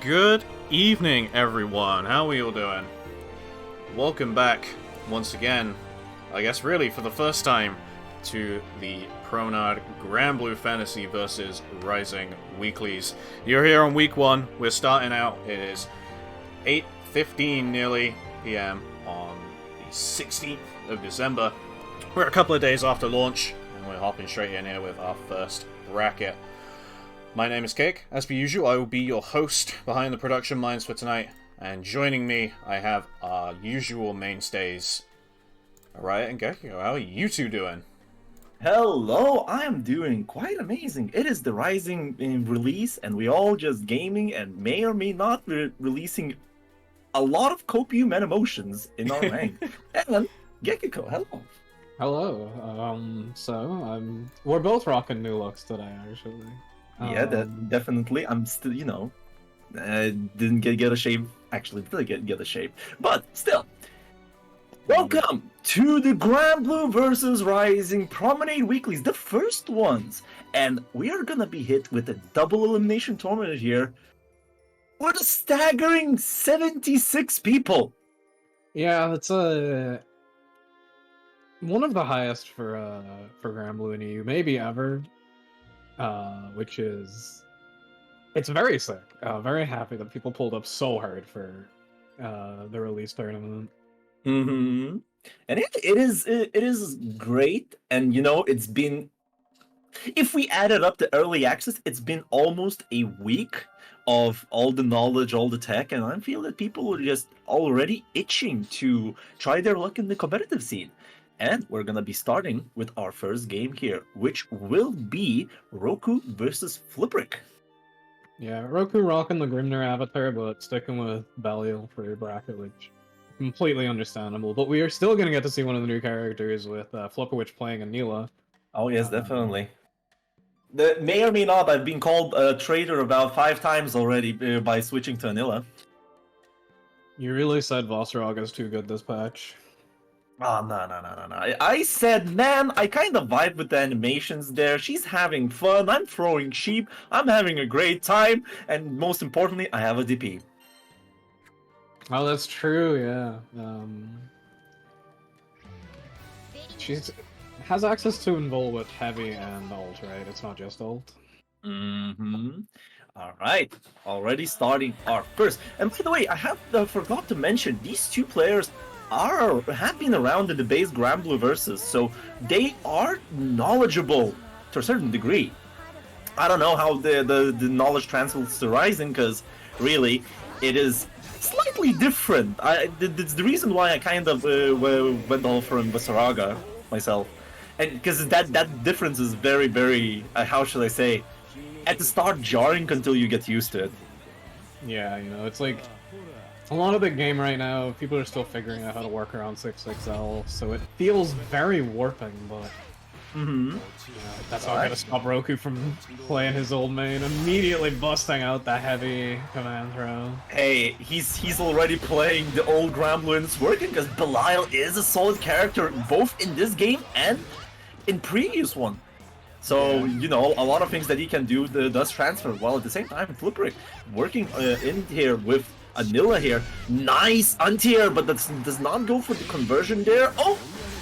Good evening, everyone. How are we all doing? Welcome back, once again, I guess really for the first time, to the Pronard Grand Blue Fantasy vs. Rising Weeklies. You're here on week 1. We're starting out. It is 8:15 nearly p.m. on the 16th of December. We're a couple of days after launch, and we're hopping straight in here with our first bracket. My name is Cake. As per usual, I will be your host behind the production minds for tonight. And joining me, I have our usual mainstays, Araya and Gekko. How are you two doing? Hello, I am doing quite amazing. It is the Rising release, and we all just gaming and may or may not be releasing a lot of copium and emotions in our rank. And Gekko, hello. Hello. We're both rocking new looks today, actually. Yeah, definitely. I'm still, didn't get a shave. Actually, did get a shave, but still. Welcome to the Grand Blue versus Rising Promenade Weeklies, the first ones, and we are gonna be hit with a double elimination tournament here, with a staggering 76 people. Yeah, that's one of the highest for Grand Blue in EU, maybe ever. Which is, it's very sick. Very happy that people pulled up so hard for the release tournament. Mm-hmm. And it is great, and it's been, if we added up the early access, it's been almost a week of all the knowledge, all the tech, and I feel that people are just already itching to try their luck in the competitive scene. And we're gonna be starting with our first game here, which will be Roku versus Flipperick. Yeah, Roku rocking the Grimner avatar, but sticking with Belial for your bracket, which completely understandable. But we are still gonna get to see one of the new characters with Flipperwitch playing Anila. Oh yes, definitely. That may or may not have been called a traitor about 5 times already by switching to Anila. You really said Vossrog is too good this patch. Oh, no. I said, man, I kind of vibe with the animations there. She's having fun. I'm throwing sheep. I'm having a great time. And most importantly, I have a DP. Oh, that's true, yeah. She's has access to Invul with heavy and ult, right? It's not just ult. Mm-hmm. All right. Already starting our first. And by the way, I have forgot to mention, these two players have been around in the base Grand Blue versus, so they are knowledgeable to a certain degree. I don't know how the knowledge transfers to Rising, because really it is slightly different. It's the reason why I kind of went all from Basaraga myself, and because that difference is very, very how should I say, at the start jarring until you get used to it. Yeah, it's like a lot of the game right now, people are still figuring out how to work around 6XL, so it feels very warping, but that's not gonna stop Roku from playing his old main, immediately busting out that heavy command throw. Hey, he's already playing the old Grand Blue and it's working, because Belial is a solid character both in this game and in previous one. So, a lot of things that he can do does transfer, while at the same time, Flipperick working in here with Anila here. Nice anti-air, but that does not go for the conversion there. Oh,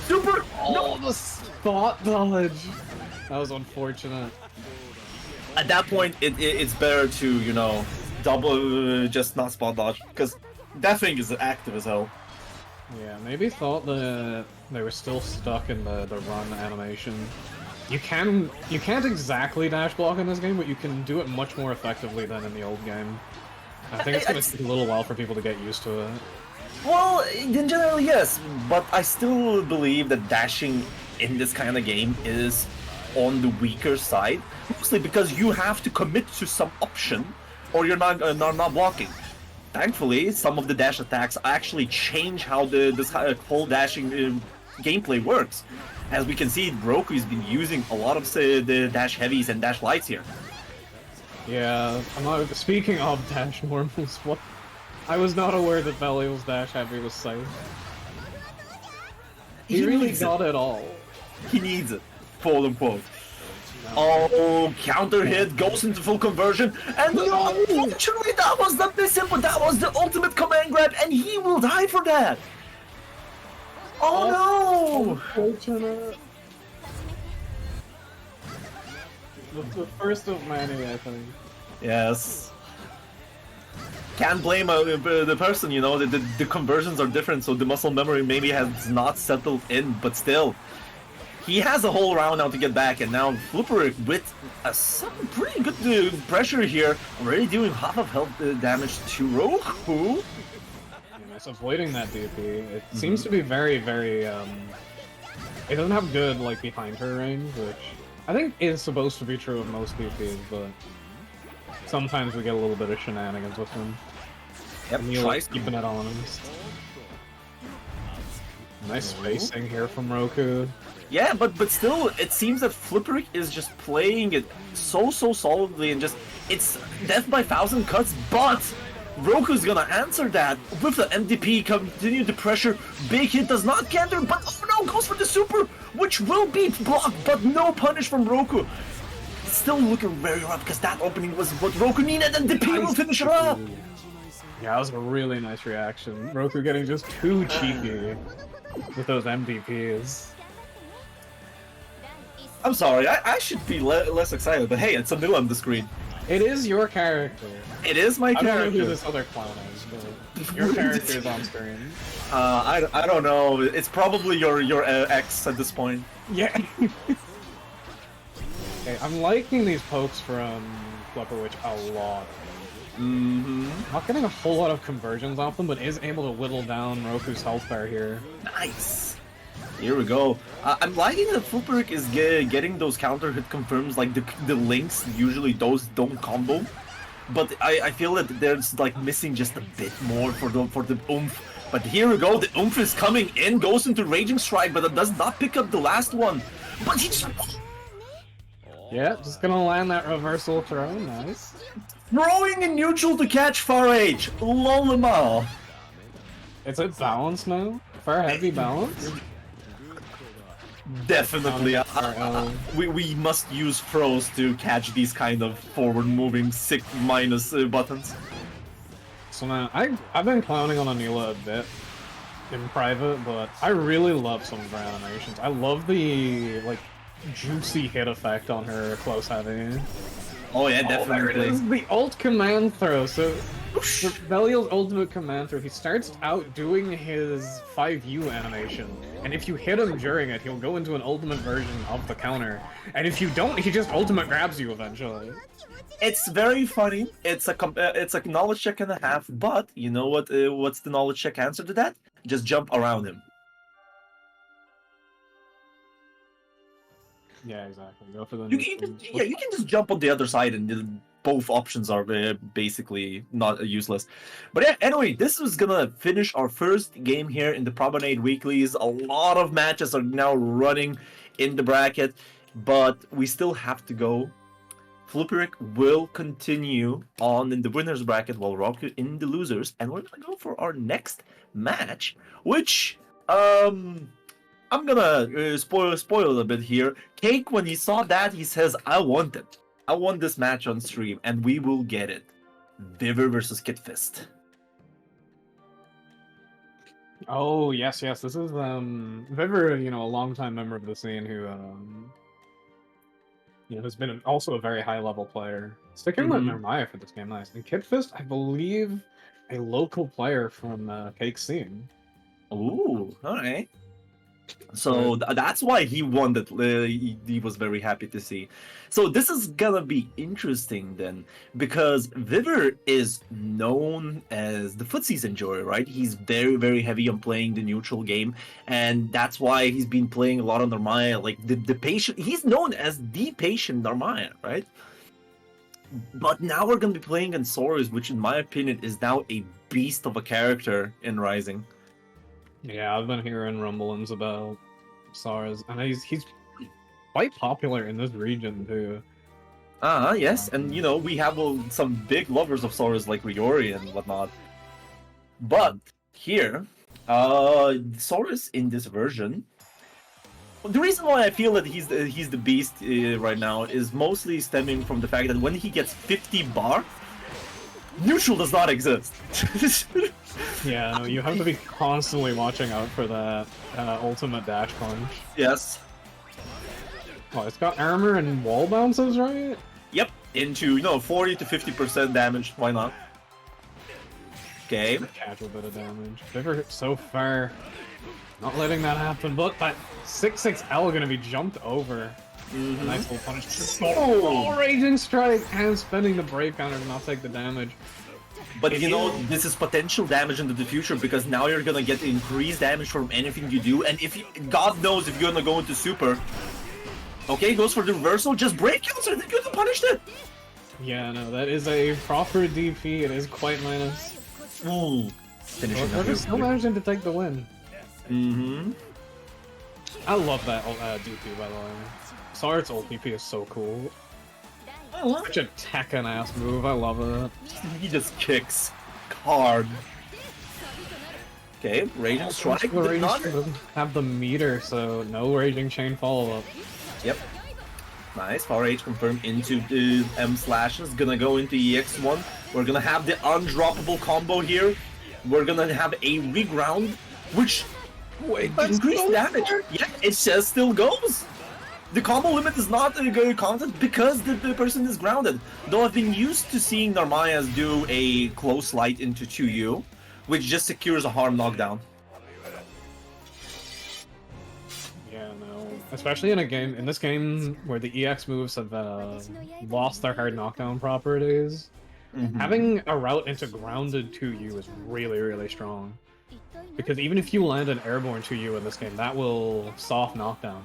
super! Oh, the spot dodge! That was unfortunate. At that point, it's better to, double, just not spot dodge, because that thing is active as hell. Yeah, maybe thought that they were still stuck in the run animation. You can't exactly dash block in this game, but you can do it much more effectively than in the old game. I think it's going to take a little while for people to get used to it. Well, in general, yes, but I still believe that dashing in this kind of game is on the weaker side, mostly because you have to commit to some option, or you're not blocking. Thankfully, some of the dash attacks actually change how this whole dashing gameplay works. As we can see, Roku's been using a lot of the dash heavies and dash lights here. Yeah, speaking of dash normals, I was not aware that Belial's dash heavy was safe. He really got it all. He needs it, quote unquote. Oh, counter hit, goes into full conversion, and no! Unfortunately, that was the miss, but that was the ultimate command grab, and he will die for that! Oh no! Unfortunate. The first of many, I think. Yes. Can't blame the person, you know, the conversions are different, so the muscle memory maybe has not settled in, but still. He has a whole round now to get back, and now Flipper with some pretty good pressure here, already doing half of health damage to Roku. It's avoiding that DP. It seems to be very, very, it doesn't have good, like, behind her range, which I think is supposed to be true of most DPs, but sometimes we get a little bit of shenanigans with him. Yep, Neil's keeping it honest. Nice spacing here from Roku. Yeah, but still, it seems that Flipper is just playing it so solidly, and just, it's death by 1,000 cuts, but Roku's gonna answer that with the MDP, continue to pressure. Big hit does not counter, but oh no, goes for the super, which will be blocked, but no punish from Roku. It's still looking very rough because that opening was what Roku needed, and the P will finish it up. Yeah, that was a really nice reaction. Roku getting just too cheeky with those MDPs. I'm sorry, I should be less excited, but hey, it's a new on the screen. It is your character. It is my character. I don't know who this other clown is, but your character is on screen. I don't know. It's probably your ex at this point. Yeah. Okay, I'm liking these pokes from Flipper Witch a lot. Not getting a whole lot of conversions off them, but is able to whittle down Roku's health bar here. Nice. Here we go. I'm liking that Flipper is getting those counter hit confirms, like the links, usually those don't combo. But I feel that there's like missing just a bit more for the oomph. But here we go, the oomph is coming in, goes into Raging Strike, but it does not pick up the last one. But he just... Yeah, just gonna land that reversal throw, nice. Throwing in neutral to catch Far Age, lolima. Is it balanced now? Far heavy balance? Definitely. We must use pros to catch these kind of forward-moving sick minus buttons. So now, I've been clowning on Anila a bit in private, but I really love some of her animations. I love the, like, juicy hit effect on her close heavy. Oh yeah, definitely. There it is, the ult command throw. So, Belial's ultimate command throw, he starts out doing his 5U animation, and if you hit him during it, he'll go into an ultimate version of the counter, and if you don't, he just ultimate grabs you eventually. It's very funny. It's a knowledge check and a half, but you know what? What's the knowledge check answer to that? Just jump around him. Yeah, exactly. Go for the. You can just jump on the other side, and both options are basically not useless. But yeah, anyway, this is gonna finish our first game here in the Promenade Weeklies. A lot of matches are now running in the bracket, but we still have to go. Flipperic will continue on in the winners bracket while Roku in the losers, and we're gonna go for our next match, which I'm gonna spoil a bit here. Cake, when he saw that, he says, I want it. I want this match on stream, and we will get it. Viver versus Kitfist. Oh, yes. This is, Viver, a longtime member of the scene who, has been also a very high-level player. Sticking with Nehemiah for this game, nice. And Kitfist, I believe, a local player from Cake's scene. Ooh, alright. So that's why he won that. He was very happy to see. So this is gonna be interesting then, because Viver is known as the footsie enjoyer, right? He's very, very heavy on playing the neutral game, and that's why he's been playing a lot on Narmaya. Like the patient, he's known as the patient Narmaya, right? But now we're gonna be playing on Saurus, which in my opinion is now a beast of a character in Rising. Yeah, I've been hearing rumblings about SARS, and he's quite popular in this region too. Yes, and we have some big lovers of SARS like Riori and whatnot. But here, SARS in this version The reason why I feel that he's the beast right now is mostly stemming from the fact that when he gets 50 bar, neutral does not exist. Yeah, no, you have to be constantly watching out for that ultimate dash punch. Yes. Oh, it's got armor and wall bounces, right? Yep. Into 40 to 50% damage. Why not? Okay. Casual bit of damage. Viver so far not letting that happen, but that 6-6L gonna be jumped over. Nice little punish. Oh, Raging Strike and spending the brave counter to not take the damage. But this is potential damage into the future because now you're gonna get increased damage from anything you do, and God knows if you're gonna go into super. Okay, goes for the reversal, just brave counter, then you punished it. Yeah, no, that is a proper DP. It is quite minus. Ooh. Finishing We're still managing to take the win. I love that DP, by the way. Sart's ult DP is so cool. Such a Tekken-ass move, I love it. He just kicks hard. Okay, Raging Strike did not have the meter, so no Raging Chain follow-up. Yep. Nice, Power H confirmed into the M slashes. Gonna go into EX1. We're gonna have the undroppable combo here. We're gonna have a reground, which increased damage. Yeah, it just still goes. The combo limit is not counted because the person is grounded. Though I've been used to seeing Narmayas do a close light into 2U, which just secures a harm knockdown. Yeah, no. Especially in this game where the EX moves have lost their hard knockdown properties, having a route into grounded 2U is really, really strong. Because even if you land an airborne 2U in this game, that will soft knockdown.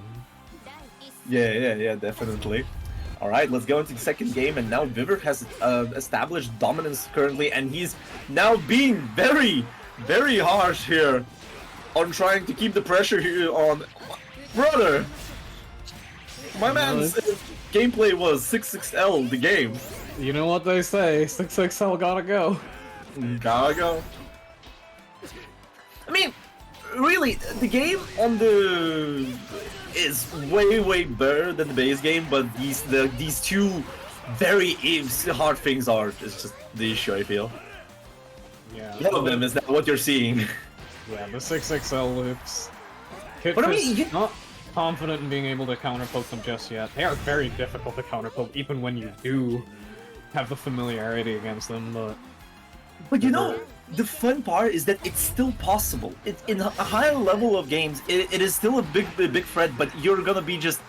Yeah, definitely. Alright, let's go into the second game, and now Viver has established dominance currently, and he's now being very, very harsh here on trying to keep the pressure here on... Brother! My man's gameplay was 6-6L the game. You know what they say, 6-6L gotta go. Gotta go. I mean, really, the game on the... is way better than the base game, but these two very hard things are just the issue, I feel. Yeah. One of them is that what you're seeing. Yeah, the 6XL loops. But I mean, not confident in being able to counterpoke them just yet. They are very difficult to counterpoke, even when you do have the familiarity against them, but... But you know, the fun part is that it's still possible. In a higher level of games, it is still a big threat, but you're gonna be just...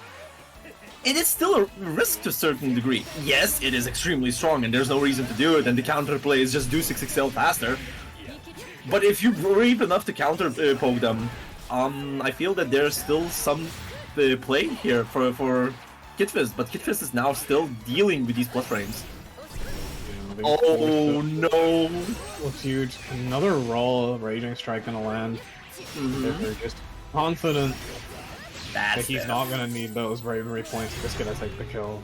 It is still a risk to a certain degree. Yes, it is extremely strong, and there's no reason to do it, and the counterplay is just do 6XL faster. But if you're brave enough to counterpoke them, I feel that there's still some play here for Kitfizz, but Kitfizz is now still dealing with these plus frames. Oh no! Looks huge. Another raw Raging Strike gonna land. They're just confident that he's not gonna need those bravery points, just gonna take the kill.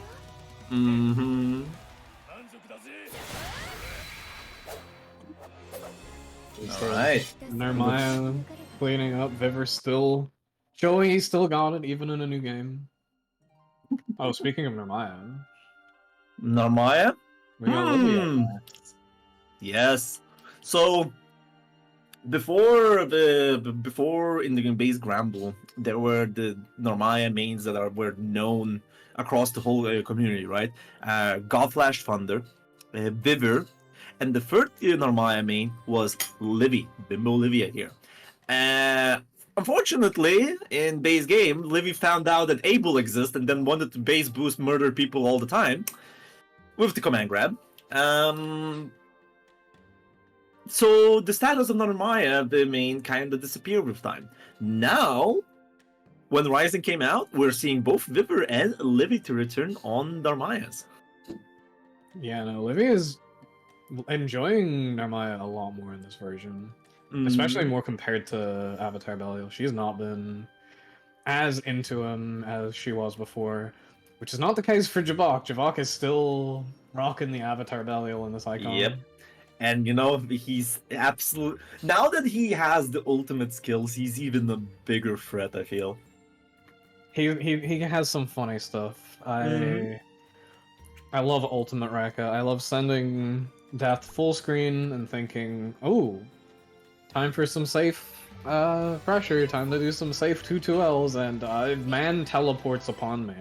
Alright. Narmaya cleaning up, Viver still showing he's still got it, even in a new game. Oh, speaking of Narmaya. Narmaya? We got Livia. Yes. So before in the base Gramble, there were the Narmaya mains that were known across the whole community, right? Godflash Thunder, Viver, and the third Narmaya main was Livy, Bimbo Livia here. Unfortunately, in base game, Livy found out that Abel exists and then wanted to base boost murder people all the time. With the command grab. So the status of Narmaya, the main, kind of disappeared with time. Now, when Rising came out, we're seeing both Viver and Livy to return on Narmayas. Yeah, no, Livy is enjoying Narmaya a lot more in this version. Especially more compared to Avatar Belial. She's not been as into him as she was before. Which is not the case for Javok. Javok is still rocking the Avatar Belial in this icon. Yep. And you know, he's absolute... Now that he has the ultimate skills, he's even a bigger threat, I feel. He has some funny stuff. I love Ultimate Raka. I love sending Death full screen and thinking, oh, time for some safe pressure, time to do some safe 2-2Ls, and man teleports upon me.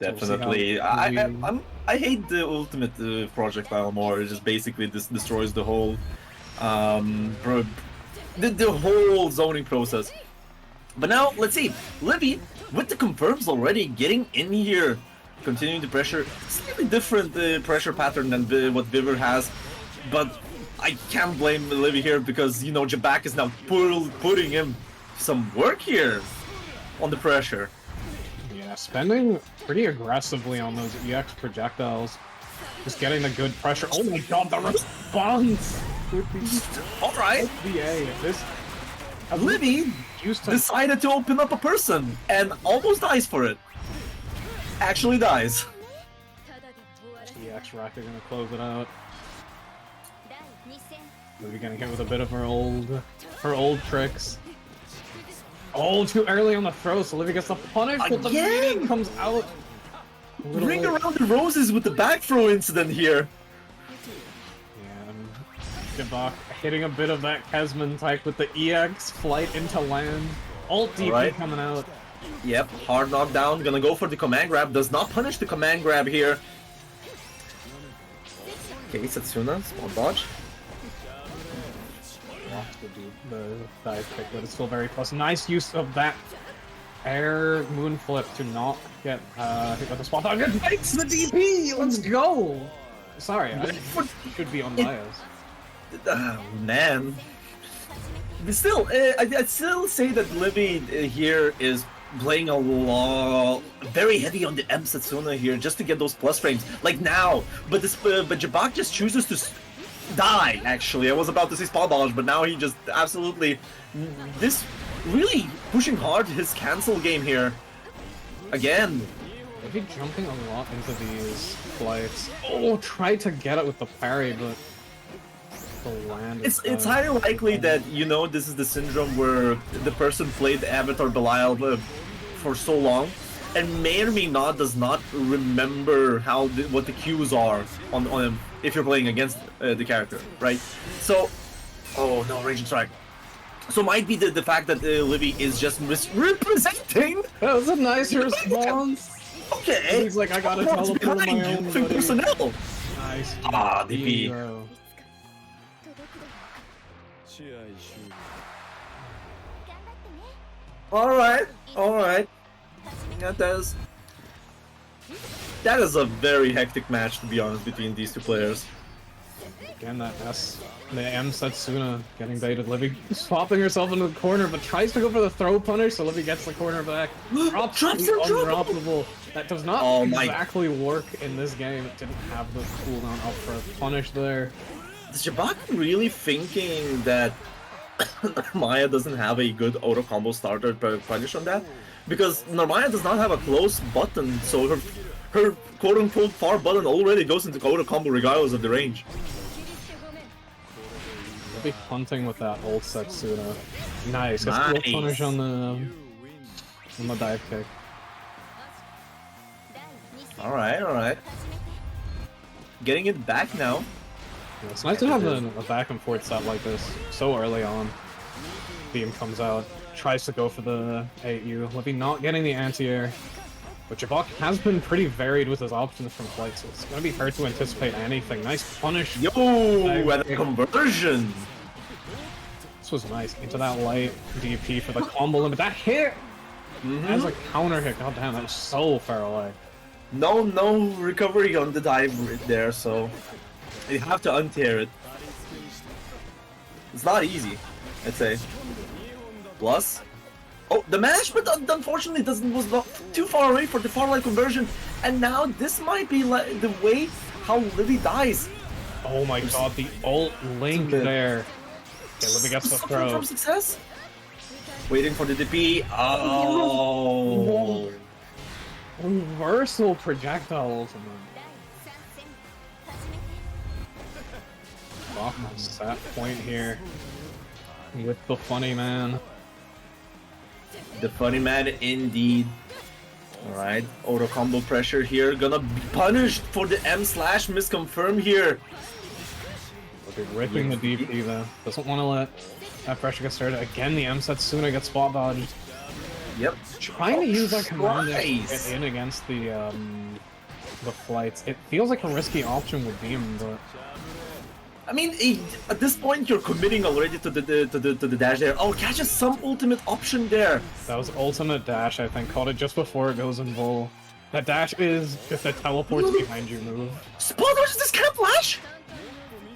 Definitely. I hate the ultimate projectile more. It just basically destroys the whole the whole zoning process. But now let's see, Livy with the confirms already getting in here, continuing the pressure. Slightly different pressure pattern than what Viver has, but I can't blame Livy here because you know Jabak is now putting him some work here on the pressure. Yeah, spending pretty aggressively on those EX projectiles. Just getting the good pressure. Oh my god, the response! Alright. This Livy decided to open up a person and almost dies for it. Actually dies. EX Rack are gonna close it out. Livy getting hit with a bit of her old tricks. Oh, too early on the throw, so Livy gets the punish, but the meeting comes out. Ring around the roses with the back throw incident here. Yeah, Jabak hitting a bit of that Kesman type with the EX flight into land. Alt DP coming out. Yep, hard knockdown, gonna go for the command grab, does not punish the command grab here. Okay, Setsuna, small dodge. The dive kick, but it's still very close. Nice use of that air moon flip to not get hit with the spot dodge. It takes the DP! Let's go! Sorry, I should be on bias. Man. But still, I'd still say that Livy here is playing very heavy on the M Setsuna here just to get those plus frames, like now. But Jabak just chooses to die, actually. I was about to say spot dodge, but now he just absolutely... This really pushing hard his cancel game here. Again. Maybe jumping a lot into these flights. Oh, try to get it with the parry, but... the land it's highly likely that, you know, this is the syndrome where the person played Avatar Belial for so long and may or may not does not remember what the cues are on him if you're playing against the character, right? So, oh no, Raging Strike. So might be the fact that Livy is just misrepresenting. That was a nice response. Okay. He's like, I gotta teleport my own personnel. Nice. Ah, DP. Alright. That is a very hectic match, to be honest, between these two players. Again, the M Setsuna getting baited. Livy swapping herself into the corner, but tries to go for the throw punish, so Livy gets the corner back. Drops the undroppable. That does not exactly work in this game. It didn't have the cooldown up for a punish there. Is Jabak really thinking that Narmaya doesn't have a good auto combo starter punish on that? Because Narmaya does not have a close button, so her quote-unquote far button already goes into auto combo regardless of the range. We'll be hunting with that old Setsuna. Nice. Gets a little punish on the dive kick. Alright. Getting it back now. Yeah, it's nice to have a back and forth set like this so early on. Beam comes out, tries to go for the AU. Livy not getting the anti-air. But Jabak has been pretty varied with his options from flight, so it's gonna be hard to anticipate anything. Nice punish. Yo, at the conversion! This was nice. Into that light DP for the combo limit. That hit! As a counter hit. God damn, that was so far away. No recovery on the dive there, so you have to untear it. It's not easy, I'd say. Plus, oh, the mash, but unfortunately was not too far away for the far light conversion, and now this might be the way how Livy dies. Oh my god, the ult link there. Okay, Livy gets the throw. From success. Waiting for the DP. Oh. Reversal projectile ultimate. Bachman's set point here with the funny man. The funny man indeed. Alright, auto combo pressure here. Gonna be punished for the M slash misconfirm here. Okay, ripping the DP though. Doesn't want to let that pressure get started. Again, the M Setsuna gets spot dodged. Yep. Trying to use that command dash to Nice. get in against the flights. It feels like a risky option with Beam, but I mean, at this point, you're committing already to the dash there. Oh, catches some ultimate option there. that was ultimate dash, I think. Caught it just before it goes in full. That dash is just a teleports behind you move. Spot dodge this can't flash?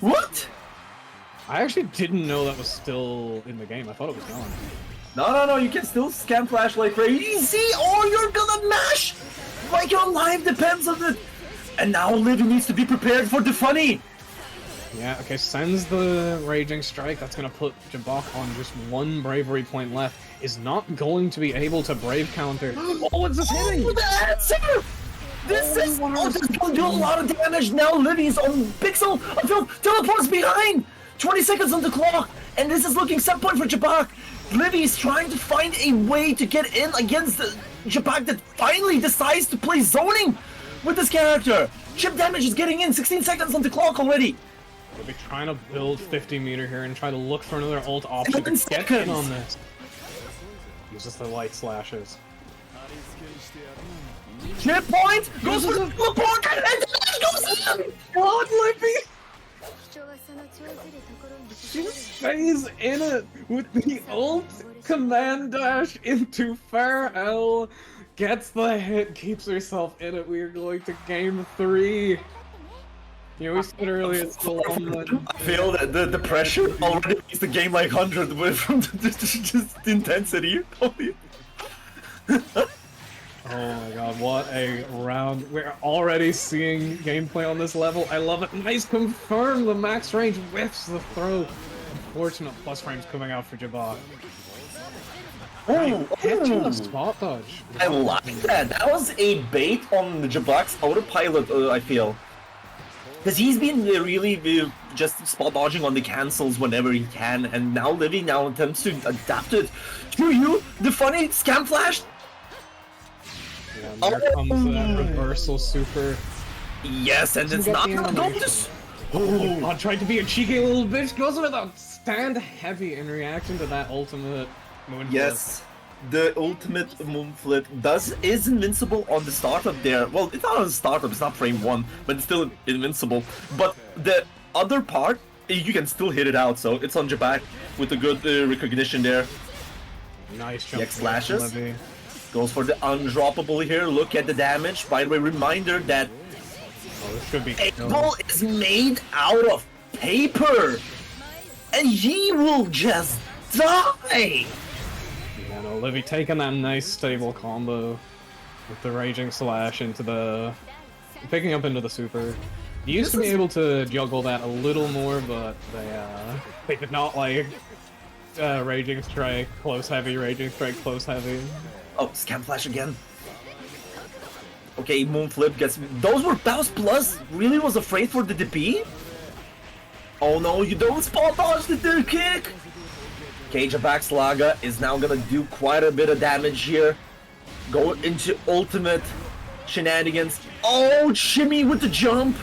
What? I actually didn't know that was still in the game. I thought it was gone. No, you can still scam flash like crazy, or you're gonna mash! Like your life depends on it! And now Livy needs to be prepared for the funny! Yeah, okay, sends the Raging Strike. That's gonna put Jabak on just one bravery point left. Is not going to be able to brave counter. Oh, it's just hitting! Oh, the answer! This is gonna do a lot of damage now. Livy's on Pixel until teleports behind! 20 seconds on the clock, and this is looking set point for Jabak. Livy is trying to find a way to get in against the Jabak that finally decides to play zoning with this character. Chip damage is getting in, 16 seconds on the clock already. We'll be trying to build 50 meter here and try to look for another ult option to 11 get in seconds. on this. Uses the light slashes. Chip point goes for the teleport, and the match goes in. God, Lippy! She stays in it with the ult command dash into Farrell. Gets the hit, keeps herself in it. We are going to game 3. You know, we said earlier it's the long one. I feel that the pressure already makes the game like 100 with from just the intensity. Oh my god, what a round. We're already seeing gameplay on this level. I love it. Nice confirm. The max range whiffs the throw. Unfortunate plus frames coming out for Jabak. Oh, Catching a spot dodge. I like that. That was a bait on the Jabak's autopilot, I feel. Because he's been really just spot dodging on the cancels whenever he can, and now Livy now attempts to adapt it to you. The funny scam flash. Yeah, there comes that reversal super. Yes, and it's not gonna go this. Oh god, tried to be a cheeky little bitch. Goes with a stand heavy in reaction to that ultimate moon flip. Yes, the ultimate moon flip is invincible on the startup there. Well, it's not on the startup, it's not frame 1, but it's still invincible. But the other part, you can still hit it out, so it's on Jabak with a good recognition there. Nice jump. X slashes. Levy. Goes for the undroppable here. Look at the damage. By the way, reminder that Oh, this should be Abel is made out of paper, and he will just die. Yeah, no, Livy taking that nice stable combo with the Raging Slash into the... picking up into the super. He used to be able to juggle that a little more, but they did not like Raging Strike, close heavy, Raging Strike, close heavy. Oh, scam flash again. Okay, moon flip gets... that was plus. Really was afraid for the DP? Oh no, you don't spot dodge the third kick! Okay, Jabak's Laga is now gonna do quite a bit of damage here. Go into ultimate shenanigans. Oh, shimmy with the jump!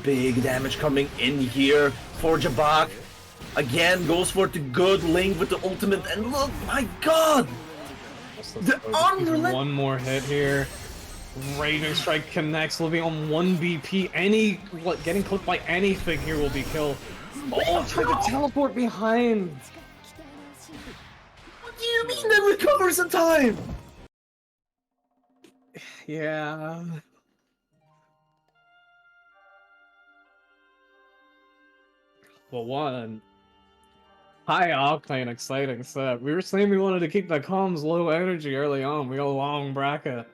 Big damage coming in here for Jabak. Again, goes for the good link with the ultimate, and look, my god! The unrelenting... One more hit here. Raging Strike connects, Livy on 1 BP. Getting clipped by anything here will be killed. Oh, try to teleport behind! What do you mean that recovers in time? Yeah... Well, one... high octane, exciting set. We were saying we wanted to keep the comms low energy early on. We got a long bracket.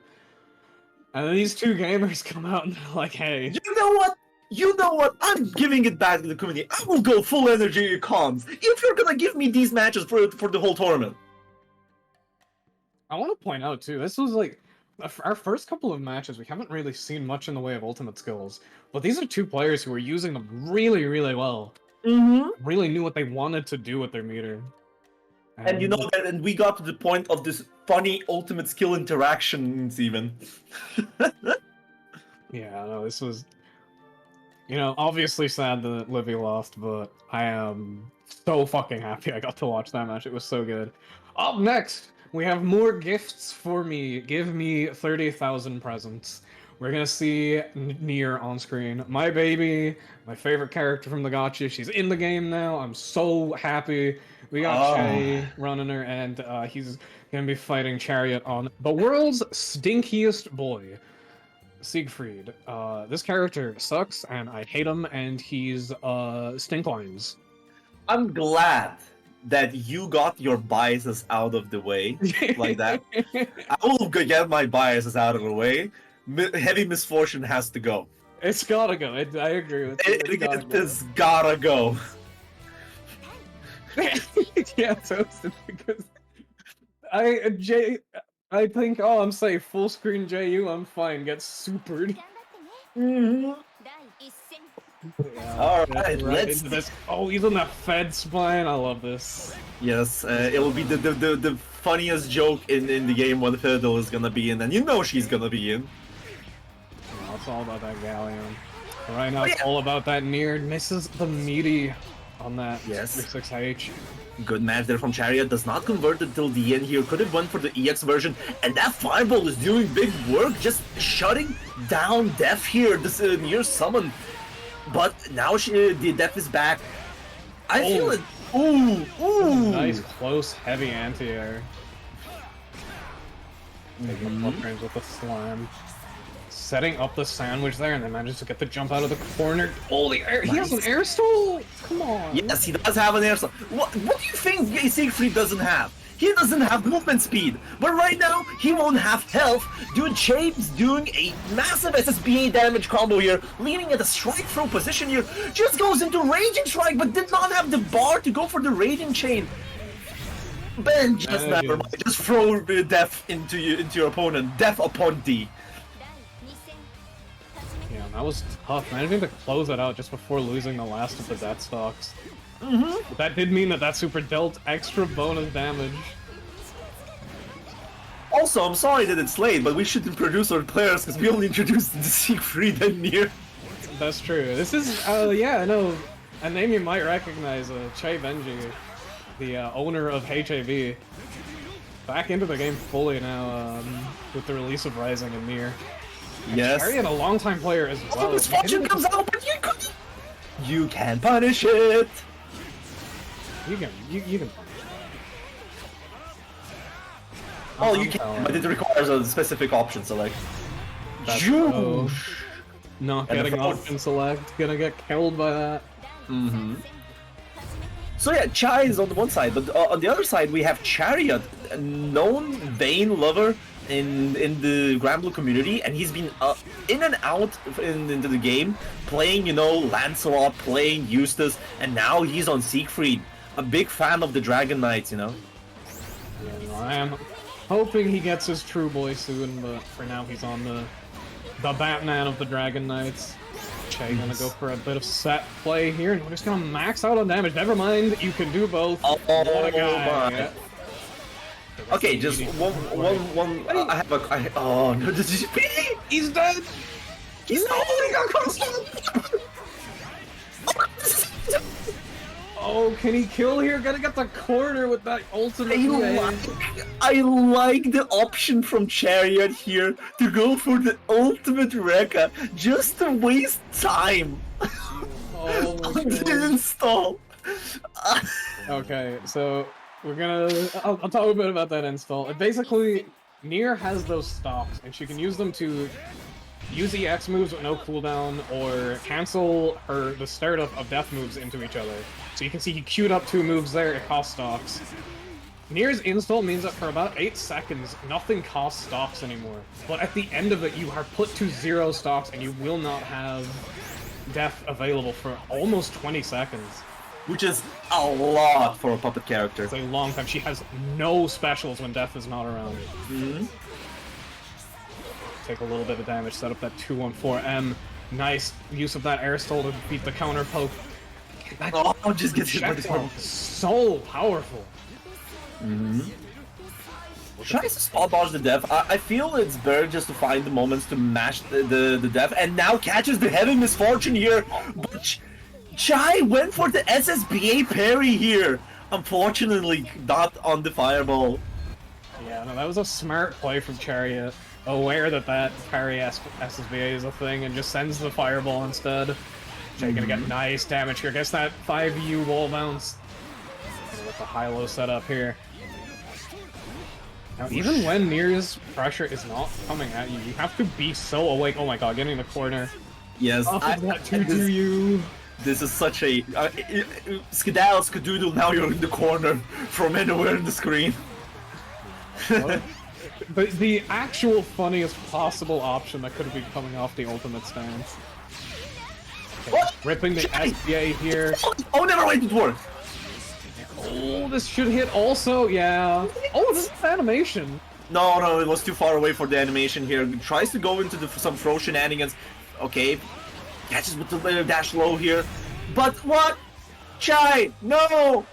And then these two gamers come out and they're like, hey. You know what? You know what? I'm giving it back to the community. I will go full energy comms if you're gonna give me these matches for the whole tournament. I want to point out, too, this was like our first couple of matches. We haven't really seen much in the way of ultimate skills. But these are two players who are using them really, really well. Mm-hmm. Really knew what they wanted to do with their meter. And you know that, and we got to the point of this funny ultimate skill interactions even. Yeah, no, this was, obviously sad that Livy lost, but I am so fucking happy I got to watch that match. It was so good. Up next, we have more gifts for me. Give me 30,000 presents. We're gonna see Nier on screen. My baby, my favorite character from the gacha. She's in the game now. I'm so happy. We got Che running her, and he's gonna be fighting Chariot on the world's stinkiest boy, Siegfried. This character sucks, and I hate him, and he's stinklines. I'm glad that you got your biases out of the way like that. I will get my biases out of the way. Heavy misfortune has to go. It's gotta go. I agree with you. It's gotta go. Yeah, Toasted, because I think, oh, I'm safe. Full screen JU, I'm fine. Gets supered. Mm-hmm. Yeah, Alright, let's... into this. Oh, he's on that Fed spine. I love this. Yes, it will be the funniest joke in the game when Fiddle is gonna be in, and you know she's gonna be in. Yeah, it's all about that Galleon. But right now, it's all about that Nier. Misses the meaty on that 36H. Good match there from Chariot, does not convert it till the end here, could have went for the EX version, and that Fireball is doing big work, just shutting down Def here, this Nier summon. But now the Def is back. I feel it. Ooh! Nice, close, heavy anti-air. Taking up frames with the slam. Setting up the sandwich there, and then manages to get the jump out of the corner. Oh, the air! He has an air stall! Come on! Yes, he does have an air stall. What do you think Siegfried doesn't have? He doesn't have movement speed, but right now he won't have health. Dude, Chape's doing a massive SSBA damage combo here, leaning at a strike throw position here. Just goes into Raging Strike, but did not have the bar to go for the Raging Chain. Ben, just never mind. Just throw Def into your opponent. Def upon D. Yeah, that was tough. Managing to close it out just before losing the last of the death stocks. But that did mean that super dealt extra bonus damage. Also, I'm sorry that it's late, but we should introduce our players because we only introduced the Siegfried and Nier. That's true. This is, yeah, no, a name you might recognize, Che Benji, the owner of HAV. Back into the game fully now with the release of Rising and Nier. Yes. Chariot, a longtime player as well. Oh, misfortune comes out, but you can punish it. You can. Oh, you can, but it requires a specific option select. Not getting option select, gonna get killed by that. So yeah, Chai is on the one side, but on the other side we have Chariot, a known Vayne lover in the Granblue community, and he's been in and out into the game, playing, Lancelot, playing Eustace, and now he's on Siegfried. A big fan of the Dragon Knights, Yeah, no, I am hoping he gets his true boy soon, but for now he's on the Batman of the Dragon Knights. Che gonna go for a bit of set play here, and we're just gonna max out on damage. Never mind, you can do both. Oh, what a guy. My. Okay, just one. I have a. Oh no! He's dead. He's not. Oh, can he kill here? Gotta get the corner with that ultimate. I like the option from Chariot here to go for the ultimate Rekka just to waste time. Oh my God. The install. Okay, so we're gonna. I'll talk a bit about that install. Basically, Nier has those stocks, and she can use them to use EX moves with no cooldown, or cancel the startup of death moves into each other. So you can see he queued up 2 moves there, it costs stocks. Nier's install means that for about 8 seconds, nothing costs stocks anymore. But at the end of it, you are put to 0 stocks, and you will not have death available for almost 20 seconds. Which is a lot for a puppet character. It's a long time. She has no specials when death is not around. Take a little bit of damage, set up that 214M. Nice use of that air stall to beat the counter poke. Just get hit by the so powerful. Tries to spot dodge the death. I feel it's better just to find the moments to mash the death, and now catches the heavy misfortune here. But Chai went for the SSBA parry here. Unfortunately, not on the fireball. Yeah, no, that was a smart play from Chariot. Aware that parry SSBA is a thing, and just sends the fireball instead. Chai gonna get nice damage here. Gets that 5U wall bounce. With the high-low setup here. Now, even when Nier's pressure is not coming at you, you have to be so awake. Oh my god, getting in the corner. Yes, Off of that 2-2U. This is such a... Skedaddle, Skadoodle, now you're in the corner from anywhere in the screen. But the actual funniest possible option that could be coming off the ultimate stance. Okay, ripping the SBA here. Oh, never mind, it worked! Oh, this should hit also, yeah. Oh, this is animation. No, it was too far away for the animation here. Tries to go into some throw shenanigans. Okay, catches with the dash low here. But what? Chai, no!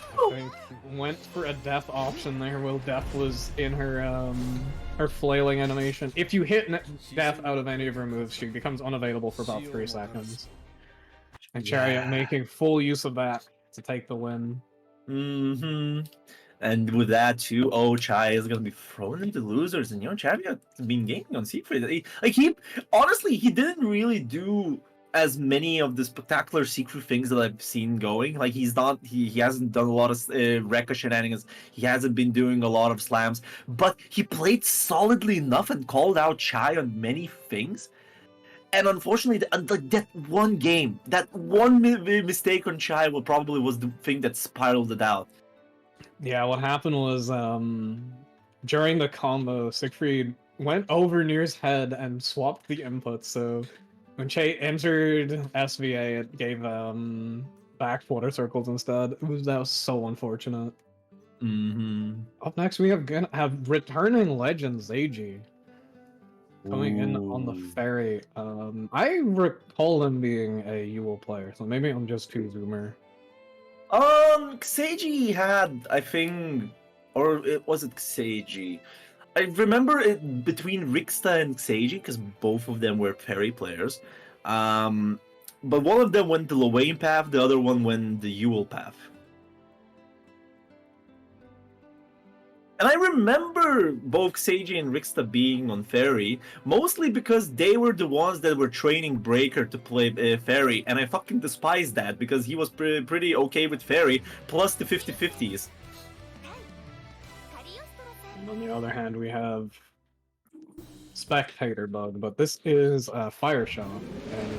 I went for a death option there while death was in her flailing animation. If you hit death out of any of her moves, she becomes unavailable for about 3 seconds. And Chariot making full use of that to take the win. And with that too, oh, Chai is gonna be thrown into losers, and Chariot has been gaining on Siegfried. Honestly, he didn't really do as many of the spectacular secret things that I've seen going. Like he hasn't done a lot of Rekka shenanigans. He hasn't been doing a lot of slams, but he played solidly enough and called out Chai on many things. And unfortunately, that one game, that one mistake on Chai probably was the thing that spiraled it out. Yeah, what happened was during the combo, Siegfried went over Nier's head and swapped the inputs. So when Chai entered SVA, it gave back quarter circles instead. That was so unfortunate. Up next, we have returning legend Zeiji. Coming in on the ferry. I recall him being a Ewell player, so maybe I'm just too zoomer. Seiji had, I think, or was it Seiji? I remember it between Riksta and Seiji, because both of them were ferry players. But one of them went the Lowain path, the other one went the Ewell path. And I remember both Seiji and Riksta being on Ferry, mostly because they were the ones that were training Breaker to play Ferry, and I fucking despised that, because he was pretty okay with Ferry, plus the 50-50s. And on the other hand, we have Spectator Bug, but this is Fire Shot. And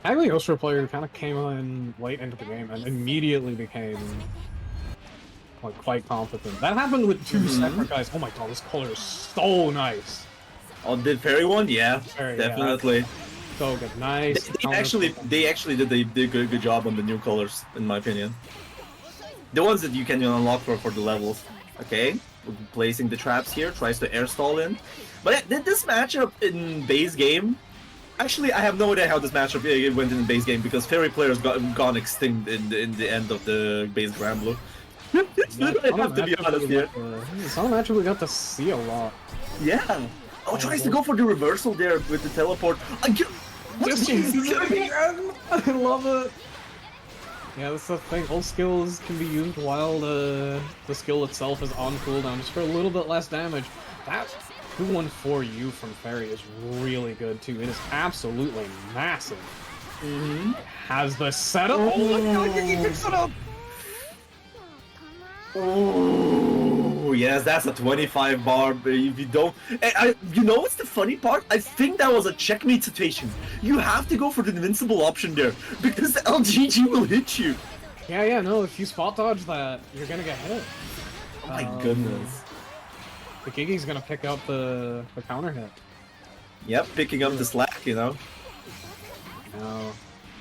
Cagliostro player kind of came in late into the game and immediately became quite competent. That happened with two separate guys. Oh my god, this color is so nice. Oh, the Ferry one? Yeah, definitely. Yeah, so good, nice. They actually did a good job on the new colors, in my opinion. The ones that you can unlock for the levels. Okay, placing the traps here, tries to air stall in. But this matchup in base game, actually I have no idea how this matchup went in the base game, because Ferry players gone extinct in the end of the base Grand Blue. I have to be honest here. It's not a matchup we got to see a lot. Yeah. Oh, tries to go for the reversal there with the teleport. I love it. Yeah, that's the thing. All skills can be used while the skill itself is on cooldown, just for a little bit less damage. That 214U from Ferry is really good too. It is absolutely massive. Has the setup. Oh my god, he picks it up! Oh yes, that's a 25 bar. If you don't, you know what's the funny part? I think that was a checkmate situation. You have to go for the invincible option there, because the LGG will hit you. Yeah, no. If you spot dodge that, you're gonna get hit. Oh my goodness. The Gigi's gonna pick up the counter hit. Yep, picking up the slack, you know. No.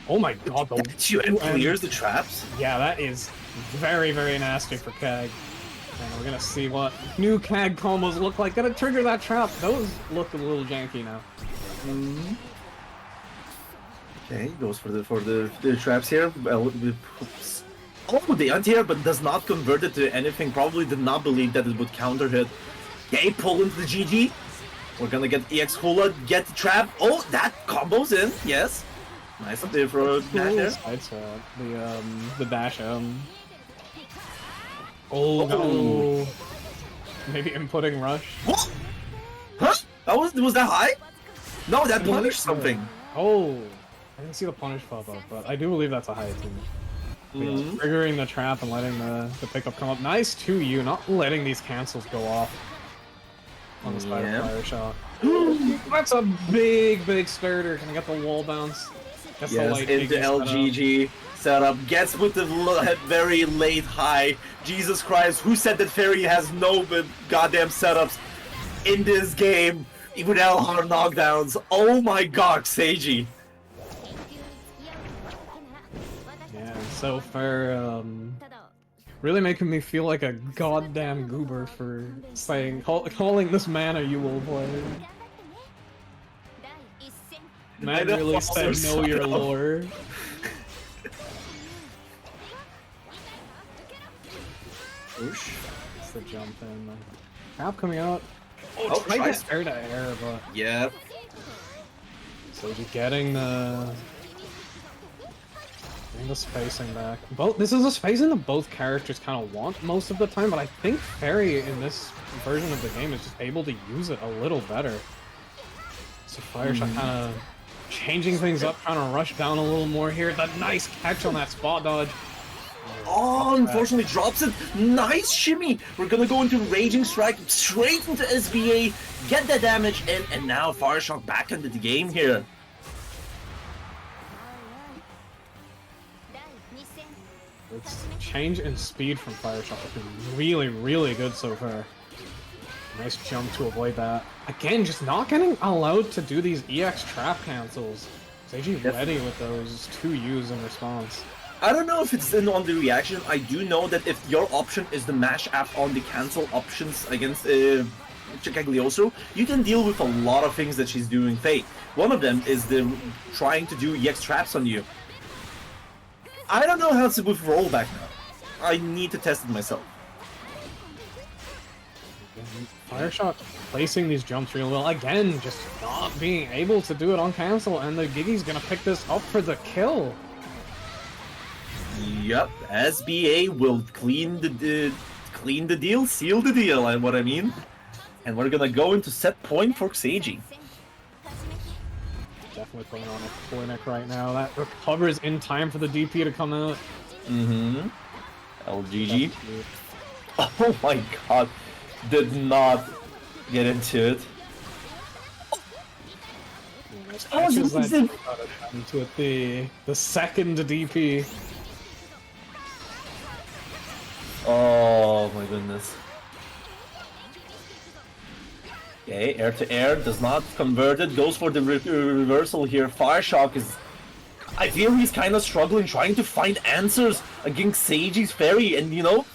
Oh my god, the clears the traps? Yeah, that is very, very nasty for Kag. And we're gonna see what new Kag combos look like. Gonna trigger that trap. Those look a little janky now. Okay, goes for the traps here. Oh, the anti-air, but does not convert it to anything. Probably did not believe that it would counter hit. Okay, pull into the GG. We're gonna get EX Hula, get the trap. Oh, that combos in, yes. Nice up there for dash there. The dash Oh, maybe inputting rush. What? Huh? Was that high? No, that punished something. Oh, I didn't see the punish pop up, but I do believe that's a high too. Triggering the trap and letting the pickup come up. Nice 2U, not letting these cancels go off on the fire shot. That's a big starter. Can I get the wall bounce? Gets the light into LGG setup. Gets with the very late high. Jesus Christ, who said that Fairy has no goddamn setups in this game without hard knockdowns? Oh my god, Seiji. So far, really making me feel like a goddamn goober for calling this man a Yule player. Man really said know your lore. Oosh. It's the jump in. Trap coming out. Oh, try to air to air, but... Yeah. So just getting the spacing back. This is a spacing that both characters kind of want most of the time, but I think Fairy in this version of the game is just able to use it a little better. So Fireshot kind of changing things up, trying to rush down a little more here. The nice catch on that spot dodge. Oh, unfortunately drops it. Nice shimmy. We're gonna go into Raging Strike straight into SBA, get that damage in, and now Fireshock back into the game here. It's change in speed from Fireshock has been really good so far. Nice jump to avoid that. Again, just not getting allowed to do these EX trap cancels. Seiji ready with those 2Us in response. I don't know if it's in on the reaction. I do know that if your option is the mash app on the cancel options against Chicaglioso, you can deal with a lot of things that she's doing fake. One of them is the trying to do EX traps on you. I don't know how it's with rollback now. I need to test it myself. Fireshot placing these jumps real well. Again, just not being able to do it on cancel, and the Gigi's gonna pick this up for the kill. Yep, SBA will clean the deal, seal the deal, and what I mean. And we're gonna go into set point for Seiji. Definitely putting on a clinic right now. That recovers in time for the DP to come out. LGG. Oh my god. Did not get into it. Into it the second DP. Oh my goodness. Okay, air to air does not convert it, goes for the reversal here. Fireshock is... I feel he's kind of struggling, trying to find answers against Seiji's Fairy, and you know,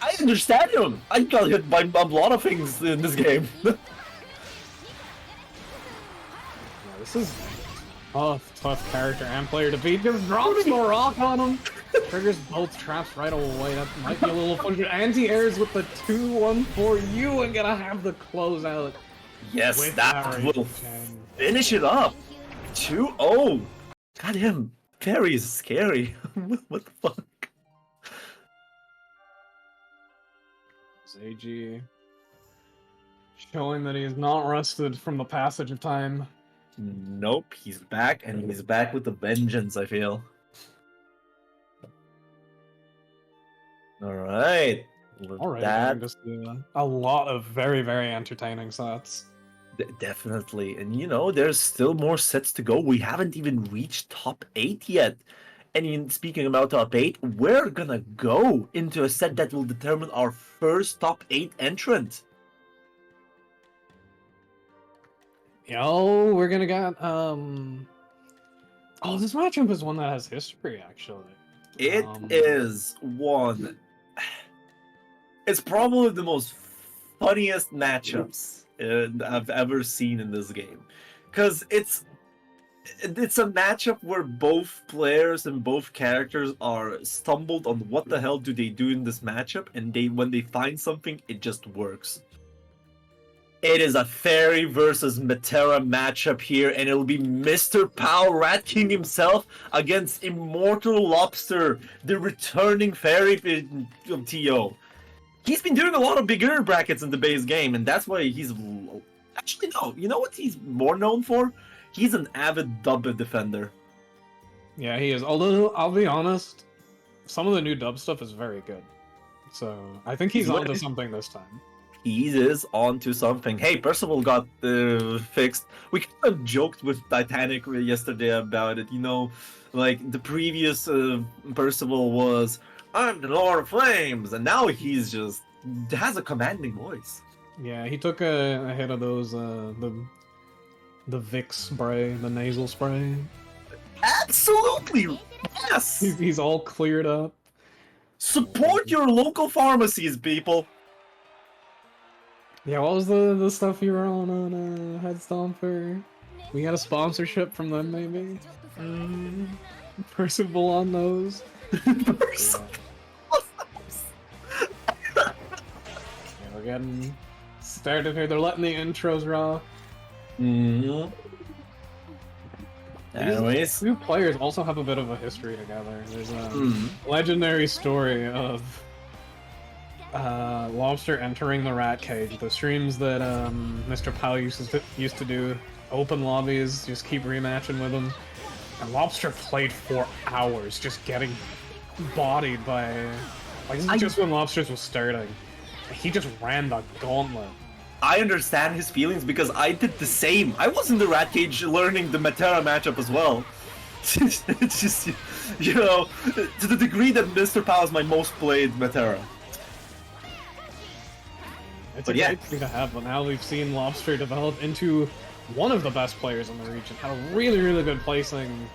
I understand him. I got hit by a lot of things in this game. This is tough character and player to beat. Just drops the rock on him. Triggers both traps right away. That might be a little fun. Anti-airs with the 2-1-4U and gonna have the closeout. Yes, that will finish it up. 2-0. Goddamn, Fairy is scary. What the fuck? Seiji showing that he is not rusted from the passage of time. Nope, he's back, and he's back with a vengeance, I feel. Alright. Alright, just a lot of very entertaining sets. Definitely, and you know, there's still more sets to go. We haven't even reached top 8 yet. And speaking about top 8, we're gonna go into a set that will determine our first top 8 entrant. Yo, we're gonna get oh, this matchup is one that has history actually. It is one. It's probably the most funniest matchups I've ever seen in this game, because it's it's a matchup where both players and both characters are stumbled on what the hell do they do in this matchup, and when they find something, it just works. It is a Fairy versus Metera matchup here, and it'll be Mr. Pow Rat King himself against Immortal Lobster, the returning Fairy of TO. He's been doing a lot of beginner brackets in the base game, and that's why he's... Actually, no. You know what he's more known for? He's an avid dub defender. Yeah, he is. Although, I'll be honest, some of the new dub stuff is very good. So, I think he's onto something this time. He is onto something. Hey, Percival got fixed. We kind of joked with Titanic yesterday about it. You know, like, the previous Percival was, I'm the Lord of Flames, and now he's just has a commanding voice. Yeah, he took a hit of those, the Vicks spray, the nasal spray. Absolutely! Yes! He's all cleared up. Support your local pharmacies, people! Yeah, what was the stuff you were on Headstomper? We got a sponsorship from them, maybe? Percival on those. Percival Yeah, we're getting started here. They're letting the intros rock. Anyways, Two players also have a bit of a history together. There's a legendary story of Lobster entering the rat cage. The streams that Mr. Powell used to do, open lobbies, just keep rematching with him. And Lobster played for hours, just getting bodied by... Like, this is just when Lobsters was starting. He just ran the gauntlet. I understand his feelings because I did the same. I was in the rat cage learning the Metera matchup as well. It's just, you know, to the degree that Mr. Powell is my most played Metera. It's a great thing to have, but now we've seen Lobster develop into one of the best players in the region. Had a really, really good placing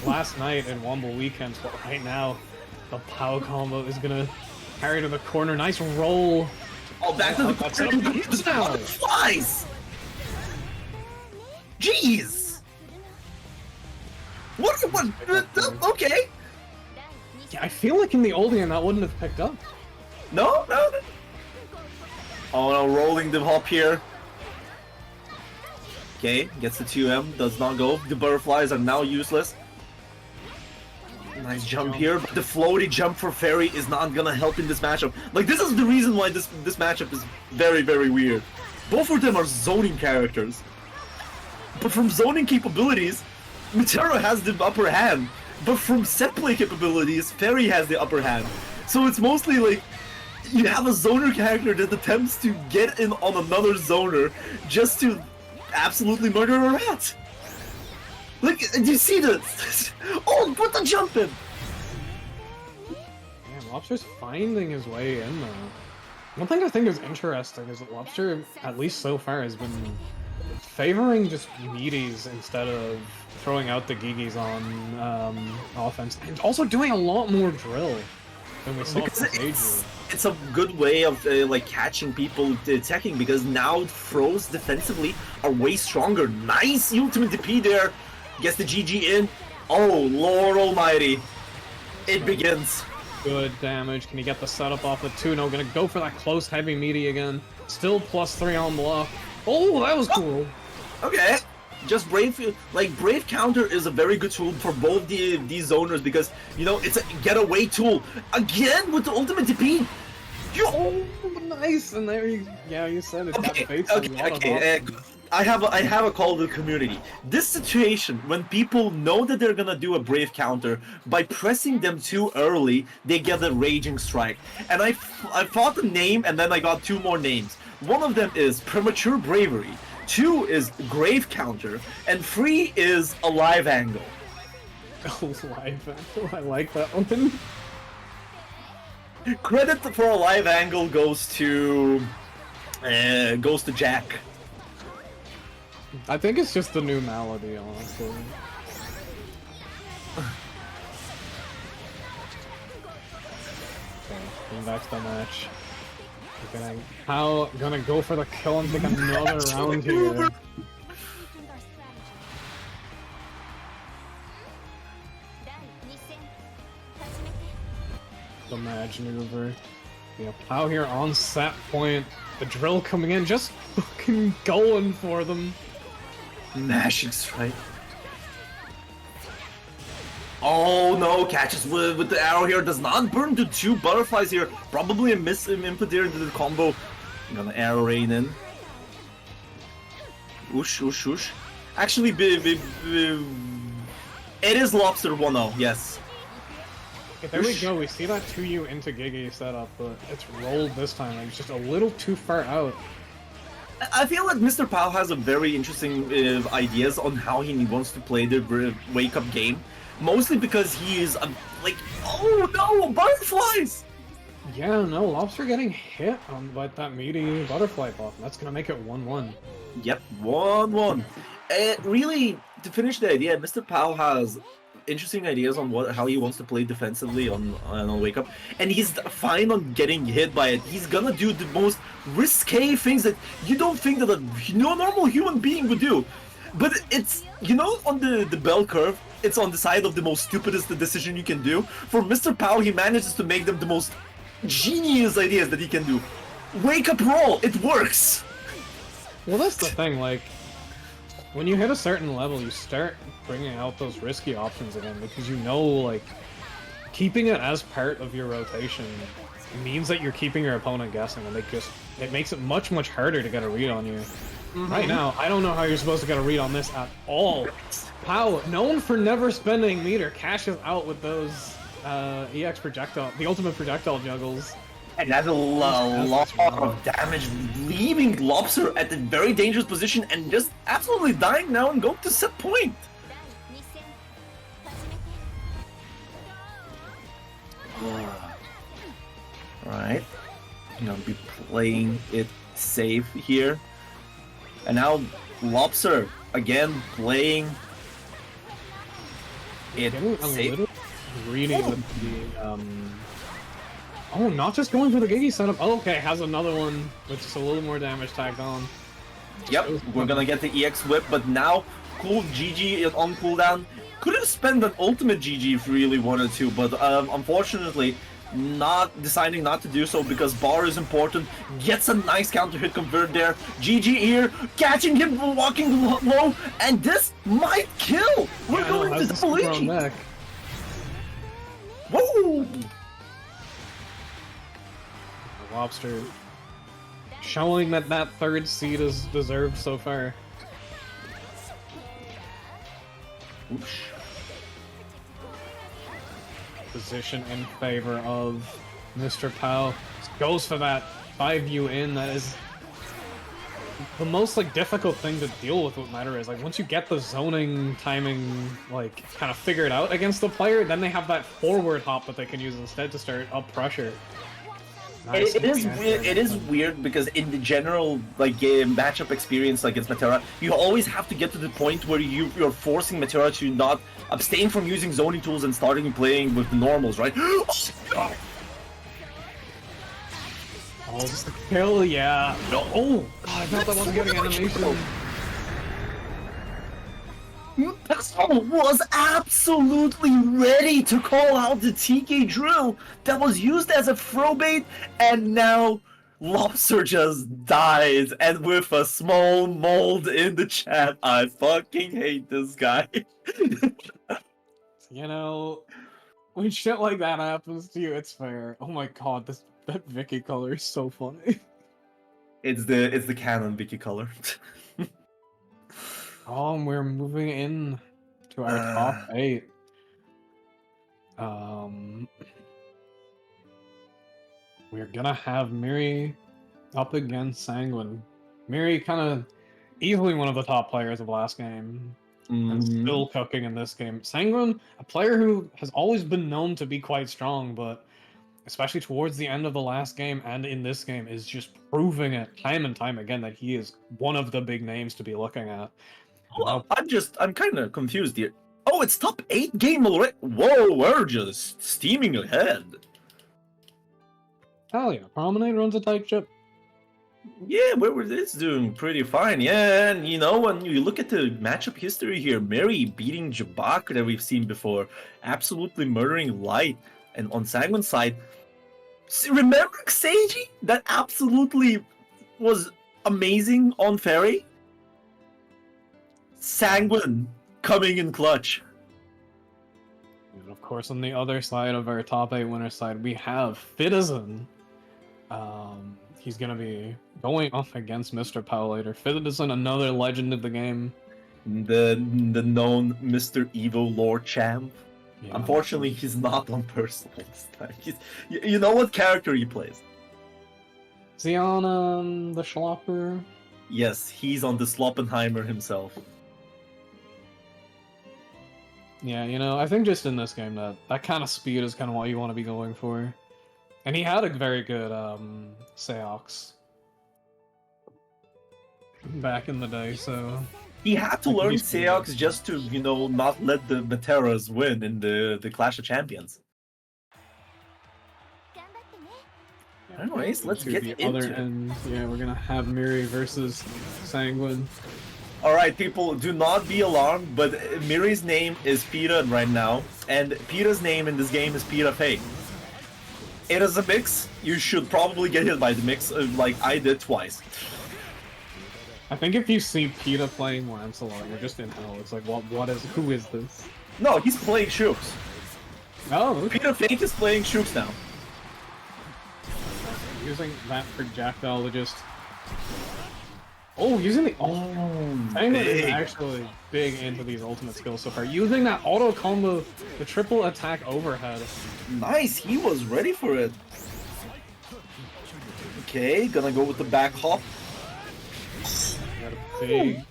last night in Womble Weekends, but right now the Pow combo is gonna carry to the corner. Nice roll. Oh, back to the corner. Flies! Jeez! What? Okay. Yeah, I feel like in the old game that wouldn't have picked up. No. Oh no, rolling the hop here. Okay, gets the 2M, does not go. The butterflies are now useless. Nice jump here, but the floaty jump for Fairy is not gonna help in this matchup. Like, this is the reason why this matchup is very, very weird. Both of them are zoning characters. But from zoning capabilities, Metera has the upper hand. But from set play capabilities, Fairy has the upper hand. So it's mostly like, you have a zoner character that attempts to get in on another zoner just to absolutely murder a rat. Like, do you see this? Oh, put the jump in! Yeah, Lobster's finding his way in, though. One thing I think is interesting is that Lobster, at least so far, has been favoring just meaties instead of throwing out the Gigis on offense, and also doing a lot more drill than we saw from Seiju. It's a good way of like catching people attacking, because now throws defensively are way stronger. Nice ultimate DP there. Gets the GG in. Oh, Lord Almighty. It begins. Good damage. Can he get the setup off the 2? No, gonna go for that close heavy meaty again. Still +3 on block. Oh, that was cool. Okay. Just Brave, like, Brave Counter is a very good tool for both these zoners because, you know, it's a getaway tool. Again with the ultimate DP. Oh, nice. And there you said it. Okay. I have a call to the community. This situation, when people know that they're gonna do a Brave Counter, by pressing them too early, they get a Raging Strike. And I thought the name, and then I got 2 more names. One of them is Premature Bravery, 2 is Grave Counter, and 3 is a Live Angle. Live Angle, I like that one. Credit for a Live Angle goes to Jack. I think it's just the new malady, honestly. Okay, getting back to the match. How gonna go for the kill and take another round here. the Mage maneuver. You know, Pau here on set point. The drill coming in, just fucking going for them. Mashing strike. Oh no, catches with the arrow here. Does not burn to 2 butterflies here. Probably a miss input there into the combo. I'm gonna arrow rain in. Whoosh, whoosh, whoosh. Actually, it is Lobster 1-0, yes. Okay, there we go. We see that 2U into Gigi setup, but it's rolled this time. Like, it's just a little too far out. I feel like Mr. Pau has a very interesting ideas on how he wants to play the wake-up game. Mostly because he is, like, oh no, butterflies! Yeah, no, Lobster getting hit on by that meaty butterfly buff. That's gonna make it 1-1. Yep, 1-1. Really, to finish the idea, Mr. Pau has interesting ideas on how he wants to play defensively on Wake Up, and he's fine on getting hit by it. He's gonna do the most risque things that you don't think that a normal human being would do. But it's, you know, on the bell curve, it's on the side of the most stupidest decision you can do. For Mr. Pau, he manages to make them the most genius ideas that he can do. Wake Up roll, it works! Well, that's the thing, like, when you hit a certain level, you start bringing out those risky options again, because you know, like, keeping it as part of your rotation means that you're keeping your opponent guessing, and it makes it much, much harder to get a read on you. Right now, I don't know how you're supposed to get a read on this at all. Pau, known for never spending meter, cashes out with those EX projectile, the ultimate projectile juggles. And that's a lot of damage, leaving Lobster at a very dangerous position and just absolutely dying now and going to set point. Alright, I'm gonna be playing it safe here. And now Lobster again playing it safe. Greedy with the oh, not just going for the Gigi setup. Oh, okay, has another one with just a little more damage tagged on. Yep, we're gonna get the EX whip, but now cool GG on cooldown. Could have spent an ultimate GG if really wanted to, but unfortunately deciding not to do so because bar is important. Gets a nice counter hit convert there. GG here, catching him walking low, and this might kill. We're going to double EG. Whoa! Lobster showing that that third seed is deserved so far. Oops. Position in favor of Mr. Pau. Goes for that 5U in. That is the most like difficult thing to deal with Matter is like once you get the zoning timing like kind of figured out against the player, then they have that forward hop that they can use instead to start up pressure. Nice. It is weird because in the general like matchup experience like against Matera, you always have to get to the point where you're forcing Matera to not abstain from using zoning tools and starting playing with the normals, right? Oh, God. Oh, just the kill, yeah. No. Oh, God, I thought that wasn't getting animation. Pascal was absolutely ready to call out the TK drill that was used as a throw bait, and now Lobster just dies, and with a small mold in the chat. I fucking hate this guy. You know, when shit like that happens to you, it's fair. Oh my God, that Vicky color is so funny. It's the canon Vicky color. Oh, and we're moving in to our top 8. We're gonna have Miri up against Sanguine. Miri kind of easily one of the top players of last game. And still cooking in this game. Sanguine, a player who has always been known to be quite strong, but especially towards the end of the last game and in this game, is just proving it time and time again that he is one of the big names to be looking at. Well, I'm kind of confused here. Oh, it's top 8 game already. Whoa, we're just steaming ahead. Hell yeah, Promenade runs a tight ship. Yeah, it's doing pretty fine. Yeah, and you know, when you look at the matchup history here, Mary beating Jabak that we've seen before, absolutely murdering Light, And on Sanguine's side, remember Seiji? That absolutely was amazing on Fairy. Sanguine coming in clutch. And of course, on the other side of our top 8 winner side, we have Citizen. He's gonna be going up against Mr. Powlator. Citizen, another legend of the game. The known Mr. Evo Lord Champ. Yeah. Unfortunately, he's not on personal this time. You know what character he plays? Is he on the Schlopper? Yes, he's on the Sloppenheimer himself. Yeah, you know, I think just in this game that kind of speed is kind of what you want to be going for. And he had a very good Seox back in the day, so... He had to learn Seox just to, you know, not let the Meteoras win in the Clash of Champions. Anyways, let's get the into other it. end. Yeah, we're gonna have Miri versus Sanguine. Alright, people, do not be alarmed, but Miri's name is Pira right now, and Pira's name in this game is Pira Fei. It is a mix. You should probably get hit by the mix, like I did twice. I think if you see PETA playing Lancelot, you're just in hell. It's like, who is this? No, he's playing Shooks. Oh, okay. Pira Fei is playing Shooks now. Using that projectile to just... Oh, using the... Oh, Sanguine is actually big into these ultimate skills so far. Using that auto combo, the triple attack overhead. Nice, he was ready for it. Okay, gonna go with the back hop. Got a big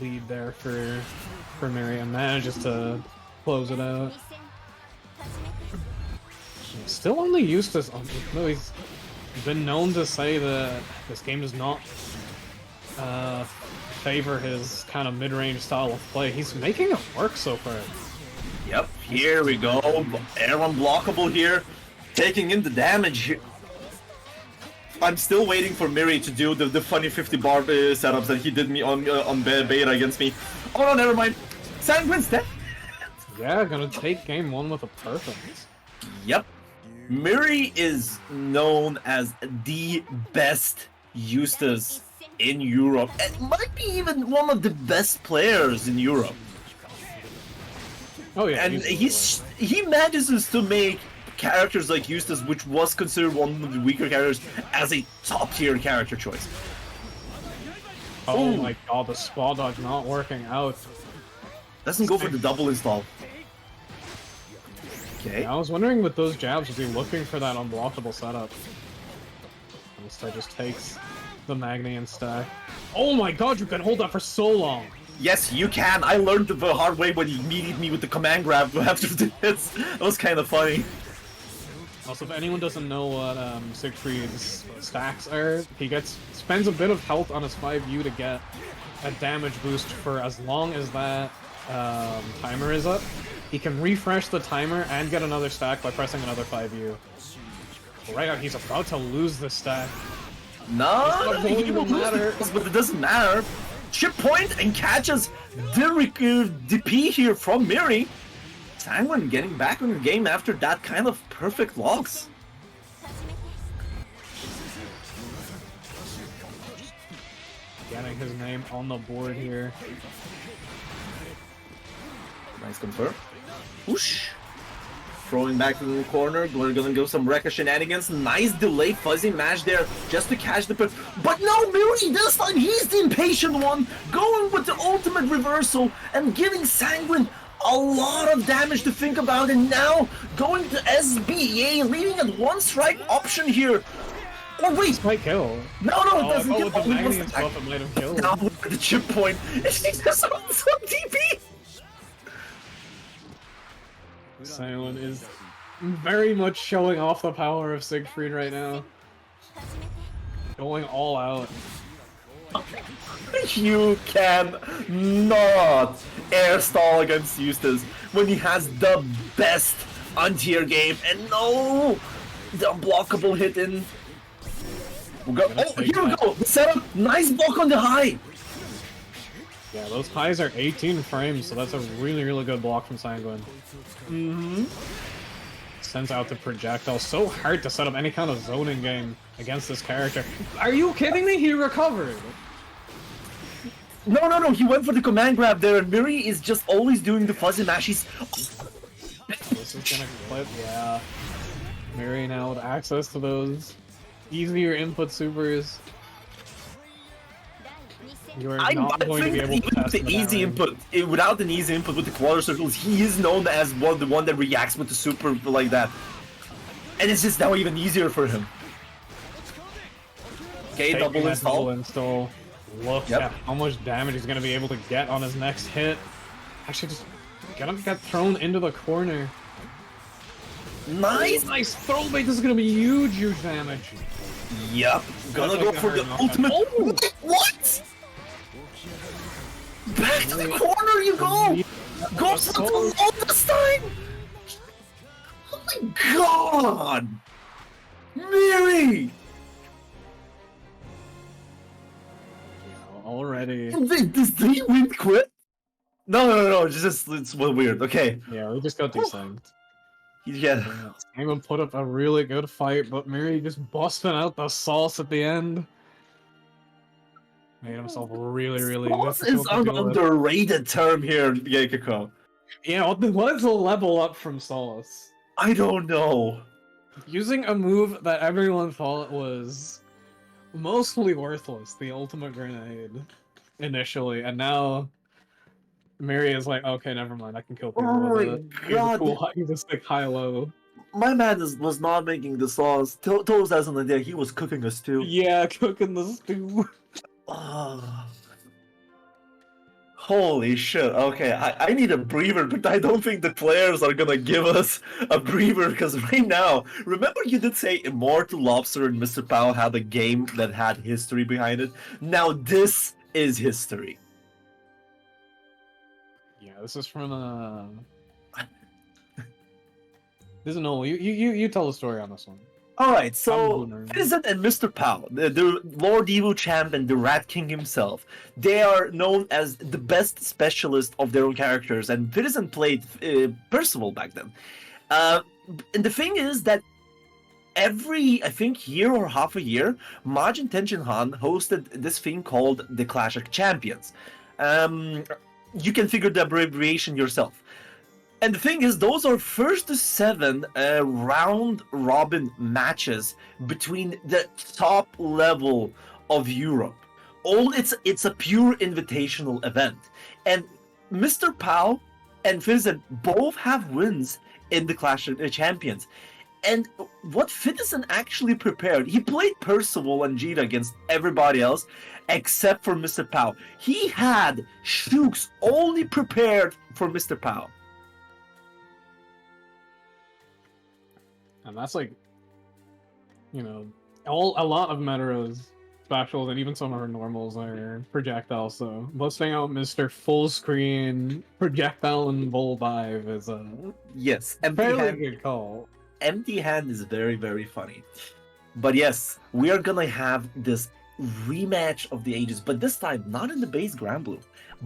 lead there for Miri, and manages to close it out. Still only Eustace, though he's been known to say that this game does not favor his kind of mid-range style of play. He's making it work so far. Yep, here we go. Air unblockable here. Taking in the damage here. I'm still waiting for Miri to do the funny 50 bar setups that he did me on beta against me. Oh no, never mind. Sanguine's dead. Yeah, gonna take game 1 with a perfect. Yep. Miri is known as the best Eustace in Europe. It might be even one of the best players in Europe. Oh yeah, And he manages to make characters like Eustace, which was considered one of the weaker characters, as a top tier character choice. Oh my god, the spot dodge not working out. Doesn't go for the double install. Okay. Yeah, I was wondering with those jabs, was he looking for that unblockable setup? Instead just takes the Magnian stack. Oh my god, you can hold that for so long! Yes, you can. I learned the hard way when he meted me with the command grab after the hits. That was kind of funny. Also, if anyone doesn't know what Siegfried's stacks are, he spends a bit of health on his 5U to get a damage boost for as long as that timer is up. He can refresh the timer and get another stack by pressing another 5U. Right now, he's about to lose the stack. No, he will matter, but it doesn't matter. Chip point and catches the P here from Miri. Sanguine getting back in the game after that kind of perfect logs. Getting his name on the board here. Nice confirm. Whoosh. Throwing back to the corner. We're gonna go some Rekka shenanigans. Nice delay fuzzy match there just to catch the... But no, Miri, this time he's the impatient one. Going with the ultimate reversal and giving Sanguine a lot of damage to think about. And now going to SBA, leaving at one strike option here. Oh wait! This might kill. No, it doesn't kill. With the Magnian stuff, it might have killed. Now with the chip point. It's just on some DP. Silent is very much showing off the power of Siegfried right now. Going all out. You can not air stall against Eustace when he has the best on-tier game, and no, the unblockable hit in. We'll go. Oh, here we go. The setup. Nice block on the high. Yeah, those highs are 18 frames, so that's a really, really good block from Sanguine. sends out the projectile. So hard to set up any kind of zoning game against this character. Are you kidding me? He recovered. No, he went for the command grab there, and Miri is just always doing the fuzzy mash. He's... This is gonna clip, yeah. Miri now with access to those easier input supers. You are not going to be able to test the easy input, without an easy input with the quarter circles, he is known as the one that reacts with the super like that. And it's just now even easier for him. Okay, double install. Look at how much damage he's going to be able to get on his next hit. Actually, just get thrown into the corner. Nice! Nice throw bait. This is going to be huge damage. Yep. Gonna go for the ultimate. Oh! What? Back to the corner you go! Go for the low this time! Oh my god! Miri! Already. Does he win quit? No, it's weird, okay. Yeah, we just got desynced. Yeah. Simon put up a really good fight, but Miri just busting out the sauce at the end. Made himself really Sauce is an underrated term here, Gekiko. Yeah, what is the level up from Sauce? I don't know. Using a move that everyone thought was mostly worthless, the ultimate grenade, initially, and now Miri is like, okay, never mind, I can kill people with it. God. He's a stick high-low. My man was not making the sauce. Toes has an idea, he was cooking a stew. Yeah, cooking the stew. Holy shit, okay, I need a breather, but I don't think the players are gonna give us a breather, because right now, remember you did say Immortal Lobster and Mr. Powell had a game that had history behind it? Now this is history. Yeah, this is from This is no, you tell the story on this one. Alright, so Fizzen and Mr. Powell, the Lord Evo champ and the Rat King himself, they are known as the best specialist of their own characters, and Fizzen played Percival back then. And the thing is that every, I think, year or half a year, Majin Tenshinhan hosted this thing called the Clash of Champions. You can figure the abbreviation yourself. And the thing is, those are first to 7 round-robin matches between the top level of Europe. It's a pure invitational event. And Mr. Powell and Fizzen both have wins in the Clash of Champions. And what Fizzen actually prepared, he played Percival and Jita against everybody else, except for Mr. Powell. He had Shooks only prepared for Mr. Powell. And that's like, you know, a lot of Meta's specials and even some of her normals are projectiles, so busting out Mr. Full Screen Projectile and Bull Dive is a fairly good call. Empty Hand is very, very funny. But yes, we are gonna have this rematch of the ages, but this time not in the base Grand Blue,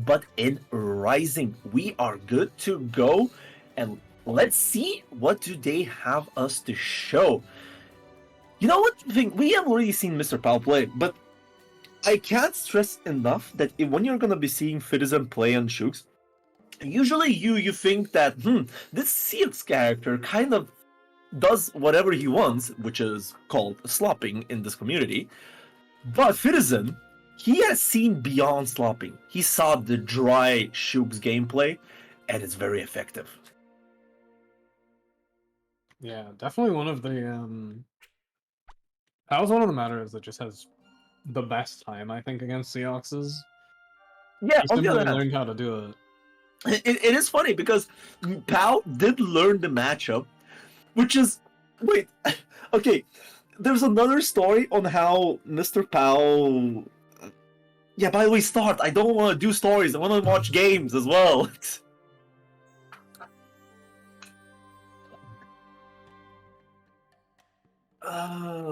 but in Rising. We are good to go, and let's see what do they have us to show. You know what? We have already seen Mr. Powell play, but I can't stress enough that when you're gonna be seeing Fizzen play on Shooks, usually you think that this Seox character kind of does whatever he wants, which is called slopping in this community. But Fizzen, he has seen beyond slopping. He saw the dry Shooks gameplay, and it's very effective. Yeah, definitely one of the that was one of the matters that just has the best time, I think, against Seoxes. Yeah, he simply learned how to do it. It is funny because Powell did learn the matchup, which is okay. There's another story on how Mr. Powell. Yeah, by the way, start. I don't want to do stories. I want to watch games as well.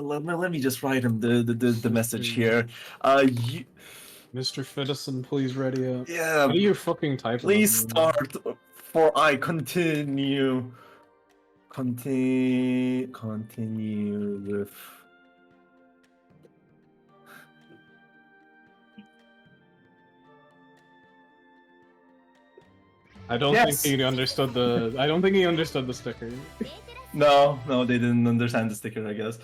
Let me just write him the message here. Mr. Fedison, please ready up. Yeah. What are you fucking typing? Please start, for I continue. Continue with. I don't Yes. think he understood the. I don't think he understood the sticker. No, they didn't understand the sticker, I guess.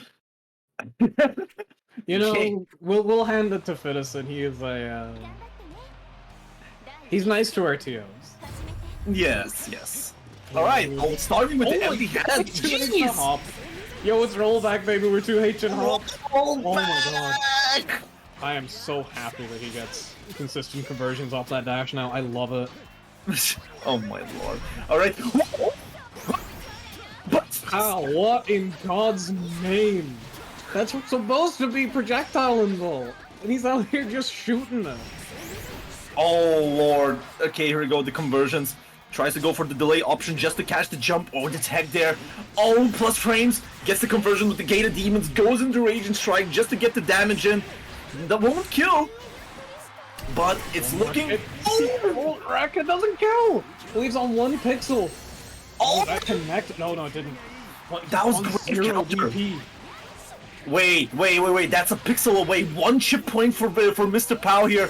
You know, Okay. we'll hand it to Fittison. He is a. He's nice to our TOs. Yes. All right, starting with the empty hand. Jeez. Yo, it's rollback, baby. We're 2H and hop. Oh my god. I am so happy that he gets consistent conversions off that dash now. I love it. Oh my lord. Alright. But How? What in God's name? That's what's supposed to be projectile involved. And he's out here just shooting them. oh lord. Okay, here we go. The conversions. Tries to go for the delay option just to catch the jump. Oh, the tag there. Oh, plus frames. Gets the conversion with the gated demons. Goes into rage and strike just to get the damage in. That won't kill. But it's looking. Oh, Raka doesn't kill! Leaves on 1 pixel. Oh, That connected. No, it didn't. That was On great 0 counter. DP. Wait. That's a pixel away. 1 chip point for Mr. Pow here.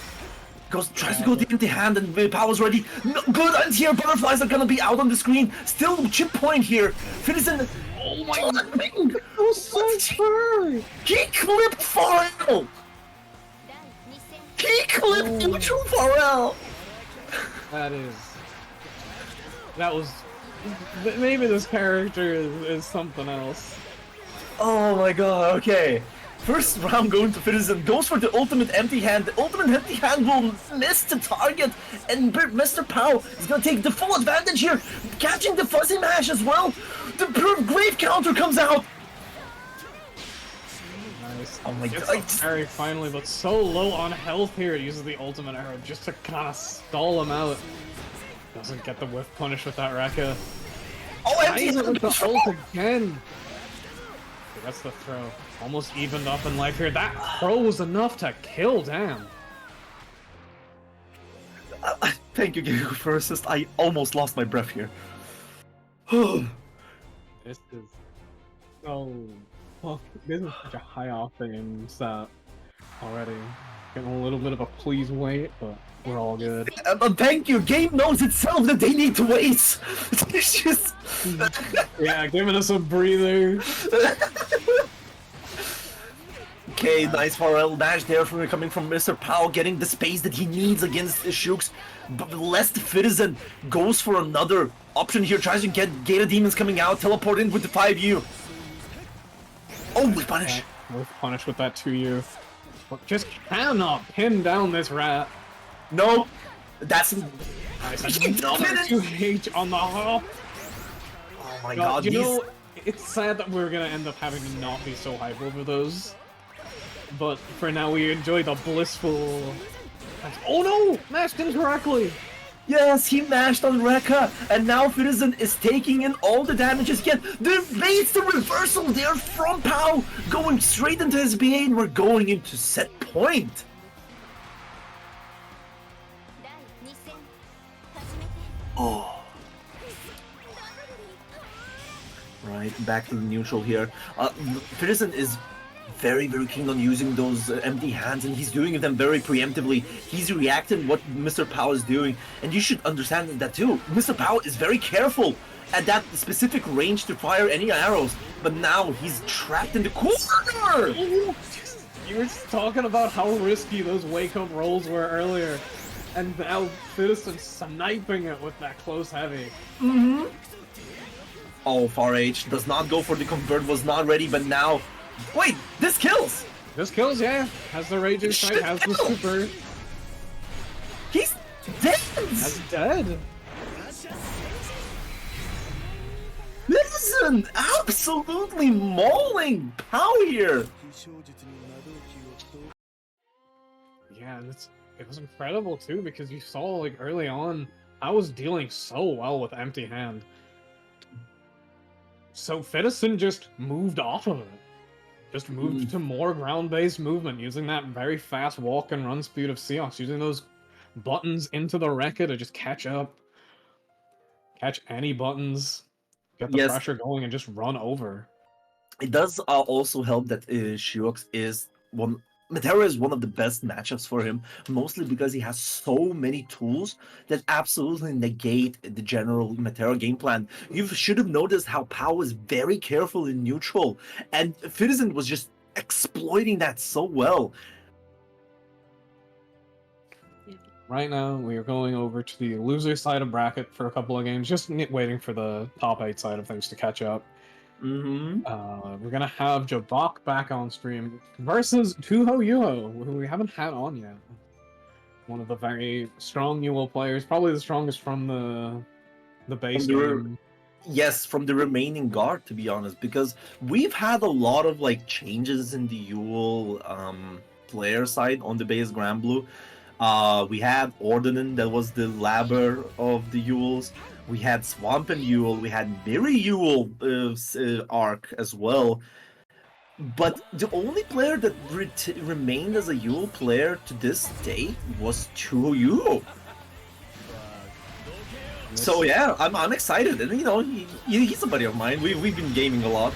Tries to go the empty hand and Pow's ready. No, good anti-air butterflies are gonna be out on the screen. Still chip point here. Fittison. Oh my god. That was so far! He clipped Pharrell. He clipped neutral Pharrell. That was... Maybe this character is something else. Oh my god, okay. First round going to Fittison, goes for the ultimate empty hand. The ultimate empty hand will miss the target, and Mr. Pow is gonna take the full advantage here, catching the fuzzy mash as well. The grave counter comes out. Nice. Oh my Gets god. the parry finally, but so low on health here. Uses the ultimate arrow just to kind of stall him out. Doesn't get the whiff punish with that Rekka. Oh, empty Ties it hand. with the ult again. That's the throw. Almost evened up in life here. That throw was enough to kill, damn. Thank you, Gigo, for assist. I almost lost my breath here. This is so... Well, this is such a high octane stat already. Getting a little bit of a please wait, but we're all good. Thank you. Game knows itself that they need to wait. It's just... Yeah, giving us a breather. Okay, nice Pharrell dash there coming from Mr. Pow, getting the space that he needs against the Shooks. But Lest Fittison goes for another option here, tries to get Gator Demons coming out, teleport in with the 5U. Oh, we punish. We're punished with that 2U. But just cannot pin down this rat. No, that's... Nice. Another 2H on the hop. Oh my god, you know, it's sad that we're gonna end up having to not be so hype over those. But for now, we enjoy the blissful... Oh no! Mashed incorrectly! Yes, he mashed on Rekka, and now Fittison is taking in all the damages again. It's the reversal there from Pow, going straight into his BA, and we're going into set point. Oh. Right, back to the neutral here. Fittison is very keen on using those empty hands, and he's doing them very preemptively. He's reacting what Mr. Pow is doing, and you should understand that too. Mr. Pow is very careful at that specific range to fire any arrows, but now he's trapped in the corner! You were talking about how risky those wake-up rolls were earlier, and now Fittison sniping it with that close heavy. Mm-hmm. Oh, Far H does not go for the convert, was not ready, but now... Wait, this kills! This kills, yeah. Has the Raging Strike, has the super. He's dead! That's dead. Listen, absolutely mauling Pow here! Yeah, it was incredible too, because you saw, like, early on, I was dealing so well with empty hand. So Fittison just moved off of it. Just moved to more ground-based movement, using that very fast walk and run speed of Seahawks, using those buttons into the Rekka to just catch up. Catch any buttons. get the pressure going and just run over. It does also help that Shiox is Metera is one of the best matchups for him, mostly because he has so many tools that absolutely negate the general Metera game plan. You should have noticed how Pao was very careful in neutral, and Citizen was just exploiting that so well. Right now, we are going over to the loser side of bracket for a couple of games, just waiting for the top 8 side of things to catch up. We're gonna have Jabok back on stream versus Tuho Yuho, who we haven't had on yet. One of the very strong Yuho players, probably the strongest from the base game. Yes, from the remaining guard, to be honest, because we've had a lot of like changes in the Yuho player side on the base Granblue. We had Ordinen, that was the labber of the Yules. We had Swamp and Yule, we had Miri Yule arc as well. But the only player that remained as a Yule player to this day was Tuho Yuho. So yeah, I'm excited, and you know, he's a buddy of mine. We've been gaming a lot.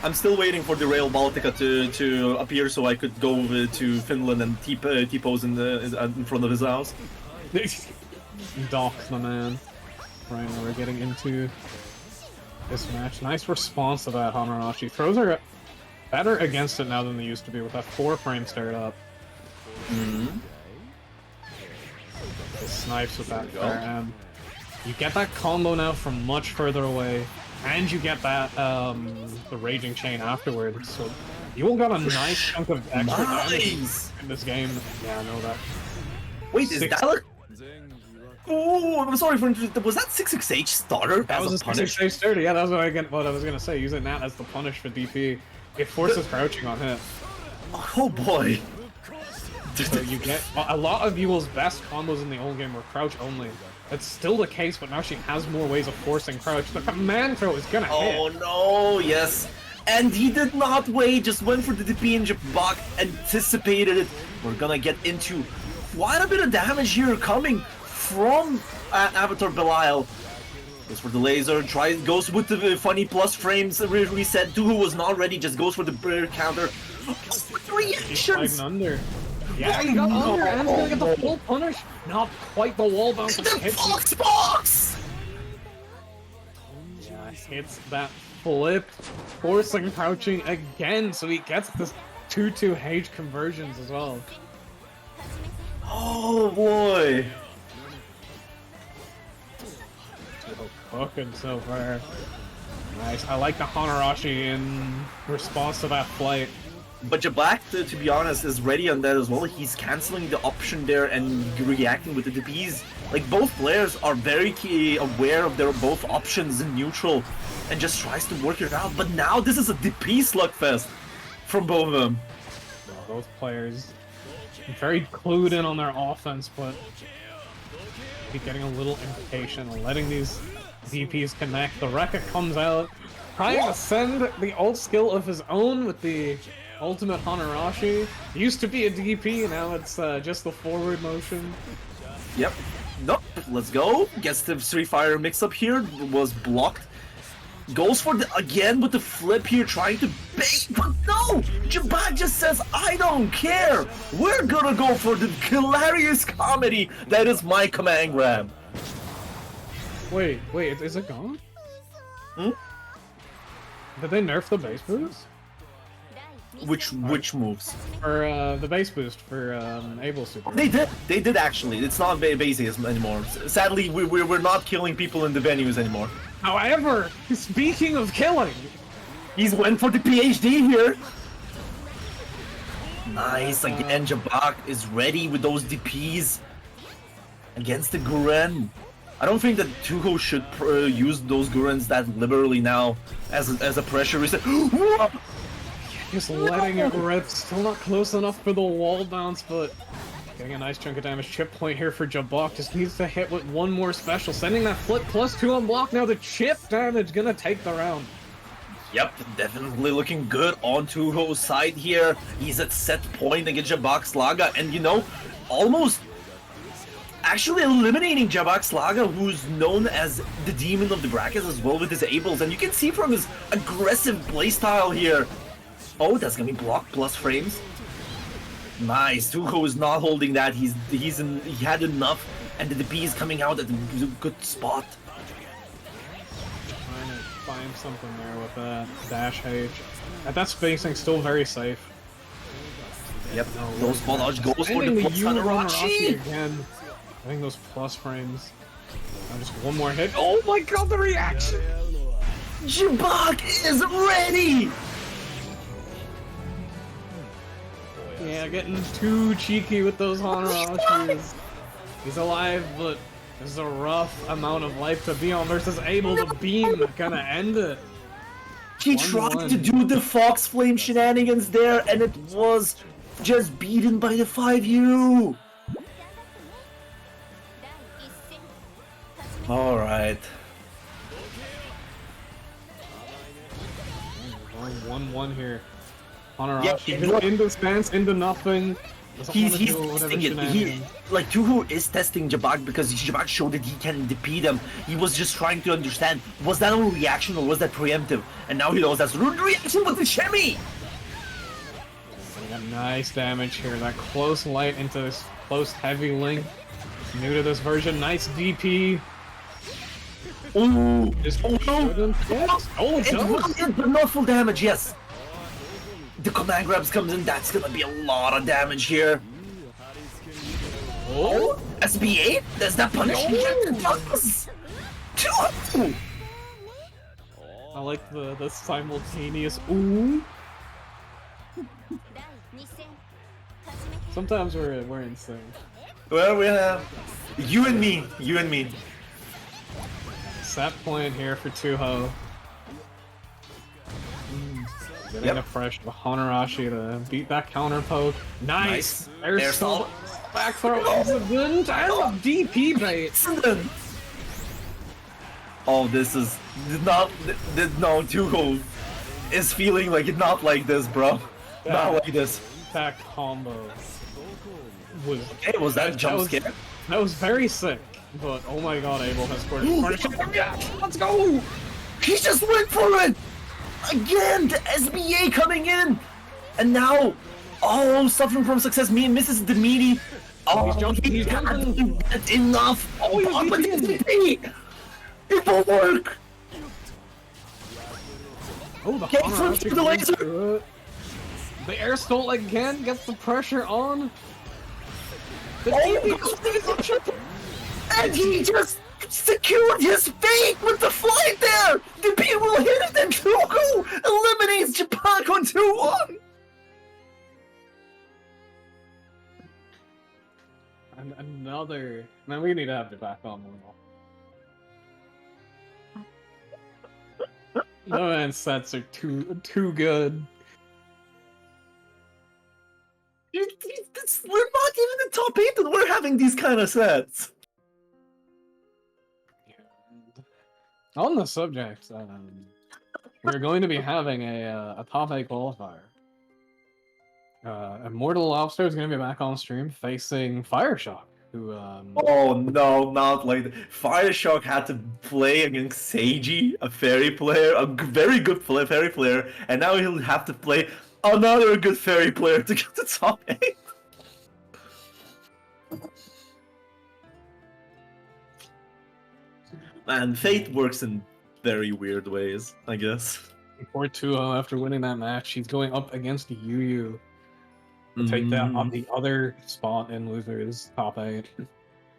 I'm still waiting for the Rail Baltica to appear so I could go to Finland and T-pose in front of his house. Doc the man. Right now we're getting into this match. Nice response to that Hanarashi. Throws are better against it now than they used to be with that 4-frame start up. The snipes with that PRM. You get that combo now from much further away, and you get that the Raging Chain afterwards. So you all got a nice chunk of extra damage in this game. Yeah, I know that. Wait, is that like... Oh, I'm sorry for interrupting. Was that 668 starter? That was a 668 starter. Yeah, that was what I was gonna say. Using that as the punish for DP, it forces crouching on hit. Oh boy! So you get a lot of Yule's best combos in the old game were crouch only. That's still the case, but now she has more ways of forcing crouch. The command throw is gonna hit. Oh no! Yes, and he did not wait. Just went for the DP and Jabok anticipated it. We're gonna get into quite a bit of damage here coming from Avatar Belial. Goes for the laser, goes with the funny plus frames reset. Tuho was not ready, just goes for the counter. Reactions! Under. Yeah, he got under, and he's gonna get the full punish. Not quite the wall bounce. The Fox Box! Yeah, hits that flip, forcing crouching again, so he gets this 2-2 conversions as well. Oh boy! Cooking so far. Nice. I like the Hanarashi in response to that flight. But Jabak, to be honest, is ready on that as well. He's canceling the option there and reacting with the DPs. Like, both players are very aware of their both options in neutral and just tries to work it out. But now this is a DP slugfest from both of them. Both players very clued in on their offense, but be getting a little impatient, letting these DPs connect. The Rekka comes out, trying to send the ult skill of his own with the ultimate Hanarashi. Used to be a DP, now it's just the forward motion. Yep. Nope. Let's go. Gets the Street Fire mix-up here. Was blocked. Goes for the again with the flip here, trying to bait, but no! Jabak just says, I don't care! We're gonna go for the hilarious comedy that is my command grab. Wait, is it gone? Hmm? Did they nerf the base boost? Which moves? For the base boost for Able Super. They did actually. It's not bases anymore. Sadly, we're not killing people in the venues anymore. However, speaking of killing, he's went for the PhD here. Nice, again, Jabak is ready with those DPs against the Guren. I don't think that Tuho should use those Gurens that liberally now as a pressure reset. Just letting it rip, still not close enough for the wall bounce, but getting a nice chunk of damage. Chip point here for Jabok, just needs to hit with one more special, sending that flip +2 on block. Now the chip damage gonna take the round. Yep, definitely looking good on Tuho's side here. He's at set point against Jabok's Laga, and you know, almost actually eliminating Jabak Slaga, who's known as the demon of the brackets as well with his Ables, and you can see from his aggressive playstyle here. Oh, that's gonna be blocked plus frames. Nice. Tuko is not holding that. He had enough, and the DP is coming out at a good spot. Trying to find something there with that dash H. At that spacing, still very safe. Yep. No spot dodge goes for the plus Hanarashi again. I think those plus frames. Just one more hit. Oh my god, the reaction! Jabak is ready! Yeah, getting too cheeky with those Hanarashis. He's alive, but there's a rough amount of life to be on versus able to beam. Gonna end it. He tried to do the Fox Flame shenanigans there, and it was just beaten by the 5U. Alright. 1-1 here. Hanarashi into stance, into nothing. He's testing it. Like, Tuhu is testing Jabak because Jabak showed that he can defeat him. He was just trying to understand, was that a reaction or was that preemptive? And now he knows that's a reaction with the Shemi! Got nice damage here. That close light into this close heavy link. New to this version. Nice DP. Ooh! Just Oh, no! Oh, it does! But not full damage, yes! The command grabs comes in, that's gonna be a lot of damage here. Oh! SBA? Does that punish? Yes! Two! I like the simultaneous ooh. Sometimes we're insane. Well, we have you and me. Set point here for Tuho. Getting a fresh Hanarashi to beat that counter poke. Nice! Air salt. Back throw is a good time of DP bait. Oh, this is not. No, Tuho is feeling like it not like this, bro. Yeah. Not like this. That combo was. Hey, was that jump scare? That was very sick. But oh my god, Abel has scored. Let's go! He just went for it! Again, the SBA coming in! And now, oh, suffering from success, misses the meaty. Oh, he's jumping, he's jumping. That's enough! Oh, he's but it won't work! Oh, the Get through the laser! The air stolt again gets the pressure on. And he just secured his fate with the flight there! The P will hit it and Tuku eliminates Japan on 2-1! And another... Man, we need to have it back on one. No man sets are too good. We're not even in top 8 and we're having these kind of sets. On the subject, we're going to be having a top 8 qualifier. Immortal Lobster is going to be back on stream facing Fireshock, who Oh no, not like that. Fireshock had to play against Seiji, a fairy player, a very good fairy player, and now he'll have to play another good fairy player to get the top 8. Man, fate works in very weird ways, I guess. Poor Tuho, after winning that match, he's going up against Yu to take that on the other spot in losers top 8.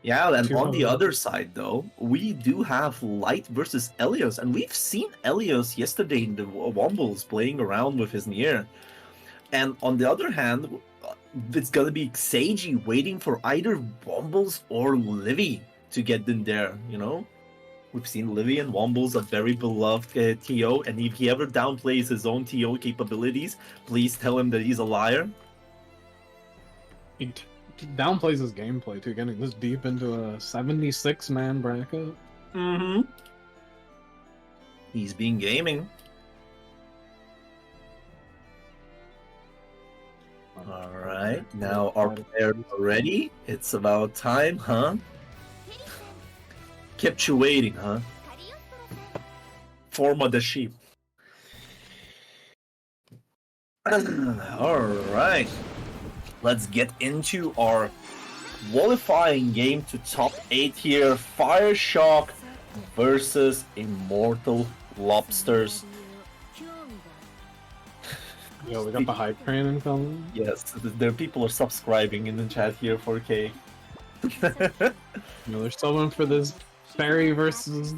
Yeah, and on the other side, though, we do have Light versus Elios, and we've seen Elios yesterday in the Wombles playing around with his Nier. And on the other hand, it's gonna be Seiji waiting for either Wombles or Livy to get in there, you know? We've seen Livy and Wombles, a very beloved TO, and if he ever downplays his own TO capabilities, please tell him that he's a liar. He downplays his gameplay too, getting this deep into a 76-man bracket. Mm-hmm. He's been gaming. Alright, now our players are ready. It's about time, huh? Kept you waiting, huh? Forma the sheep. Alright. Let's get into our qualifying game to top 8 here. Fire Shock versus Immortal Lobsters. Yo, we got the hype train incoming. Yes, there people are subscribing in the chat here, 4K. You know, there's someone for this Barry versus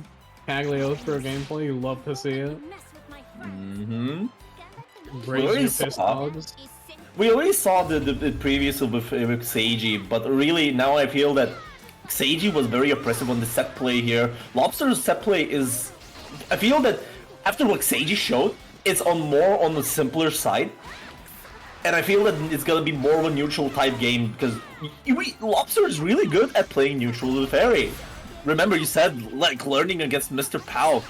Cagliostro gameplay. You love to see it. Mm-hmm. Raise your fist dogs. We already saw the previous with Seiji, but really now I feel that Seiji was very oppressive on the set play here. Lobster's set play is... I feel that after what Seiji showed, it's more on the simpler side. And I feel that it's gonna be more of a neutral type game, because Lobster is really good at playing neutral with Fairy. Remember, you said, like, learning against Mr. Pow.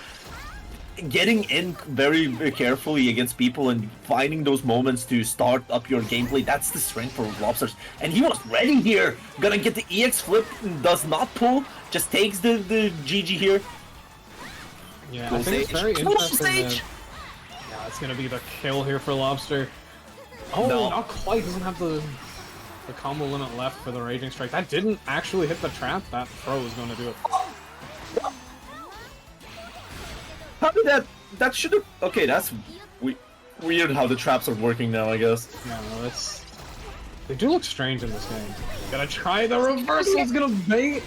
Getting in very, very carefully against people and finding those moments to start up your gameplay, that's the strength for Lobsters. And he was ready here, gonna get the EX flip, does not pull, just takes the GG here. Yeah, Go I think Sage. it's very interesting Sage. that... Yeah, it's gonna be the kill here for Lobster. Oh, No. not quite, doesn't have the combo limit left for the Raging Strike. That didn't actually hit the trap, that throw is gonna do it. How did that should have... Okay, that's weird how the traps are working now, I guess. Yeah, no, it's... They do look strange in this game. Gonna try the reversal, it's gonna bait!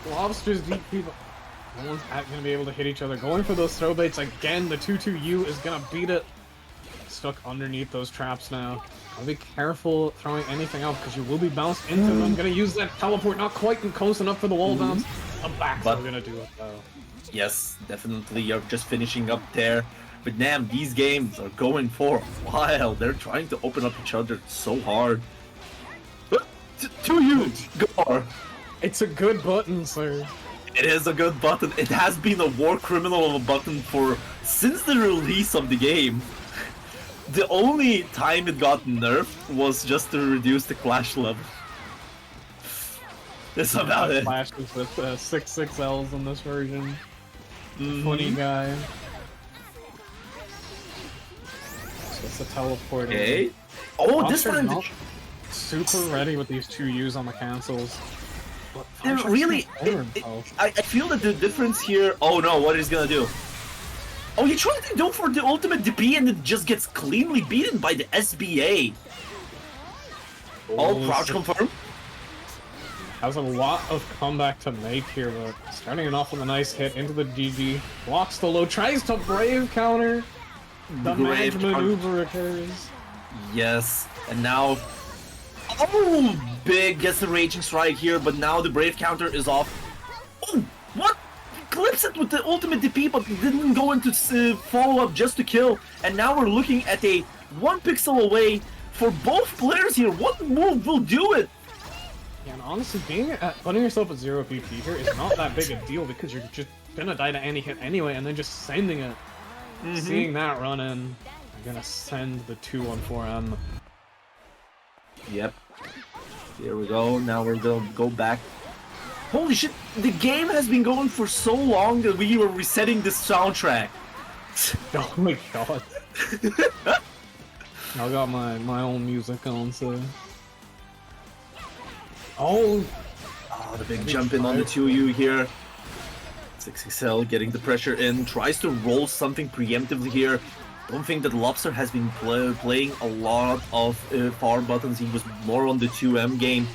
Lobster's deep people. No one's gonna be able to hit each other. Going for those throw baits again, the 2-2-U is gonna beat it. Stuck underneath those traps now. Gotta be careful throwing anything out because you will be bounced into them. Gonna use that teleport, not quite close enough for the wall bounce. A back throw gonna do it though. Yes, definitely, you're just finishing up there. But damn, these games are going for a while. They're trying to open up each other so hard. To you, Gar. It's a good button, sir. It is a good button. It has been a war criminal of a button since the release of the game. The only time it got nerfed was just to reduce the clash level. That's about it. Flashes with 6/6Ls in this version. Funny guy. So it's a teleport. Okay. Oh, this Lobster's one. not super ready with these 2-Us on the cancels. They're really. I feel that the difference here. Oh no! What is he gonna do? Oh, he tried to go for the ultimate DP and it just gets cleanly beaten by the SBA. All crouch confirm. Has a lot of comeback to make here, but starting it off with a nice hit into the GG. Blocks the low, tries to brave counter. The Brave match maneuver occurs. Yes, and now... Oh, big gets the Raging Strike here, but now the Brave counter is off. Oh, what? He clips it with the ultimate DP, but didn't go into follow up just to kill. And now we're looking at a 1 pixel away for both players here. What move will do it? Yeah, and honestly, putting yourself at 0 PP here is not that big a deal because you're just gonna die to any hit anyway, and then just sending it. Seeing that run in, I'm gonna send the 2 on 4M. Yep. Here we go. Now we're gonna go back. Holy shit! The game has been going for so long that we were resetting this soundtrack. Oh my god. I got my own music on, so... Oh, the big jump in on the 2U here. 6XL getting the pressure in, tries to roll something preemptively here. Don't think that Lobster has been playing a lot of far buttons. He was more on the 2M game.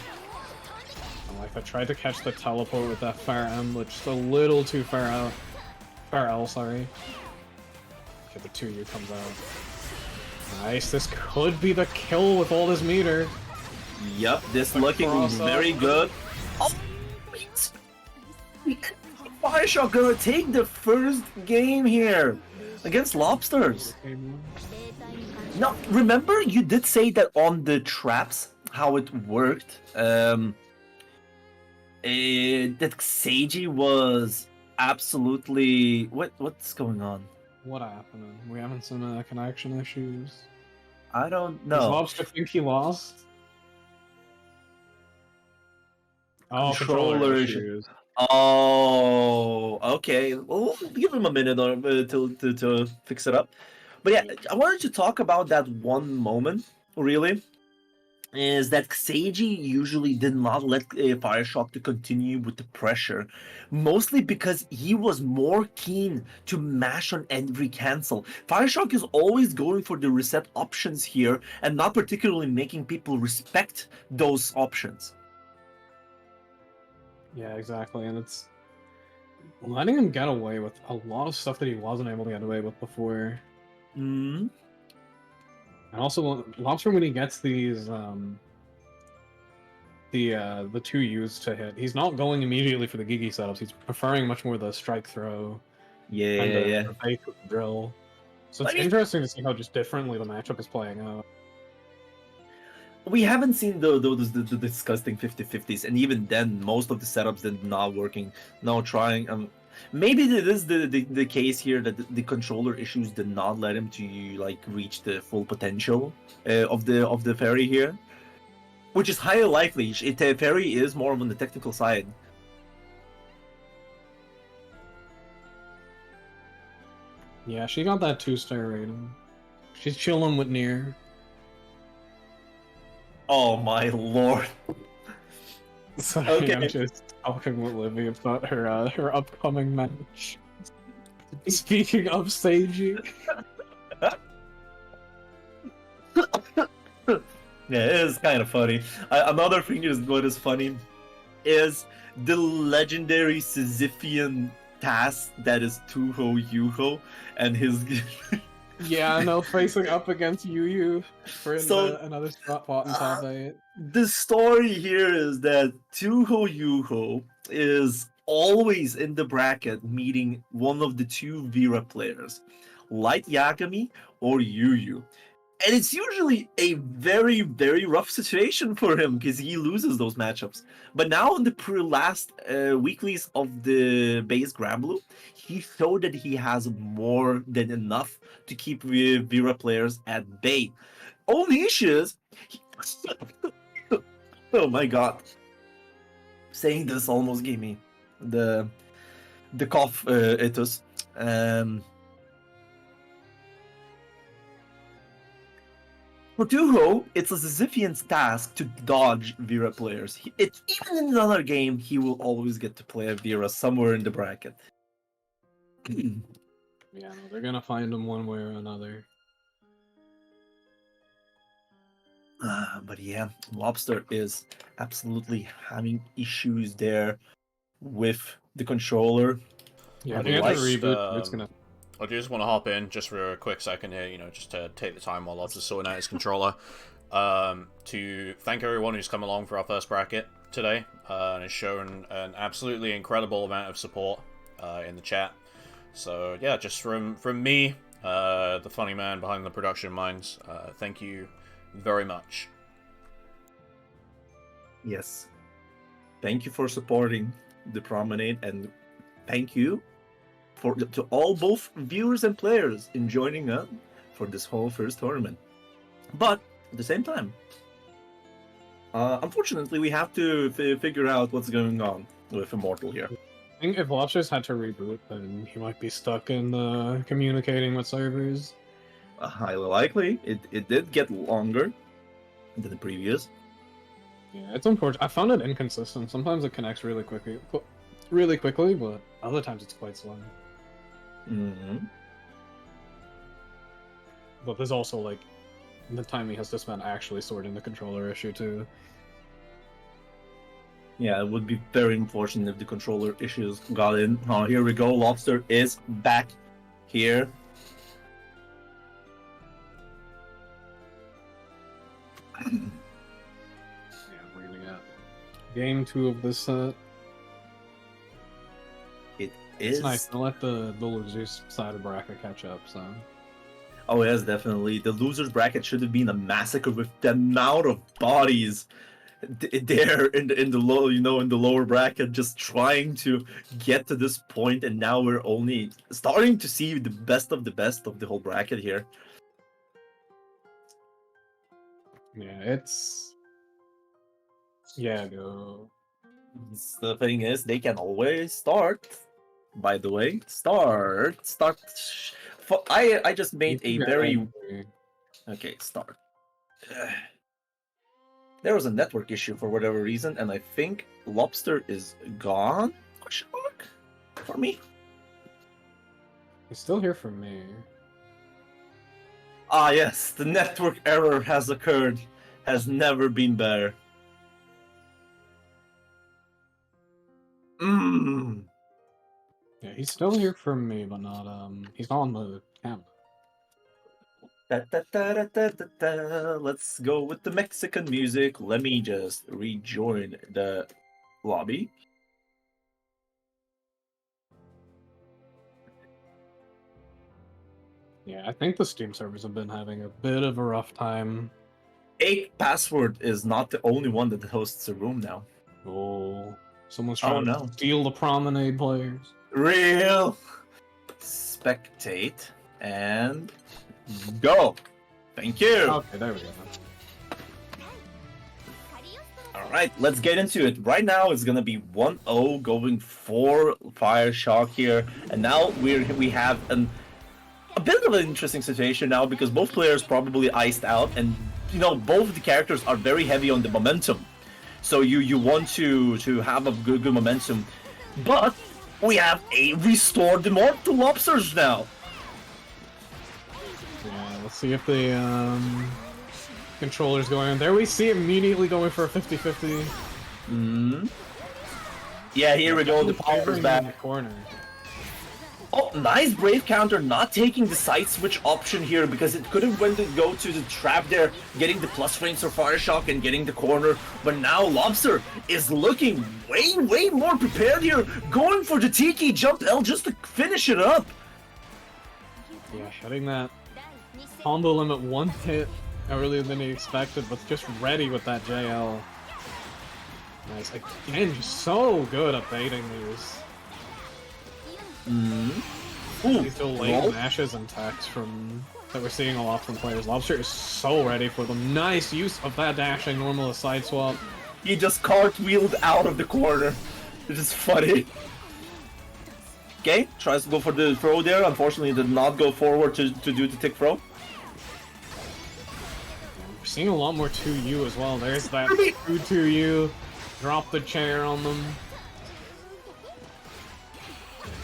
I tried to catch the teleport with that Fire M, but just a little too far out. Fire L, sorry. Okay, the 2U comes out. Nice, this could be the kill with all this meter. Yep, this looking very good. Oh, Fireshock gonna take the first game here against Lobsters. Now, remember you did say that on the traps, how it worked, that Seiji was absolutely... What's going on? What happened? We having some connection issues. I don't Does know. Lobster think he lost? Oh, Controller issues. Oh, okay. Well, we'll give him a minute or to fix it up. But yeah, I wanted to talk about that one moment, really. Is that Seiji usually did not let Fireshock to continue with the pressure, mostly because he was more keen to mash on every cancel. Fireshock is always going for the reset options here and not particularly making people respect those options. Yeah, exactly, and it's letting him get away with a lot of stuff that he wasn't able to get away with before. Mm. And also, Lobster, when he gets these the two U's to hit, he's not going immediately for the Gigi setups. He's preferring much more the strike throw and Yeah. the fake with the drill. So I it's mean, interesting to see how just differently the matchup is playing out. we haven't seen the disgusting 50-50s, and even then, most of the setups did not working. No trying. Maybe it is the case here that the controller issues did not let him to like reach the full potential of the fairy here, which is highly likely. Fairy is more on the technical side. Yeah, she got that 2-star rating. She's chilling with Nier. Oh my lord. Sorry, Okay. I'm just talking with Livy about her upcoming match. Speaking of Seiji. Yeah, it is kind of funny. Another thing is what is funny is the legendary Sisyphean task that is Tuho Yuho and his. Yeah, I know, facing up against Yu for So another spot in top 8. the story here is that Tuho Yuho is always in the bracket meeting one of the two Vera players, Light Yagami or Yu. And it's usually a very, very rough situation for him because he loses those matchups. But now in the last weeklies of the base Granblue, he showed that he has more than enough to keep Vera players at bay. Only issue is, oh my god, saying this almost gave me the cough, itus. For Tuho, it's a Sisyphean's task to dodge Vera players. It's even in another game, he will always get to play a Vera somewhere in the bracket. Yeah, no, they're gonna find him one way or another. But yeah, Lobster is absolutely having issues there with the controller. Yeah, if The you have to lights, reboot, it's gonna. I do just want to hop in just for a quick second here, just to take the time while Lobster's sorting out his controller, to thank everyone who's come along for our first bracket today, and has shown an absolutely incredible amount of support in the chat. So yeah, just from me, the funny man behind the production minds, thank you very much. Yes. Thank you for supporting the Promenade, and thank you to all both viewers and players in joining us for this whole first tournament. But at the same time, unfortunately, we have to figure out what's going on with Immortal here. I think if Lobsters had to reboot, then he might be stuck in communicating with servers. Highly likely, it did get longer than the previous. Yeah, it's unfortunate. I found it inconsistent. Sometimes it connects really quickly, but other times it's quite slow. Mm-hmm. But there's also like the time he has to spend actually sorting the controller issue too. Yeah, it would be very unfortunate if the controller issues got in. Oh, here we go. Lobster is back here. Yeah, we're gonna get game 2 of this set. It It's is nice to let the losers side of bracket catch up. So Oh yes, definitely. The losers bracket should have been a massacre with the amount of bodies there in the low, in the lower bracket, just trying to get to this point, and now we're only starting to see the best of the whole bracket here. yeah, it's go. The thing is, they can always start. By the way, start. I just made a very okay start. There was a network issue for whatever reason, and I think Lobster is gone. Question mark for me. He's still here for me. Ah yes, the network error has occurred. Has never been better. Mmm. Yeah, he's still here for me, but not he's not on the camera. Let's go with the Mexican music. Let me just rejoin the lobby. Yeah, I think the Steam servers have been having a bit of a rough time. 8 Password is not the only one that hosts a room now. Oh, someone's trying no. to steal the Promenade players. Real. Spectate and go. Thank you. Okay, there we go. Alright, let's get into it. Right now it's gonna be 1-0 going for Fire Shock here. And now we have a bit of an interesting situation now because both players probably iced out, and you know both of the characters are very heavy on the momentum. So you want to have a good momentum. But we have a restored Immortal Lobsters now. Yeah, let's see if the controller's going on. There we see immediately going for a 50-50. Yeah, here we go. The power's back. In the corner. Oh, nice Brave counter, not taking the side switch option here because it could have went to go to the trap there, getting the plus frames for Fire Shock and getting the corner. But now Lobster is looking way more prepared here, going for the Tiki jump L just to finish it up. Yeah, hitting that combo limit one hit earlier than he expected, but just ready with that JL. Nice. Again, just so good at baiting these. Ooh, These delayed mashes and attacks from that we're seeing a lot from players. Lobster is so ready for them. Nice use of that dashing normal side swap. He just cartwheeled out of the corner. Which is funny. Okay, tries to go for the throw there. Unfortunately, did not go forward to do the tick throw. We're seeing a lot more 2U as well. There's that 2-2U. Drop the chair on them.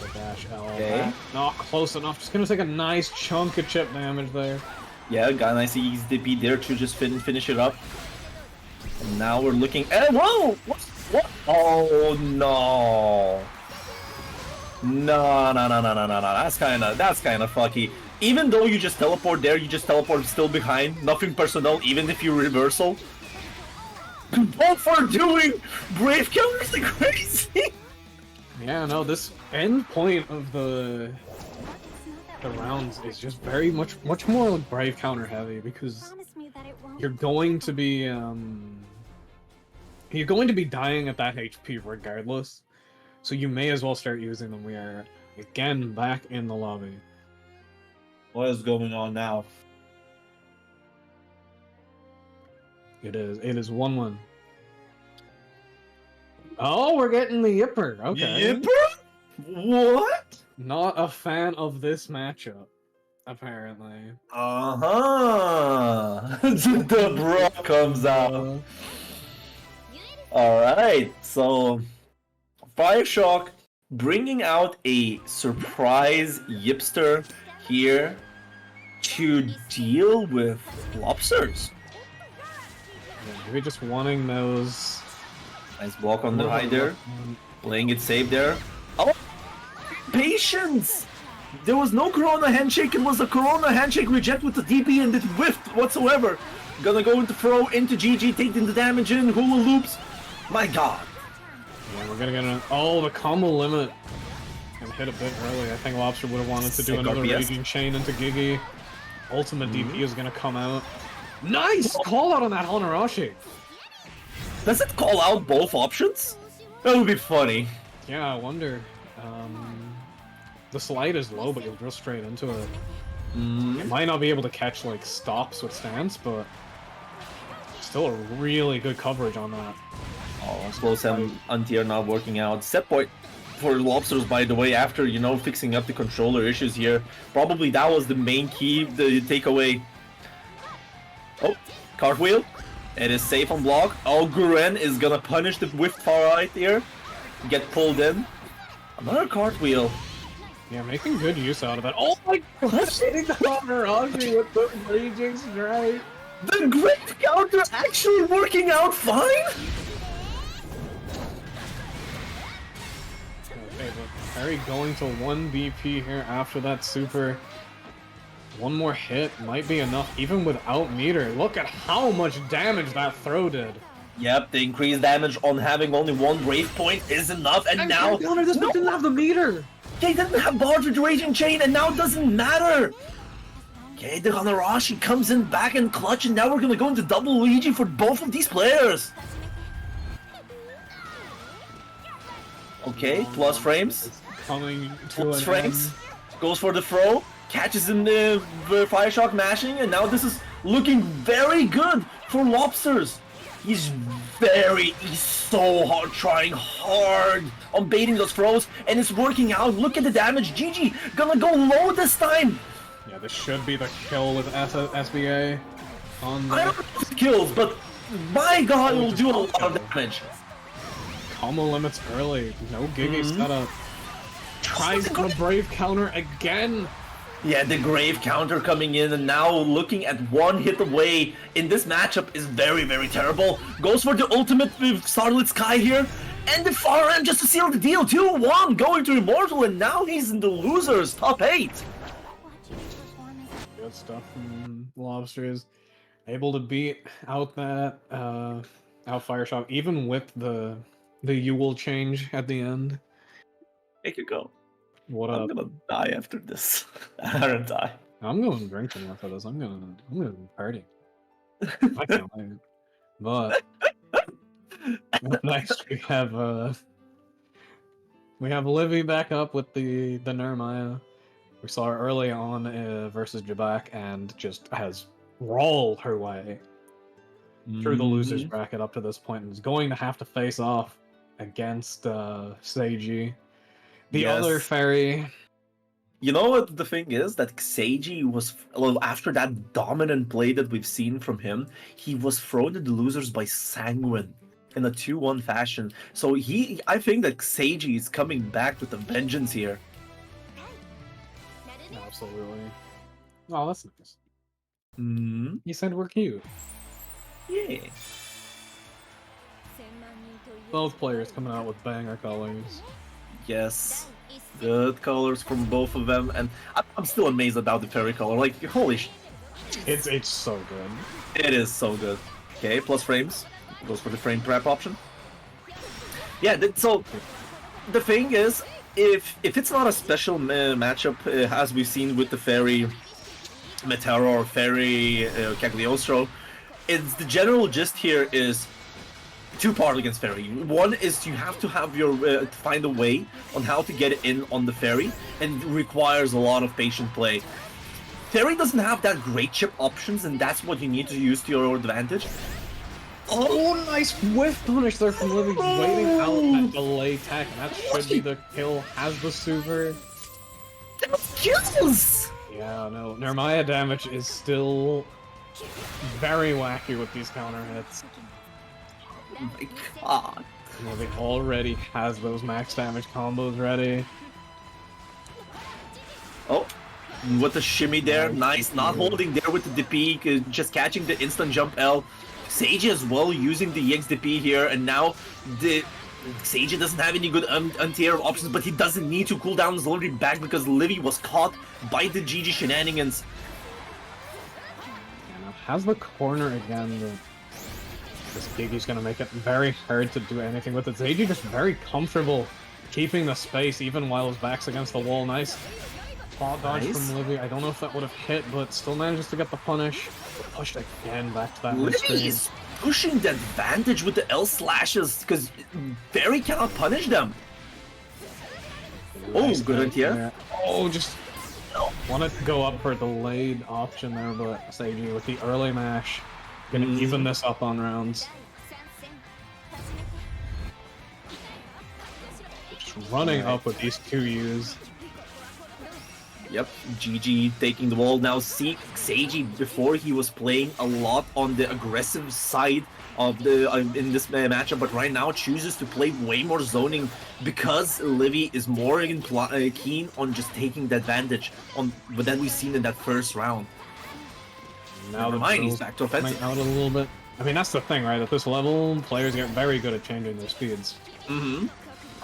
The dash L. Okay. Not close enough. Just gonna take a nice chunk of chip damage there. Yeah, got a nice easy DP there to just finish it up. And now we're looking at whoa! What? Oh no! No! That's kind of fucky. Even though you just teleport there, you just teleport still behind. Nothing personal, even if you reversal. Both are doing brave counters like crazy. Yeah, no, this end point of the rounds is just very much more like brave counter heavy because you're going to be dying at that HP regardless. So you may as well start using them. We are again back in the lobby. What is going on now? It is 1-1. Oh, we're getting the Yipper. Okay. Yipper? What? Not a fan of this matchup, apparently. The bro comes out. Alright, so Fire Shock bringing out a surprise Yipster here to deal with Lobsters. Yeah, maybe just wanting those. Nice block on the high there. Playing it safe there. Oh! Patience! There was no Corona handshake, it was a Corona handshake reject with the DP and it whiffed whatsoever. Gonna go into throw, into GG, taking the damage in, hula loops. My god. Yeah, we're gonna get the combo limit and hit a bit early. I think Lobster would have wanted to do another Raging Chain into Gigi. Ultimate DP is gonna come out. Nice call out on that Honoroshi. Does it call out both options? That would be funny. Yeah, I wonder. The slide is low, but you'll drill straight into it. It might not be able to catch like stops with stance, but still a really good coverage on that. Oh, slow 7 anti-air not working out. Set point for Lobsters, by the way, after, you know, fixing up the controller issues here. Probably that was the main key, the takeaway. Oh, cartwheel. It is safe on block. Oh, Guren is gonna punish the whiff far right here. Get pulled in. Another cartwheel. Yeah, making good use out of it. Oh my god, hitting the Hamarazi with the raging strike. The great counter actually working out fine? Okay, but Perry going to 1 BP here after that super. One more hit might be enough, even without meter. Look at how much damage that throw did. Yep, the increased damage on having only 1 Brave Point is enough, and now... This didn't have the meter! They didn't have Barge with Raging Chain, and now it doesn't matter! Okay, the Hanarashi comes in back in clutch, and now we're gonna go into double Luigi for both of these players! Okay, plus frames. Coming to Plus an frames. end. Goes for the throw. Catches in the Fire Shock mashing, and now this is looking very good for Lobsters. He's so hard, trying hard on baiting those throws, and it's working out. Look at the damage. GG gonna go low this time. Yeah, this should be the kill with SBA on I the don't know if it kills, but my god, it will do a lot of damage. combo limits early. No Gigi setup. Tries the Brave counter again. Yeah, the Grave counter coming in, and now looking at 1 hit away in this matchup is very, very terrible. Goes for the ultimate with Starlit Sky here, and the far end just to seal the deal. 2-1 going to Immortal, and now he's in the losers, top 8. Good stuff from Lobsters. Able to beat out that out Fire Shock, even with the Yule change at the end. Make it go. What I'm up? gonna die after this. I'm gonna die. I'm going drinking after this. I'm gonna party. I can't wait. But up next we have Livy back up with the Nermaya. We saw her early on versus Jabak and just has rolled her way through the losers bracket up to this point and is going to have to face off against Seiji. The other fairy. You know what the thing is? That Seiji was, well, after that dominant play that we've seen from him, he was thrown to the losers by Sanguine in a 2-1 fashion. So I think that Seiji is coming back with a vengeance here. Absolutely. Oh, that's nice. Hmm. He said we're cute. Yeah. Both players coming out with banger colors. Yes. Good colors from both of them, and I'm still amazed about the fairy color. Like, holy sh... It's so good. It is so good. Okay, plus frames. Goes for the frame prep option. Yeah, so the thing is, if it's not a special matchup, as we've seen with the fairy Metero or fairy Cagliostro, it's the general gist here is two-part against fairy. One is you have to have your find a way on how to get it in on the fairy, and it requires a lot of patient play. Fairy doesn't have that great chip options, and that's what you need to use to your advantage. Oh, nice whiff punish there from Livy, waiting out that delay tech. That should be the kill. Has the super. That kills! Yeah, no. Nermaya damage is still very wacky with these counter hits. Oh my god. Livy already has those max damage combos ready. Oh, with the shimmy there, nice. Not holding there with the DP, just catching the instant jump L. Seiji as well using the EXDP here, and now the Seiji doesn't have any good anti-air options, but he doesn't need to cool down his already back because Livy was caught by the GG shenanigans. And has the corner again. This Gigi's gonna make it very hard to do anything with it. Seiji just very comfortable keeping the space even while his back's against the wall. Nice bot dodge from Livy. I don't know if that would have hit, but still manages to get the punish. Pushed again back to that Livy is pushing the advantage with the L slashes because Fairy cannot punish them. Nice good idea. Oh, just wanted to go up for a delayed option there, but Seiji with the early mash gonna even this up on rounds. running up with these two U's. Yep, GG taking the wall. Now see Seiji, before he was playing a lot on the aggressive side of the in this matchup, but right now chooses to play way more zoning because Livy is more keen on just taking the advantage on what that we've seen in that first round. Now the he's back to offensive. Out a little bit. I mean, that's the thing, right? At this level, players get very good at changing their speeds. Mm-hmm.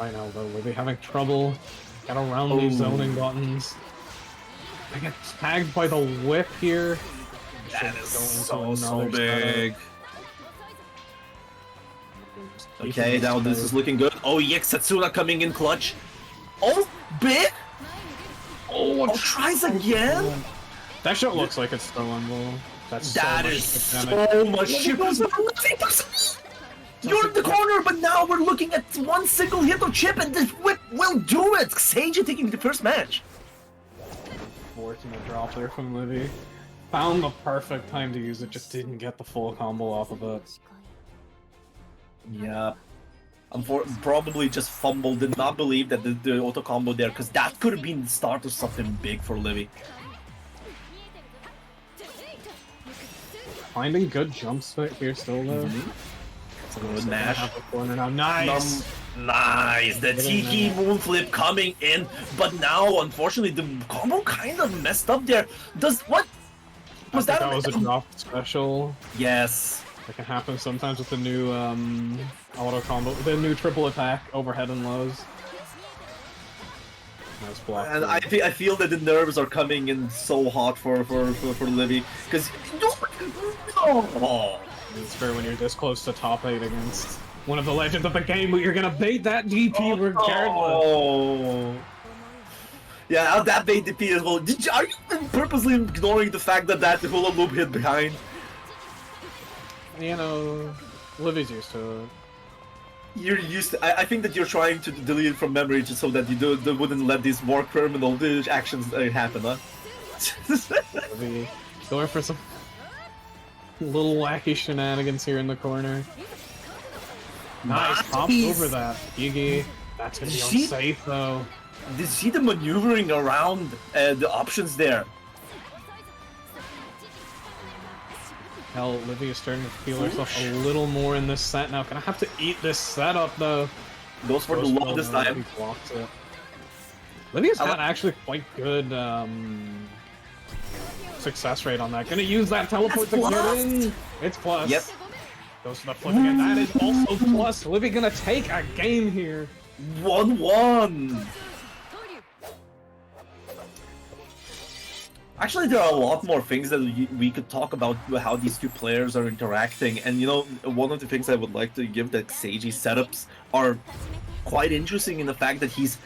Right now, though, Livy having trouble get around these zoning buttons. I get tagged by the whip here. That is so big. Okay, now this is looking good. Oh, yeah, Satsuna coming in clutch. Oh, big! Oh, tries again? That shot looks like it's still on goal. That is so much chip. You're in the corner, but now we're looking at one single hit of chip, and this whip will do it! Seiji taking the first match. Fortunate drop there from Livy. Found the perfect time to use it, just didn't get the full combo off of it. Yeah. Probably just fumbled, did not believe that the auto combo there, because that could have been the start of something big for Livy. Finding good jumps here still though. Good mash. Corner now. Nice! Nice! The Tiki Moonflip coming in, but now, unfortunately, the combo kind of messed up there. What? Was that was a drop special? Yes. That can happen sometimes with the new auto combo, the new triple attack, overhead and lows. Nice block. And I feel that the nerves are coming in so hot for Livy, because no. It's fair when you're this close to top 8 against one of the legends of the game, but you're gonna bait that DP regardless. Oh. Yeah, that bait DP as well. Are you purposely ignoring the fact that hula loop hit behind? You know, Livy's used to it. You're used to. I think that you're trying to delete it from memory just so that you wouldn't let these more criminal actions happen, huh? Livy going for some little wacky shenanigans here in the corner. Nice, hop over that. Gigi, that's gonna be unsafe though. Did you see the maneuvering around the options there? Hell, Livy is starting to feel herself a little more in this set now. Gonna have to eat this setup though. Goes for the low this time. Livy's got actually quite good success rate on that. Gonna use that teleport to get in. It's plus. Yep. Goes for the flip again. That is also plus. Livy gonna take a game here. 1-1. Actually, there are a lot more things that we could talk about how these two players are interacting, and you know, one of the things I would like to give that Seiji setups are quite interesting in the fact that he's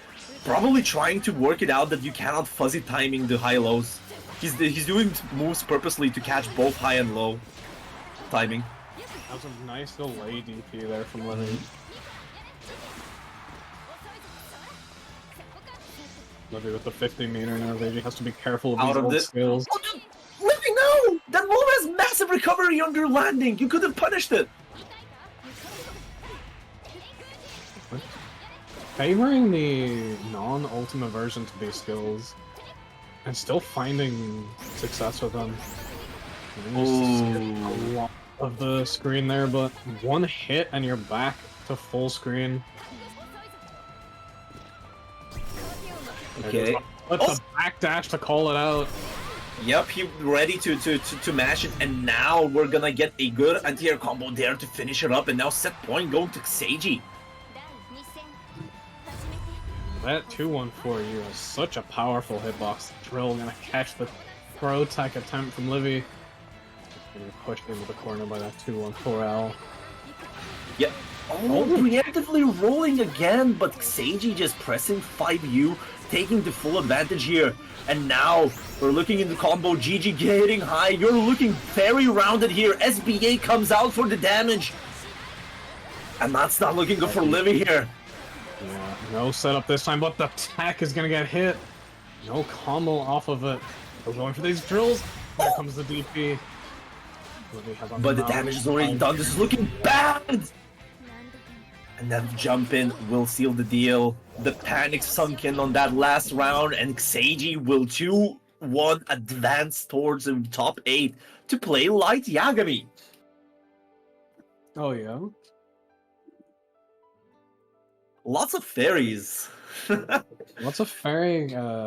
probably trying to work it out that you cannot fuzzy timing the high-lows. He's doing moves purposely to catch both high and low timing. That was a nice delay DP there from Livy. Livy with the 50-meter now, Livy has to be careful of these old skills. Oh, Livy, no! That move has massive recovery under landing! You could have punished it! Favoring the non-ultimate version to these skills, and still finding success with them. A lot of the screen there, but one hit and you're back to full screen. Okay. Let's a backdash to call it out. Yep, he ready to mash it, and now we're gonna get a good anti-air combo there to finish it up, and now set point going to Seiji. That 2-1-4U is such a powerful hitbox. Drill gonna catch the throw tech attempt from Livy. Getting pushed into the corner by that 2-1-4L. Yep. Oh, preemptively rolling again, but Seiji just pressing 5U, taking the full advantage here. And now we're looking into combo, GG hitting high. You're looking very rounded here. SBA comes out for the damage. And that's not looking good for Livy here. Yeah, no setup this time, but the tech is gonna get hit. No combo off of it. We're going for these drills. There comes the DP. But the damage is already done. This is looking bad. And then jump in will seal the deal. The panic sunk in on that last round, and Seiji will 2-1 advance towards the top 8 to play Light Yagami. Oh yeah. Lots of fairies. Lots of fairy.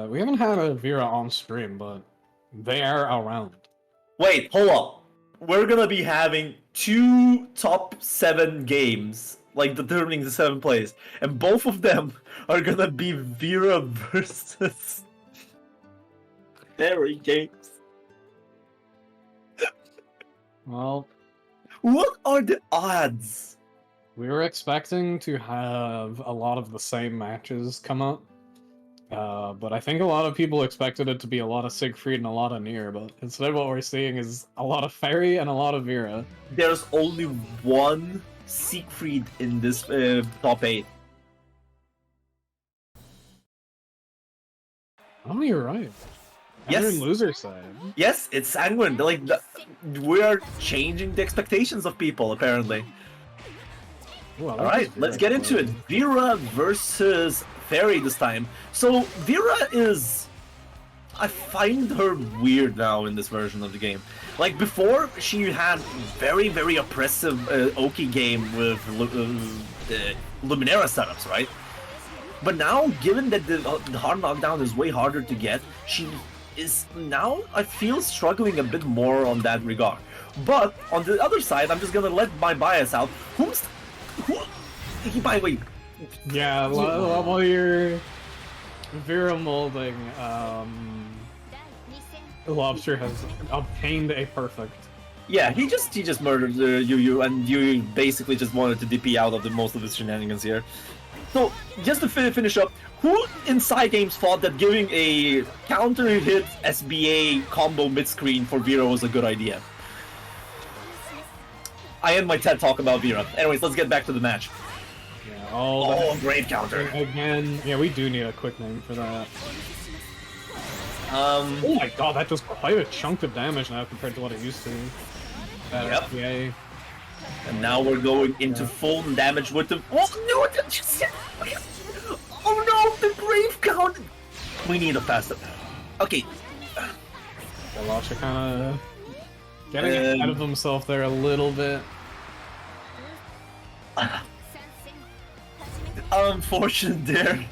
We haven't had a Vera on stream, but they are around. Wait, hold up. We're gonna be having 2 top 7 games, like determining the 7th place, and both of them are gonna be Vera versus fairy games. Well, What are the odds? we were expecting to have a lot of the same matches come up, but I think a lot of people expected it to be a lot of Siegfried and a lot of Nier, but instead what we're seeing is a lot of Fairy and a lot of Vera. There's only one Siegfried in this top 8. Oh, you're right. Yes. You're in loser side. Yes, it's Sanguine. We are changing the expectations of people, apparently. Ooh, I like Alright, this let's Vera get into play. it. Vera versus Fairy this time. So, Vera is... I find her weird now in this version of the game. Like, before, she had very, very oppressive Oki game with Luminera setups, right? But now, given that the hard knockdown is way harder to get, she is now, I feel, struggling a bit more on that regard. But, on the other side, I'm just gonna let my bias out. Who? By the way, Yeah, while you're Vera molding, Lobster has obtained a perfect. yeah, he just murdered you, and you basically just wanted to DP out of most of his shenanigans here. So, just to finish up, who in side games thought that giving a counter hit SBA combo mid-screen for Vera was a good idea? I end my TED talk about Vera. Anyways, let's get back to the match. Yeah, Oh, great counter. Again, yeah, we do need a quick name for that. Um, Oh my god, that does quite a chunk of damage now compared to what it used to. That Yep. SPA. and now we're going into full damage with the... Oh no! Oh no! The brave count! We need a faster... Okay. The Lobster kind of getting ahead of himself there a little bit. Unfortunate there.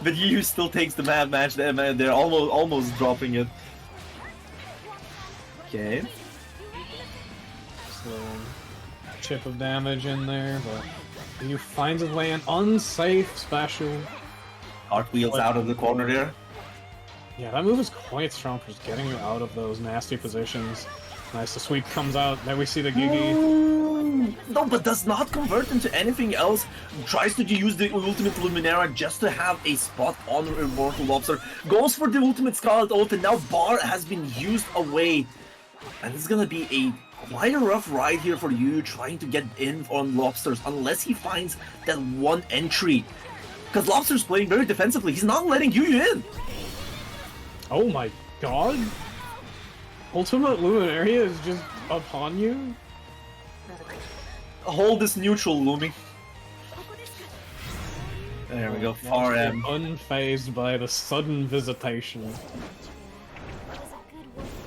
But Yu still takes the mad match there, man. They're almost dropping it. Okay. Just a little chip of damage in there, but Yu finds his way an unsafe special. Cartwheels out of the corner there. Yeah, that move is quite strong for just getting you out of those nasty positions. Nice, the sweep comes out, then we see the Gigi. No, but does not convert into anything else. Tries to use the ultimate Luminera just to have a spot on Immortal Lobster. Goes for the ultimate Scarlet Oath, and now Bar has been used away. And it's gonna be a quite a rough ride here for Yu trying to get in on Lobsters unless he finds that one entry. Because Lobster's playing very defensively. He's not letting Yu in. Oh my god! Ultimate Luminaria is just upon you? Hold this neutral, Lumi. There we go, PRM. Unfazed by the sudden visitation.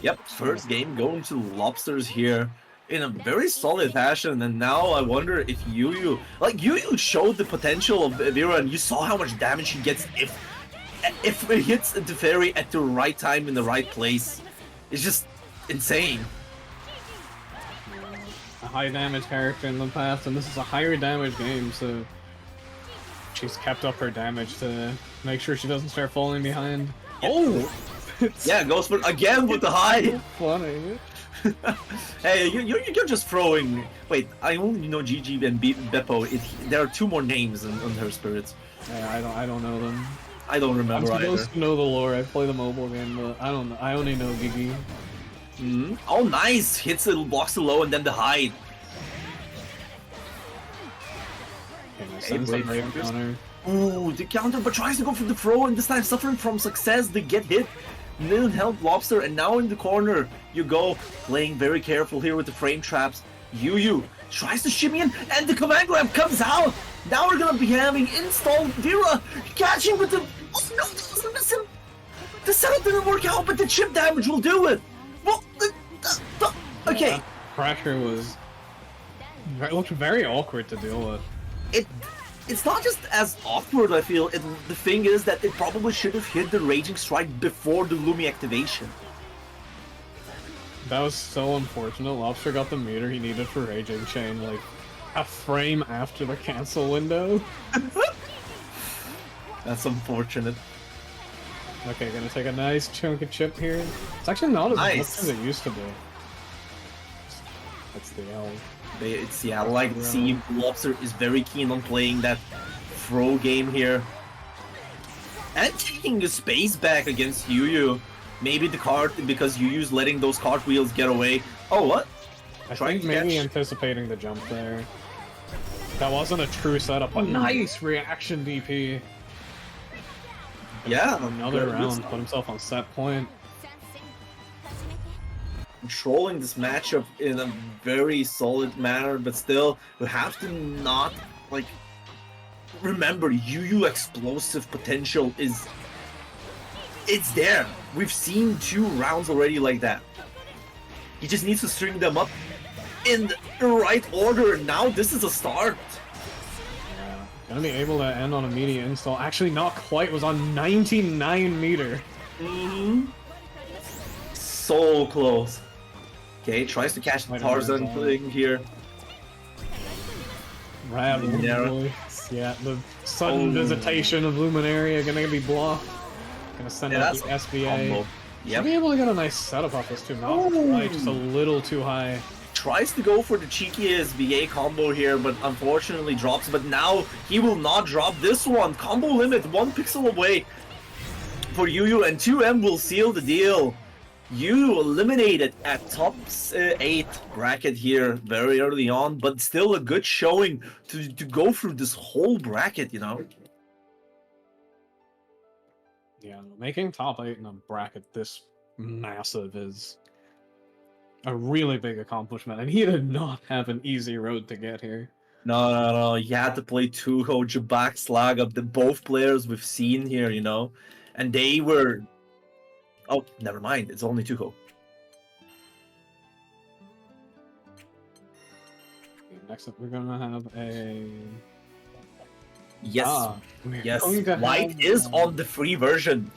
Yep, first game going to Lobsters here in a very solid fashion, and now I wonder if Yu showed the potential of Vera, and you saw how much damage he gets if it hits the fairy at the right time in the right place. It's just insane. A high damage character in the past, and this is a higher damage game, so she's kept up her damage to make sure she doesn't start falling behind. Oh! Yeah, goes for again with the high. Funny. Hey, you're just throwing. Wait, I only know GG and Beppo. There are 2 more names on her spirits. Yeah, I don't know them. I don't I'm remember supposed either. to know the lore. I play the mobile game, but I don't know. I only know Gigi. Oh, nice! Hits it, blocks the low, and then the high. Okay, my son's a brave counter. Ooh, the counter, but tries to go for the throw, and this time suffering from success. They get hit. Didn't help Lobster, and now in the corner you go, playing very careful here with the frame traps. Yu Tries to shimmy in, and the command grab comes out. Now we're gonna be having installed Vera catching with the. Oh no, this was missing. The setup didn't work out, but the chip damage will do it. Well, okay. Yeah, pressure was. It looked very awkward to deal with. It's not just as awkward, I feel. The thing is that it probably should have hit the Raging Strike before the Lumi activation. That was so unfortunate. Lobster got the meter he needed for Raging Chain, like, a frame after the cancel window. That's unfortunate. Okay, gonna take a nice chunk of chip here. It's actually not as much as it used to be. That's the L. It's, yeah, like, see, Lobster is very keen on playing that throw game here. And taking the space back against Yuyu. Maybe the card, because Yuyu's letting those cartwheels get away. Oh, what? I think maybe anticipating the jump there. That wasn't a true setup, but nice reaction DP. Yeah, another round, put himself on set point. Controlling this matchup in a very solid manner, but still, we have to not, like, remember, Yuyu explosive potential is... It's there. We've seen 2 rounds already like that. He just needs to string them up in the right order. Now this is a start. Yeah, gonna be able to end on a media install. Actually, not quite. It was on 99 meter. So close. Okay, tries to catch the Tarzan thing here. Yeah, the sudden visitation of Luminaria gonna be blocked. Gonna send out the SBA. Should be able to get a nice setup off this too. Not like just a little too high. Tries to go for the cheeky SBA combo here, but unfortunately drops. But now he will not drop this one. Combo limit 1 pixel away for Yuyu, and 2M will seal the deal. Yuyu eliminated at top 8 bracket here very early on, but still a good showing to go through this whole bracket, you know. Yeah, making top 8 in a bracket this massive is a really big accomplishment, and he did not have an easy road to get here. No. You had to play Tuho, Jabak, Slagab, the both players we've seen here, you know, and they were. Oh, never mind. It's only Tuho. Next up, we're gonna have a. Yes, yes. White is on the free version.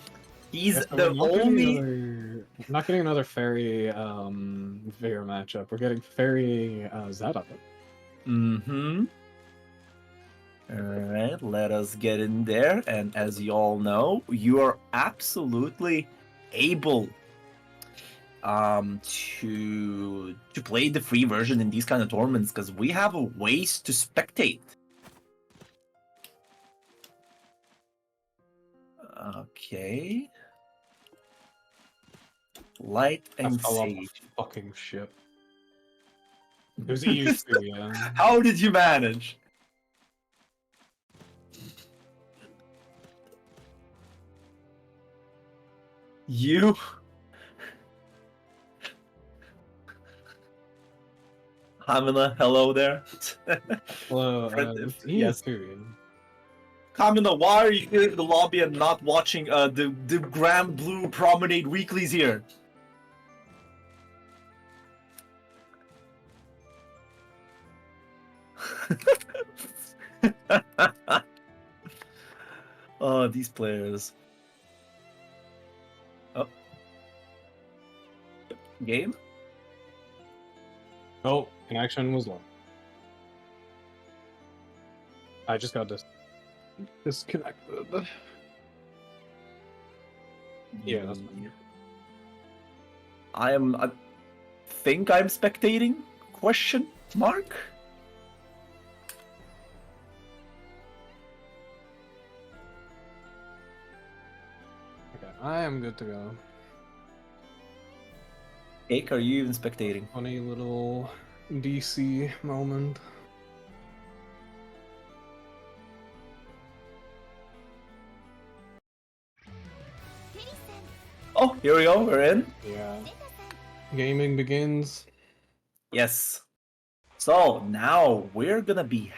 He's the only. We're not getting another Fairy Veer matchup. We're getting Fairy Zeta. Alright, let us get in there. And as you all know, you are absolutely able to play the free version in these kind of tournaments because we have a ways to spectate. Okay. Light and Sage. Fucking shit. It was used to, yeah. How did you manage? You. Kamina, hello there. Hello, yes. Too. Kamina, why are you in the lobby and not watching the Grand Blue Promenade Weeklies here? Oh, these players. Oh. Game? Oh, connection was low. I just got disconnected. Yeah, that's fine. I think I'm spectating? Question mark? Okay, I am good to go. Cake, are you even spectating? Funny little DC moment. Oh, here we go, we're in. Yeah. Gaming begins. Yes. So now we're gonna be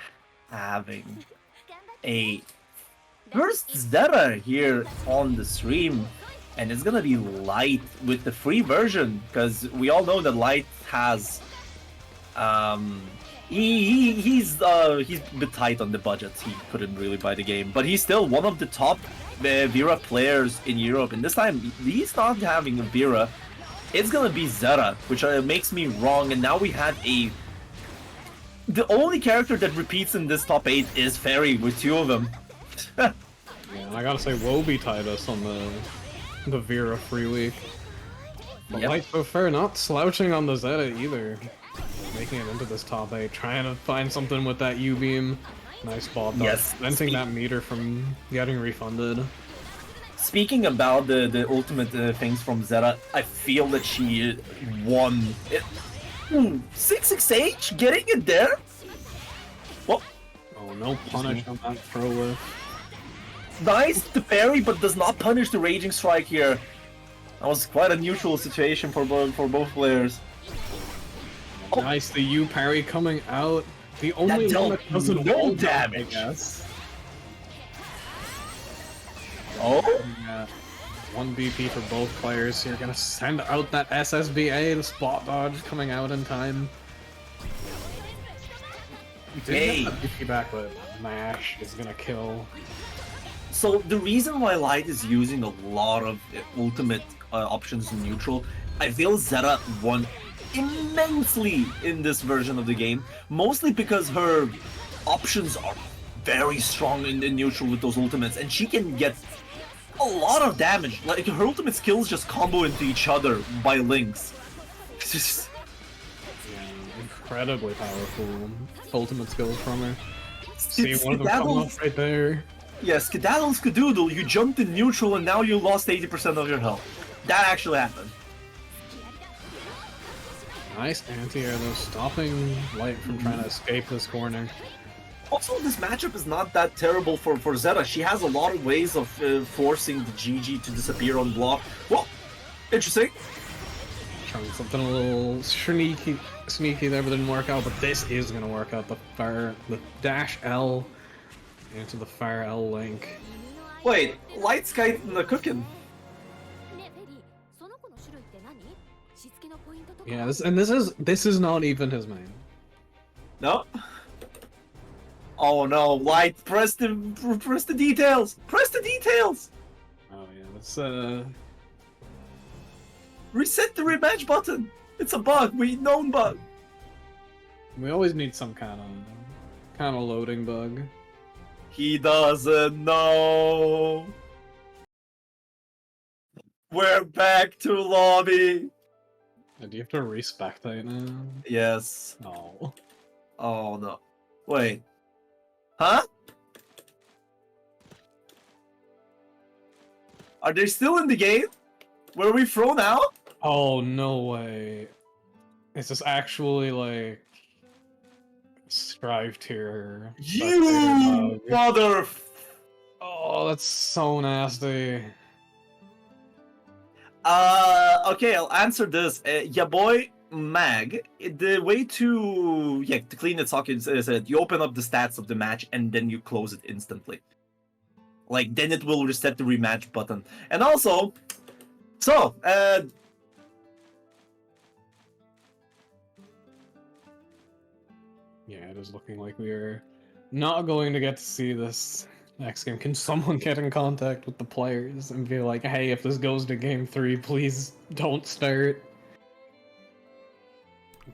having a first Zeta here on the stream, and it's gonna be Light with the free version, because we all know that Light has he's a bit tight on the budget. He couldn't really buy the game, but he's still one of the top Vera players in Europe, and this time he's not having a Vera. It's gonna be Zeta, which makes me wrong, and now we had the only character that repeats in this top 8 is Fairy, with 2 of them. Yeah, I gotta say, Woby tied us on the Vera free week. But Yep. Light so fair, not slouching on the Zeta either. Making it into this top 8, trying to find something with that U-beam. Nice ball dodge, Yes. preventing that meter from getting refunded. Speaking about the ultimate things from Zeta, I feel that she won. 6-6H? Getting it there? Well, Oh, no punish on that throw lift. nice to parry, but does not punish the Raging Strike here. That was quite a neutral situation for both players. Oh. Nice, the U parry coming out. The only That one dealt that doesn't no wall jump, I damage. guess. Oh? Yeah. 1 BP for both players here. Gonna send out that SSBA, the spot dodge coming out in time. Hey. Didn't get the BP back, but Mash is gonna kill. So the reason why Light is using a lot of ultimate options in neutral, I feel Zeta won immensely in this version of the game, mostly because her options are very strong in neutral with those ultimates, and she can get a lot of damage. Like, her ultimate skills just combo into each other by links. It's just... Yeah, incredibly powerful ultimate skills from her. See it's one of them come up right there. Yeah, Skedaddle Skadoodle, you jumped in neutral and now you lost 80% of your health. That actually happened. Nice anti-air though, stopping Light from trying to escape this corner. Also, this matchup is not that terrible for Zeta. She has a lot of ways of forcing the GG to disappear on block. Well, interesting. Trying something a little sneaky there, but didn't work out. But this is gonna work out. The dash L into the fire L link. Wait, Light Sky in the cooking. Yeah, this is not even his main. No. Oh no, Light, press the details. Press the details. Oh yeah, that's Reset the rematch button. It's a bug. We known bug. we always need some kind of loading bug. He doesn't know. We're back to lobby. Do you have to respectate now? Yes. No. Oh no. Wait. Huh? Are they still in the game? Were we thrown out? Oh no way. Is this actually like Strive tier? You mother. Oh, that's so nasty. Okay, I'll answer this. Yeah, boy, Mag. The way to clean its socket is that you open up the stats of the match and then you close it instantly. Like, then it will reset the rematch button. And also, so Yeah, it is looking like we are not going to get to see this next game. Can someone get in contact with the players and be like, hey, if this goes to game 3, please don't start?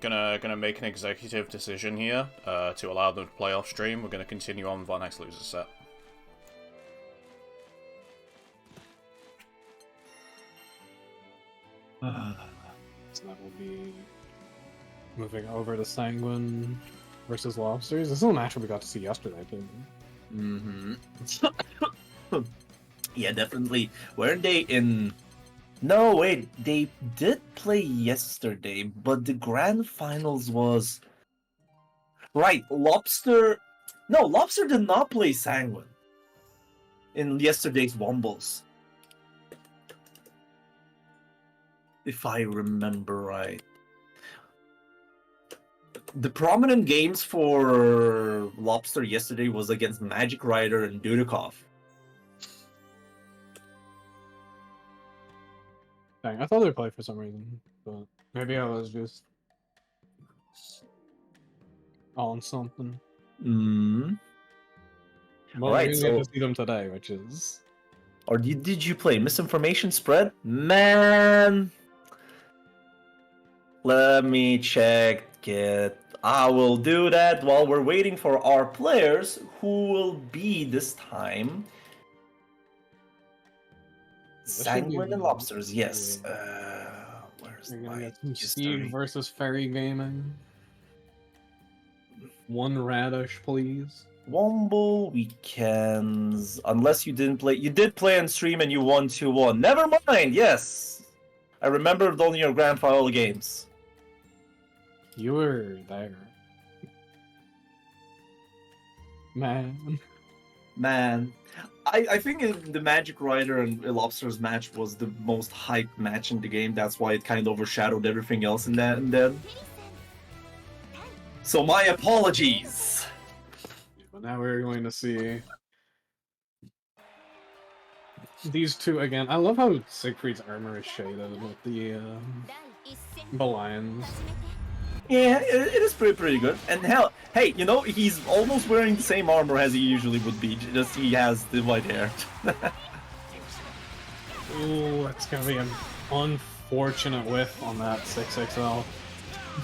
Gonna make an executive decision here to allow them to play off stream. We're gonna continue on with our next loser set. So that will be moving over to Sanguine versus Lobsters. This is a match we got to see yesterday, too. Mm-hmm. Yeah, definitely. Weren't they in... No, wait. They did play yesterday, but the grand finals was... Right, Lobster... No, Lobster did not play Sanguine in yesterday's Wombles. If I remember right. The prominent games for Lobster yesterday was against Magic Rider and Dudikov. Dang, I thought they'd play for some reason, but maybe I was just on something. Well, Alright, we so... get to see them today, which is... Or did you play Misinformation Spread? Man! Let me check it. I will do that while we're waiting for our players, who will be this time. Sanguine and Lobsters, yes. Where's my Siege versus Fairy Gaming. One Radish, please. Womble weekends. Unless you didn't play. You did play on stream and you won 2-1. Never mind, yes. I remembered only your grand final games. You were there. Man. I think the Magic Rider and Lobsters match was the most hyped match in the game. That's why it kind of overshadowed everything else in that. And then, so my apologies. But now we're going to see these two again. I love how Siegfried's armor is shaded with the lions. Yeah, it is pretty good. And hell, hey, you know, he's almost wearing the same armor as he usually would be, just he has the white hair. Ooh, that's gonna be an unfortunate whiff on that 6XL.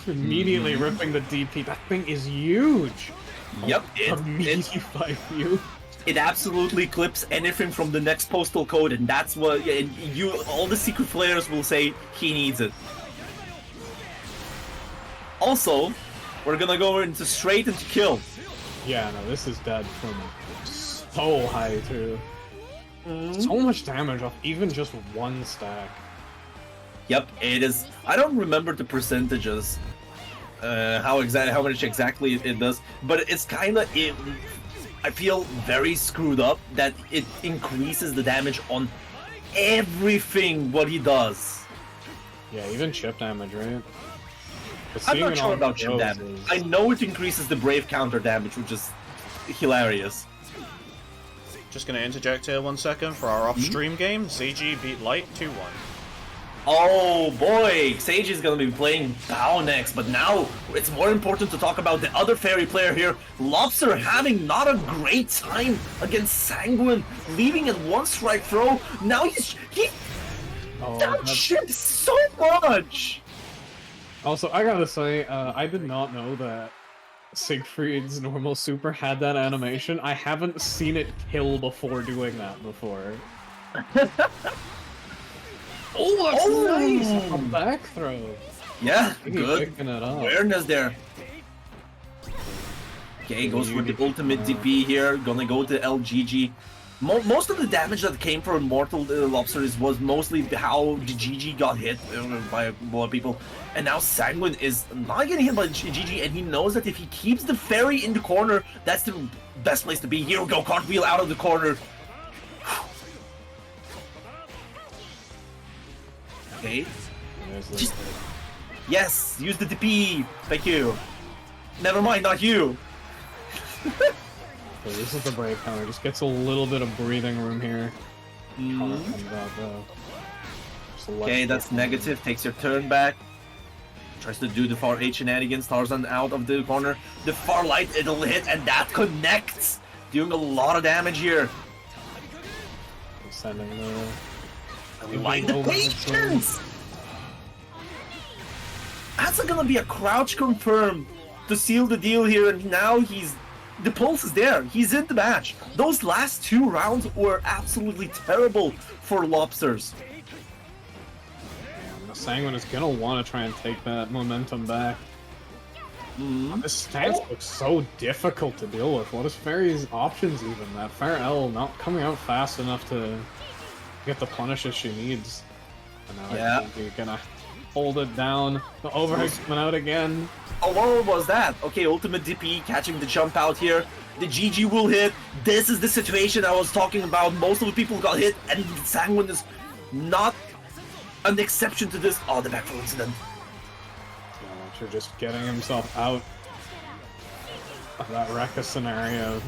Immediately ripping the DP. That thing is huge! Yep, it absolutely clips anything from the next postal code, and that's what all the secret players will say he needs it. Also, we're gonna go straight into kill. Yeah, no, this is dead from so high too. So much damage off even just one stack. Yep, it is. I don't remember the percentages, how much exactly it does, but it's kind of I feel very screwed up that it increases the damage on everything what he does. Yeah, even chip damage, right? I'm not sure about chip damage. I know it increases the Brave counter damage, which is hilarious. Just gonna interject here 1 second for our off-stream game. CG beat Light 2-1. Oh boy, Sage is gonna be playing Bao next, but now it's more important to talk about the other fairy player here. Lobster having not a great time against Sanguine, leaving at one strike throw. Now he chips so much. Also, I gotta say, I did not know that Siegfried's normal super had that animation. I haven't seen it kill before doing that before. Oh, that's nice! A back throw. Yeah, good. Picking it up. Awareness there. Okay, goes for the ultimate DP here. Gonna go to LGG. Most of the damage that came from Immortal Lobsters was mostly how the GG got hit by a lot of people. And now Sanguine is not getting hit by GG, and he knows that if he keeps the fairy in the corner, that's the best place to be. Here we go, cartwheel out of the corner. Okay. Yes, use the DP. Thank you. Never mind, not you. Okay, this is the Brave counter. Just gets a little bit of breathing room here. Okay, that's negative. Takes your turn back. Tries to do the far H shenanigans. Tarzan out of the corner. The far light, it'll hit, and that connects. Doing a lot of damage here. Sending the... Like the patience! That's gonna be a crouch confirm to seal the deal here, and now the pulse is there. He's in the match. Those last 2 rounds were absolutely terrible for Lobsters. Damn, the Sanguine is gonna want to try and take that momentum back. This stance looks so difficult to deal with. What is Fairy's options even? That Fair L not coming out fast enough to get the punishes she needs. And now he's gonna hold it down. The overhead's coming out again. Oh, what was that? Okay, ultimate DP catching the jump out here. The GG will hit. This is the situation I was talking about. Most of the people got hit, and Sanguine is not an exception to this. Oh, the backflow incident. You're just getting himself out of that Rekka scenario.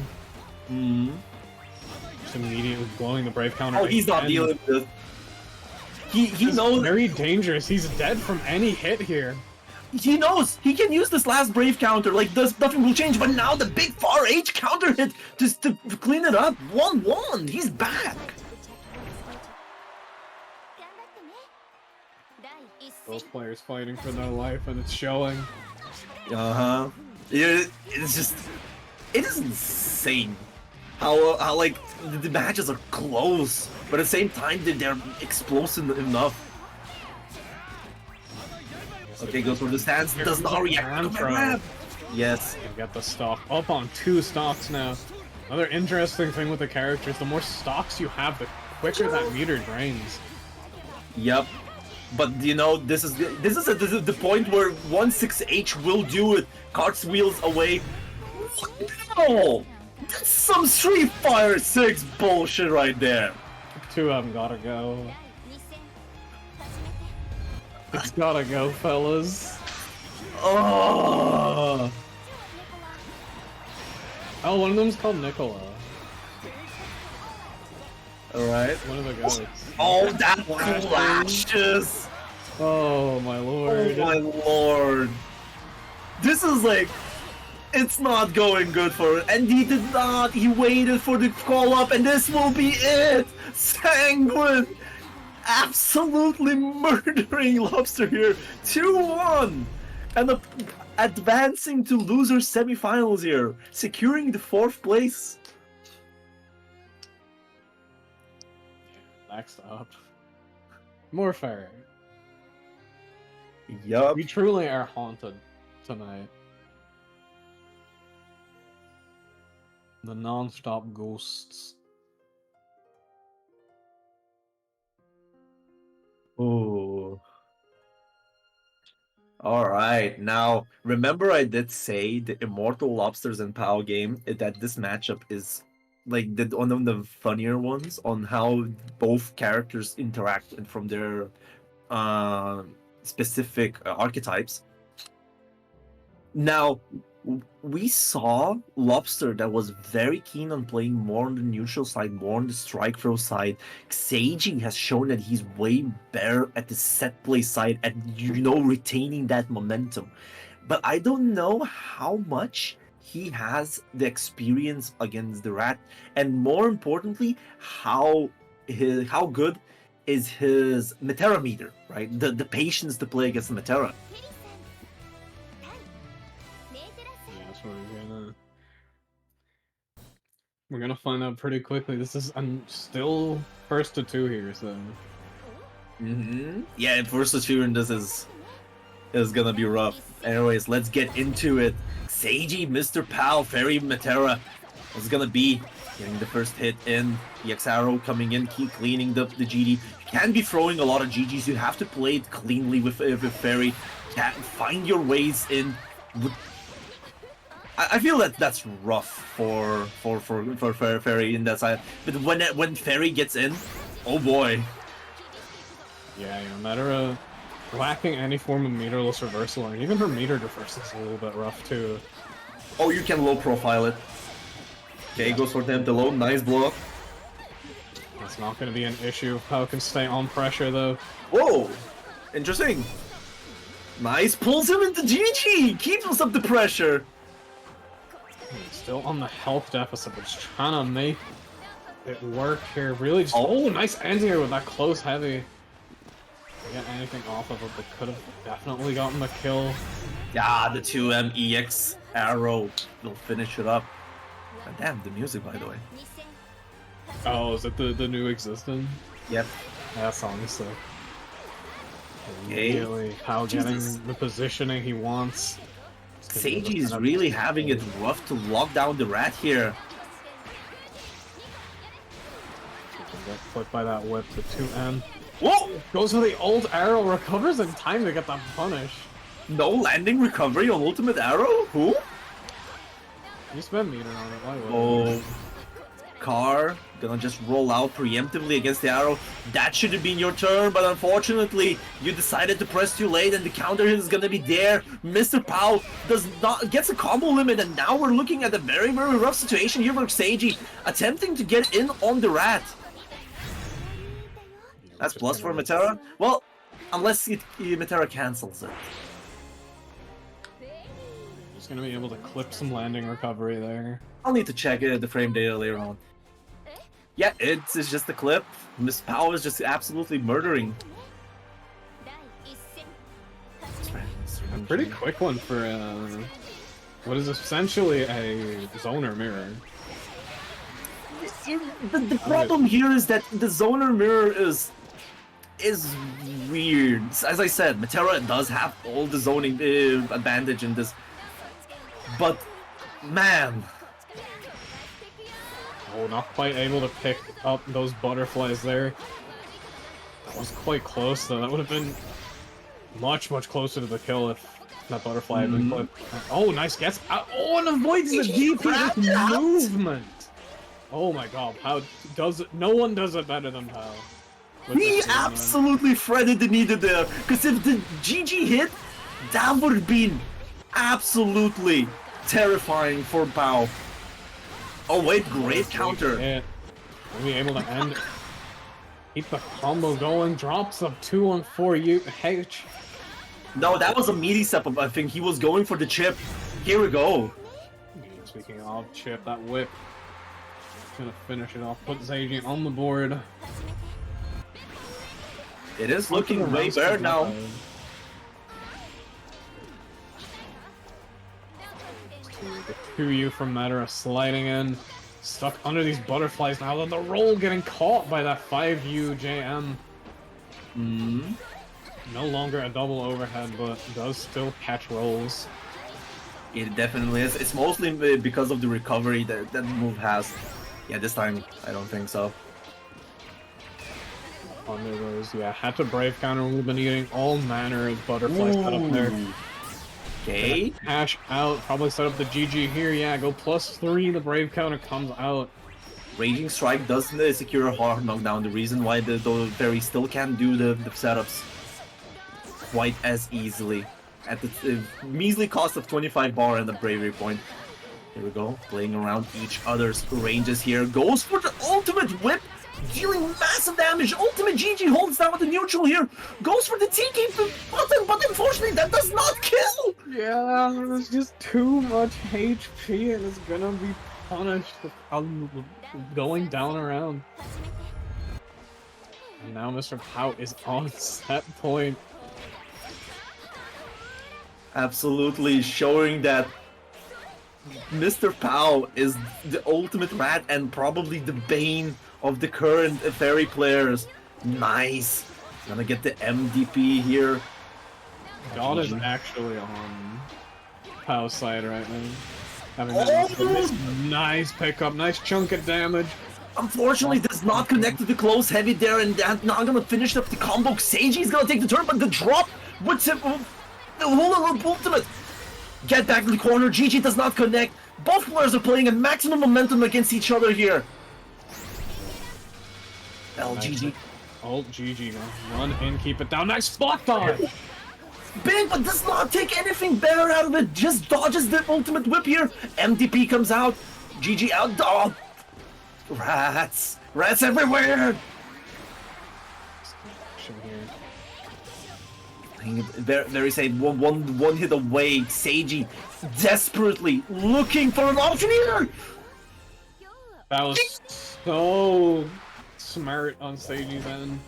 Mm-hmm. Just immediately blowing the Brave counter. Oh, he's not again. dealing with this. He knows. Very dangerous. He's dead from any hit here. He knows he can use this last Brave counter. Like, nothing will change. But now the big far H counter hit just to clean it up. 1-1. He's back. Both players fighting for their life, and it's showing. Yeah, it's just, it is insane how like the matches are close, but at the same time they're explosive enough. Okay, goes for the stance, does not react. Yes. You get the stock up on 2 stocks now. Another interesting thing with the characters, the more stocks you have, the quicker that meter drains. Yep. But you know, this is the point where 1-6H will do it. Carts wheels away. No! That's some Street Fighter 6 bullshit right there. 2 of them gotta go. It's gotta go, fellas. Oh, One of them's called Nicola. alright. One of the goats. Oh, that flashes! Oh my lord. Oh my lord. This is like, it's not going good for it. And he did not. He waited for the call up, and this will be it. Sanguine absolutely murdering Lobster here. 2-1. And advancing to loser semifinals here, securing the 4th place. Next up. More fair. Yup. We truly are haunted tonight. The non-stop ghosts. Oh. Alright, now remember I did say the Immortal Lobsters and POW game that this matchup is like one of the funnier ones on how both characters interact and from their specific archetypes. Now, we saw Lobster that was very keen on playing more on the neutral side, more on the strike throw side. Seiji has shown that he's way better at the set play side at, retaining that momentum. But I don't know how much he has the experience against the Rat, and more importantly, how good is his Metera meter, right? The patience to play against the Metera. We're gonna find out pretty quickly. This is still first to 2 here, so. Yeah, first to 2, and this is gonna be rough. Anyways, let's get into it. Seiji, Mr. Pal, Fairy Metera is gonna be getting the first hit in. EX Arrow coming in, keep cleaning the GD. You can't be throwing a lot of GGs. You have to play it cleanly with Fairy. Find your ways in. I feel that that's rough for Fairy in that side. But when Fairy gets in, oh boy. Yeah, Metera lacking any form of meterless reversal, and even her metered reversal is a little bit rough too. Oh, you can low profile it. Okay, goes for them to low. Nice blow up. That's not going to be an issue. How can stay on pressure though. Whoa! Interesting. Nice, pulls him into GG! Keeps up the pressure! Still on the health deficit, but just trying to make it work here. Really just... Oh, nice end here with that close heavy. Get anything off of it, but could have definitely gotten the kill. Yeah, the 2M EX Arrow will finish it up. God damn, the music, by the way. Oh, is it the new Existence? Yep. That song's sick. Okay. Immediately, how getting the positioning he wants. Seiji is really having it rough to lock down the Rat here. Get clipped by that whip to 2M. Whoa! Goes for the old arrow, recovers in time to get that punish. No landing recovery on Ultimate Arrow? Who? You spent meter on it, why would Oh. Car gonna just roll out preemptively against the arrow. That should have been your turn, but unfortunately you decided to press too late, and the counter hit is gonna be there. Mr. Powell gets a combo limit, and now we're looking at a very, very rough situation here for Seiji, attempting to get in on the rat. That's plus for Metera. Well, unless Metera cancels it. Just gonna be able to clip some landing recovery there. I'll need to check the frame data later on. Yeah, it's just a clip. Miss Powell is just absolutely murdering. A pretty quick one for what is essentially a zoner mirror. The problem here is that the zoner mirror is weird. As I said, Metera does have all the zoning advantage in this, but man. Oh, not quite able to pick up those butterflies there. That was quite close, though. That would have been much, much closer to the kill if that butterfly had been clipped. Oh, nice guess. Oh, and avoids the DP with movement. Oh my god, how does it? No one does it better than Pal. He absolutely threaded the needle there, because if the GG hit, that would have been absolutely terrifying for Pal. Oh wait, great counter. Yeah. Maybe able to end. Keep the combo going. Drops up 2 on 4 H. No, that was a meaty step up. I think he was going for the chip. Here we go. Speaking of chip, that whip. Gonna finish it off. Put Seiji on the board. It is looking way better now. The 2U from Metera sliding in. Stuck under these butterflies now. Then the roll getting caught by that 5U JM. No longer a double overhead, but does still catch rolls. It definitely is. It's mostly because of the recovery that that move has. Yeah, this time I don't think so. Under those, yeah, had to brave counter. We've been eating all manner of butterflies set up there. Okay. Cash out, probably set up the GG here. Yeah, go +3. The brave counter comes out. Raging Strike doesn't secure a hard knockdown. The reason why the Fairy still can't do the setups quite as easily at the measly cost of 25 bar and the bravery point. Here we go, playing around each other's ranges here. Goes for the ultimate whip, dealing massive damage. Ultimate GG holds down with the neutral here. Goes for the TK button, but unfortunately that does not kill. Yeah, there's just too much HP and it's gonna be punished with going down around. And now Mr. Pout is on set point. Absolutely showing that Mr. Pow is the ultimate rat and probably the bane of the current fairy players. Nice. Gonna get the MDP here. God is actually on Pow's side right now. Having nice pickup, nice chunk of damage. Unfortunately, does not connect to the close heavy there, and that's not gonna finish up the combo. Seiji's gonna take the turn, but the drop with the hula hoop ultimate. Get back to the corner. GG does not connect. Both players are playing at maximum momentum against each other here. GG. Oh, GG, man. Run in, keep it down. Nice spot dodge! Big, but does not take anything better out of it. Just dodges the ultimate whip here. MDP comes out. GG out. Oh. Rats. Rats everywhere. Very safe. One hit away. Seiji desperately looking for an option here. That was so smart on Seiji's end.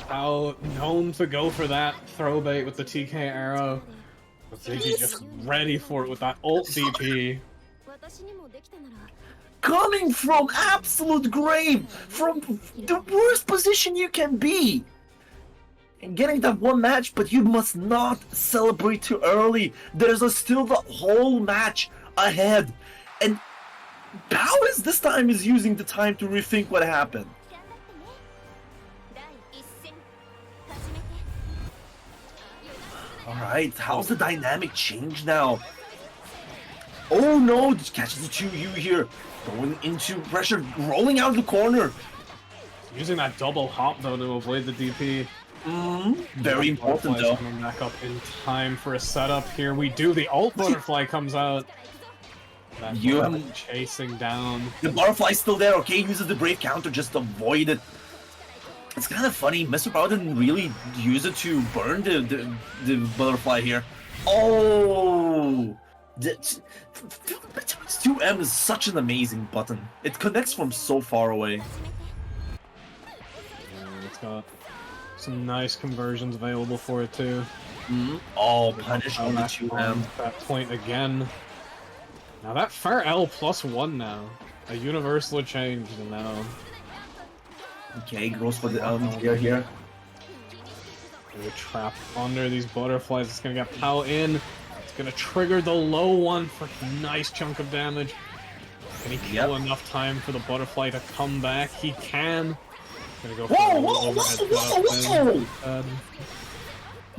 How known to go for that throw bait with the TK arrow. But Seiji just ready for it with that ult DP. Coming from absolute grave, from the worst position you can be. And getting that one match, but you must not celebrate too early. There's still the whole match ahead. And Bao this time is using the time to rethink what happened. Alright, how's the dynamic change now? Oh no, catches the 2U here. Going into pressure, rolling out the corner. Using that double hop though to avoid the DP. Very important though. Coming back up in time for a setup here. We do. The ult butterfly comes out. That chasing down. The butterfly's still there. Okay, uses the brave counter just to avoid it. It's kind of funny. Mr. Power didn't really use it to burn the butterfly here. Oh! 2M is such an amazing button. It connects from so far away. Yeah, it's got some nice conversions available for it too. Oh, punish on the 2M. That point again. Now that Fair L +1 now. A universal change now. Okay, goes for the here. We trap under these butterflies. It's gonna get Pao in. It's gonna trigger the low one for a nice chunk of damage. Can he kill enough time for the butterfly to come back? He can. Gonna go for whoa!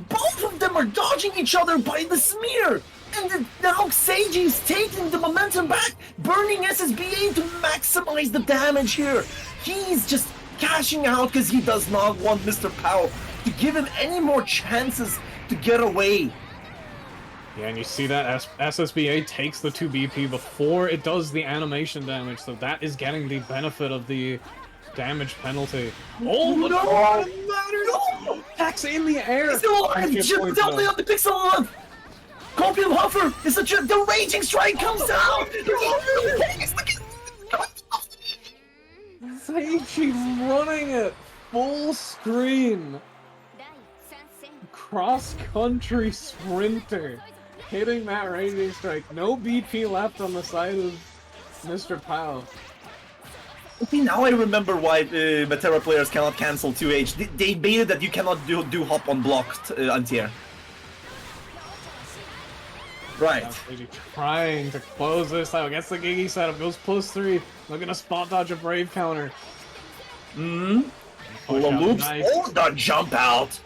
Both of them are dodging each other by the smear! And now Seiji's taking the momentum back, burning SSBA to maximize the damage here. He's just cashing out because he does not want Mr. Pow to give him any more chances to get away. Yeah, and you see that SSBA takes the 2 BP before it does the animation damage, so that is getting the benefit of the damage penalty. Oh no! Attacks in the air! He's still alive! Doubly on the pixel! Copium Huffer! The raging strike comes down! Seiji's running it full screen. Cross-country sprinter hitting that raging strike. No BP left on the side of Mr. Pow. Okay, now I remember why Metera players cannot cancel 2H. They made it that you cannot do hop on blocked anti-air. Right. Trying to close this out. Gets the Gigi setup. Goes +3. Looking to spot dodge a brave counter. Pull a loop. Nice. Oh, the jump out.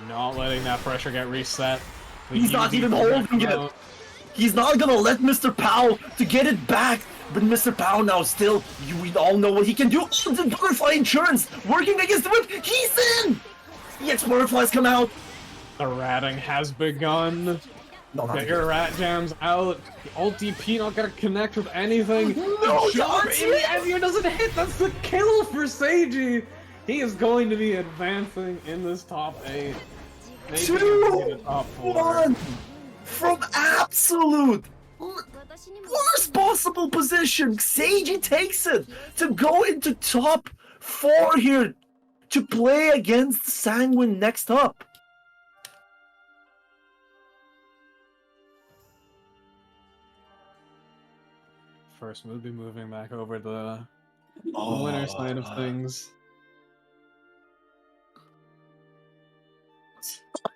Not letting that pressure get reset. He's not even holding it. He's not gonna let Mr. Pow to get it back. But Mr. Pow now still, we all know what he can do. Oh, the butterfly insurance working against the whip. He's in. EX butterflies come out. The ratting has begun. Get your rat jams out. The ult DP not gonna connect with anything. No, the doesn't hit. That's the kill for Seiji. He is going to be advancing in this top 8. 2-1 from absolute worst possible position. Seiji takes it to go into top 4 here to play against Sanguine next up. First, we'll be moving back over the winner side of things.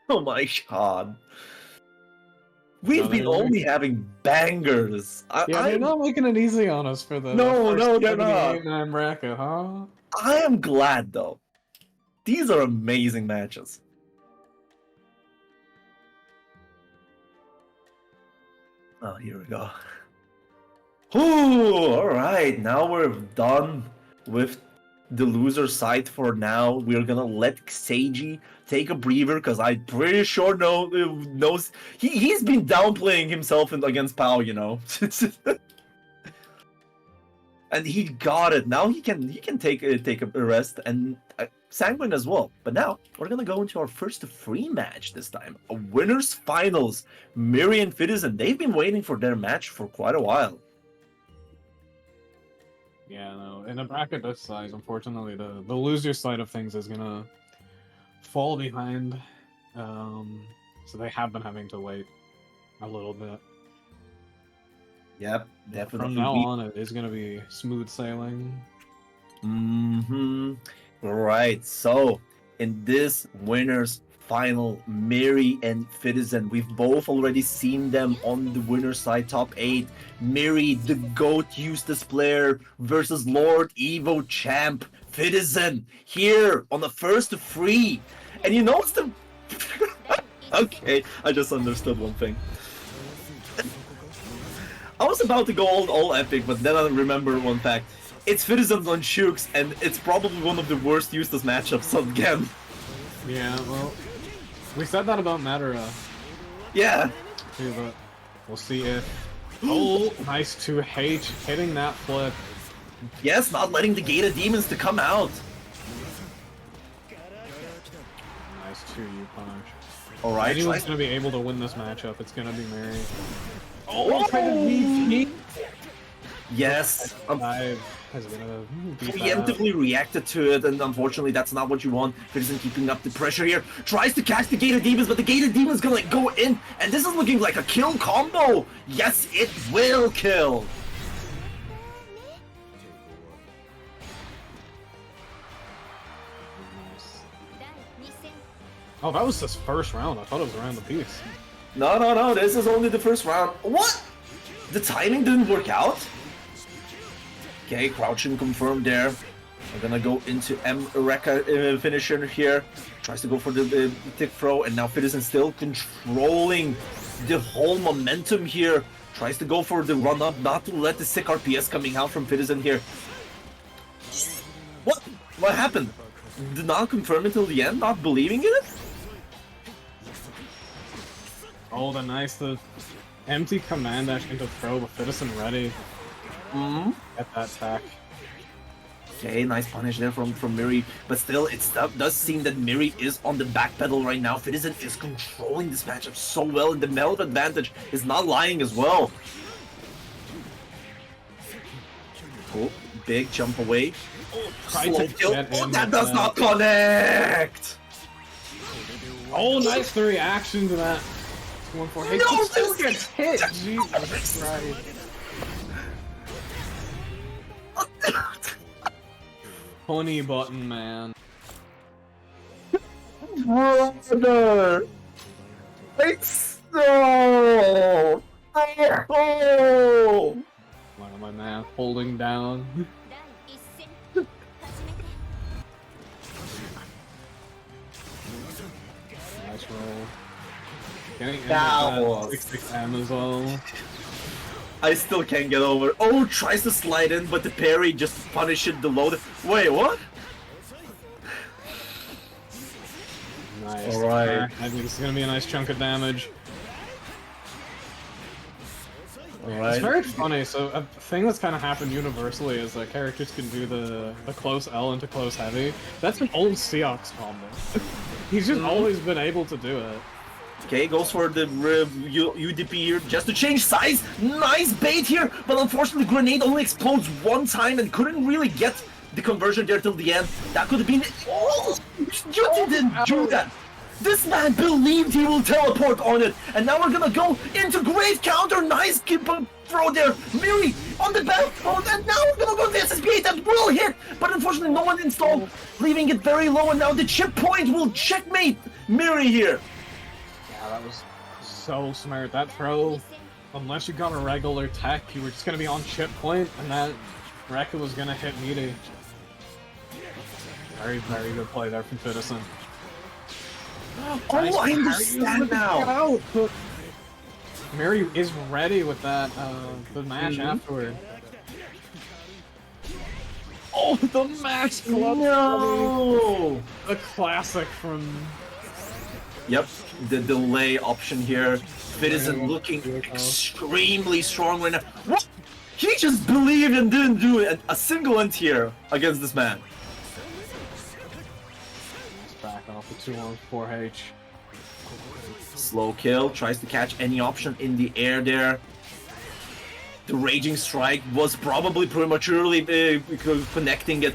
Oh my god. We've been only having bangers. They're not making it easy on us for the No, they're not. 8-9 bracket, huh? I am glad though. These are amazing matches. Oh, here we go. Ooh, alright, now we're done with the loser side for now. We're gonna let Seiji take a breather because I'm pretty sure knows he's been downplaying himself against Pao, you know. And he got it. Now he can take a rest, and Sanguine as well. But now we're gonna go into our first free match this time, a winners finals. Miri and Fitizen, they've been waiting for their match for quite a while. Yeah, no. In a bracket this size, unfortunately, the loser side of things is gonna fall behind. So they have been having to wait a little bit. Yep, definitely. From now on, it is gonna be smooth sailing. Right. So in this winners final, Miri and Fitizen, we've both already seen them on the winner's side, top 8. Miri, the GOAT Eustace player, versus Lord Evo champ Fitizen, here on the first free. And you know what's the... Okay, I just understood one thing. I was about to go all epic, but then I remember one fact. It's Citizens on Shooks, and it's probably one of the worst useless matchups again. Yeah, well, we said that about Madara. Yeah. Too, but we'll see if... Oh, nice 2H, hitting that flip. Yes, not letting the Gated Demons to come out. Nice 2U punch. Alright, anyone's gonna be able to win this matchup, it's gonna be Mary. Oh, tried to VP. Yes. Dive has gonna preemptively reacted to it, and unfortunately that's not what you want. Citizen keeping up the pressure here. Tries to catch the Gated Demons, but the Gated Demons gonna go in, and this is looking like a kill combo. Yes, it will kill. Oh, that was his first round. I thought it was around the piece. No, this is only the first round. What? The timing didn't work out? Okay, crouching confirmed there. We're gonna go into M-Rekka finisher here. Tries to go for the tick throw, and now Citizen still controlling the whole momentum here. Tries to go for the run-up, not to let the sick RPS coming out from Citizen here. What? What happened? Did not confirm until the end, not believing in it? Oh, the empty command dash into throw with Citizen ready. Get that attack. Okay, nice punish there from Miri, but still, it does seem that Miri is on the back pedal right now. Citizen is controlling this matchup so well, and the meld advantage is not lying as well. Oh, big jump away. Slow kill. Oh, that does not connect! Oh, nice the reaction to that. 1-4. No, still gets hit! Jesus Christ. Honey button, man. Brother! It's so... Oh! Look at my man holding down. Nice roll. Getting That was... 6-6M as well. I still can't get over. Oh, tries to slide in, but the parry just punishes the load. Wait, what? Nice. Alright. I think this is gonna be a nice chunk of damage. Alright. It's very funny. So a thing that's kind of happened universally is that characters can do the close L into close heavy. That's an old Seox combo. He's just always been able to do it. Okay, goes for the UDP here just to change size. Nice bait here, but unfortunately grenade only explodes one time and couldn't really get the conversion there till the end. That could have been... Oh, you didn't do that! This man believed he will teleport on it, and now we're gonna go into great counter. Nice throw there. Miri on the back, and now we're gonna go to the SSB8 that will hit, but unfortunately no one installed, leaving it very low, and now the chip point will checkmate Miri here. Yeah, that was so smart. That throw, unless you got a regular tech, you were just gonna be on chip point, and that Rekka was gonna hit Miri. Very, very good play there from Citizen. Oh, I understand now! Miri is ready with that, the mash afterward. Oh, the mash club! No! The classic from... Yep, the delay option here. Citizen looking extremely strong right now. What? He just believed and didn't do a single anti-air against this man. Back off the 2-1-4H. Slow kill, tries to catch any option in the air there. The Raging Strike was probably prematurely connecting it.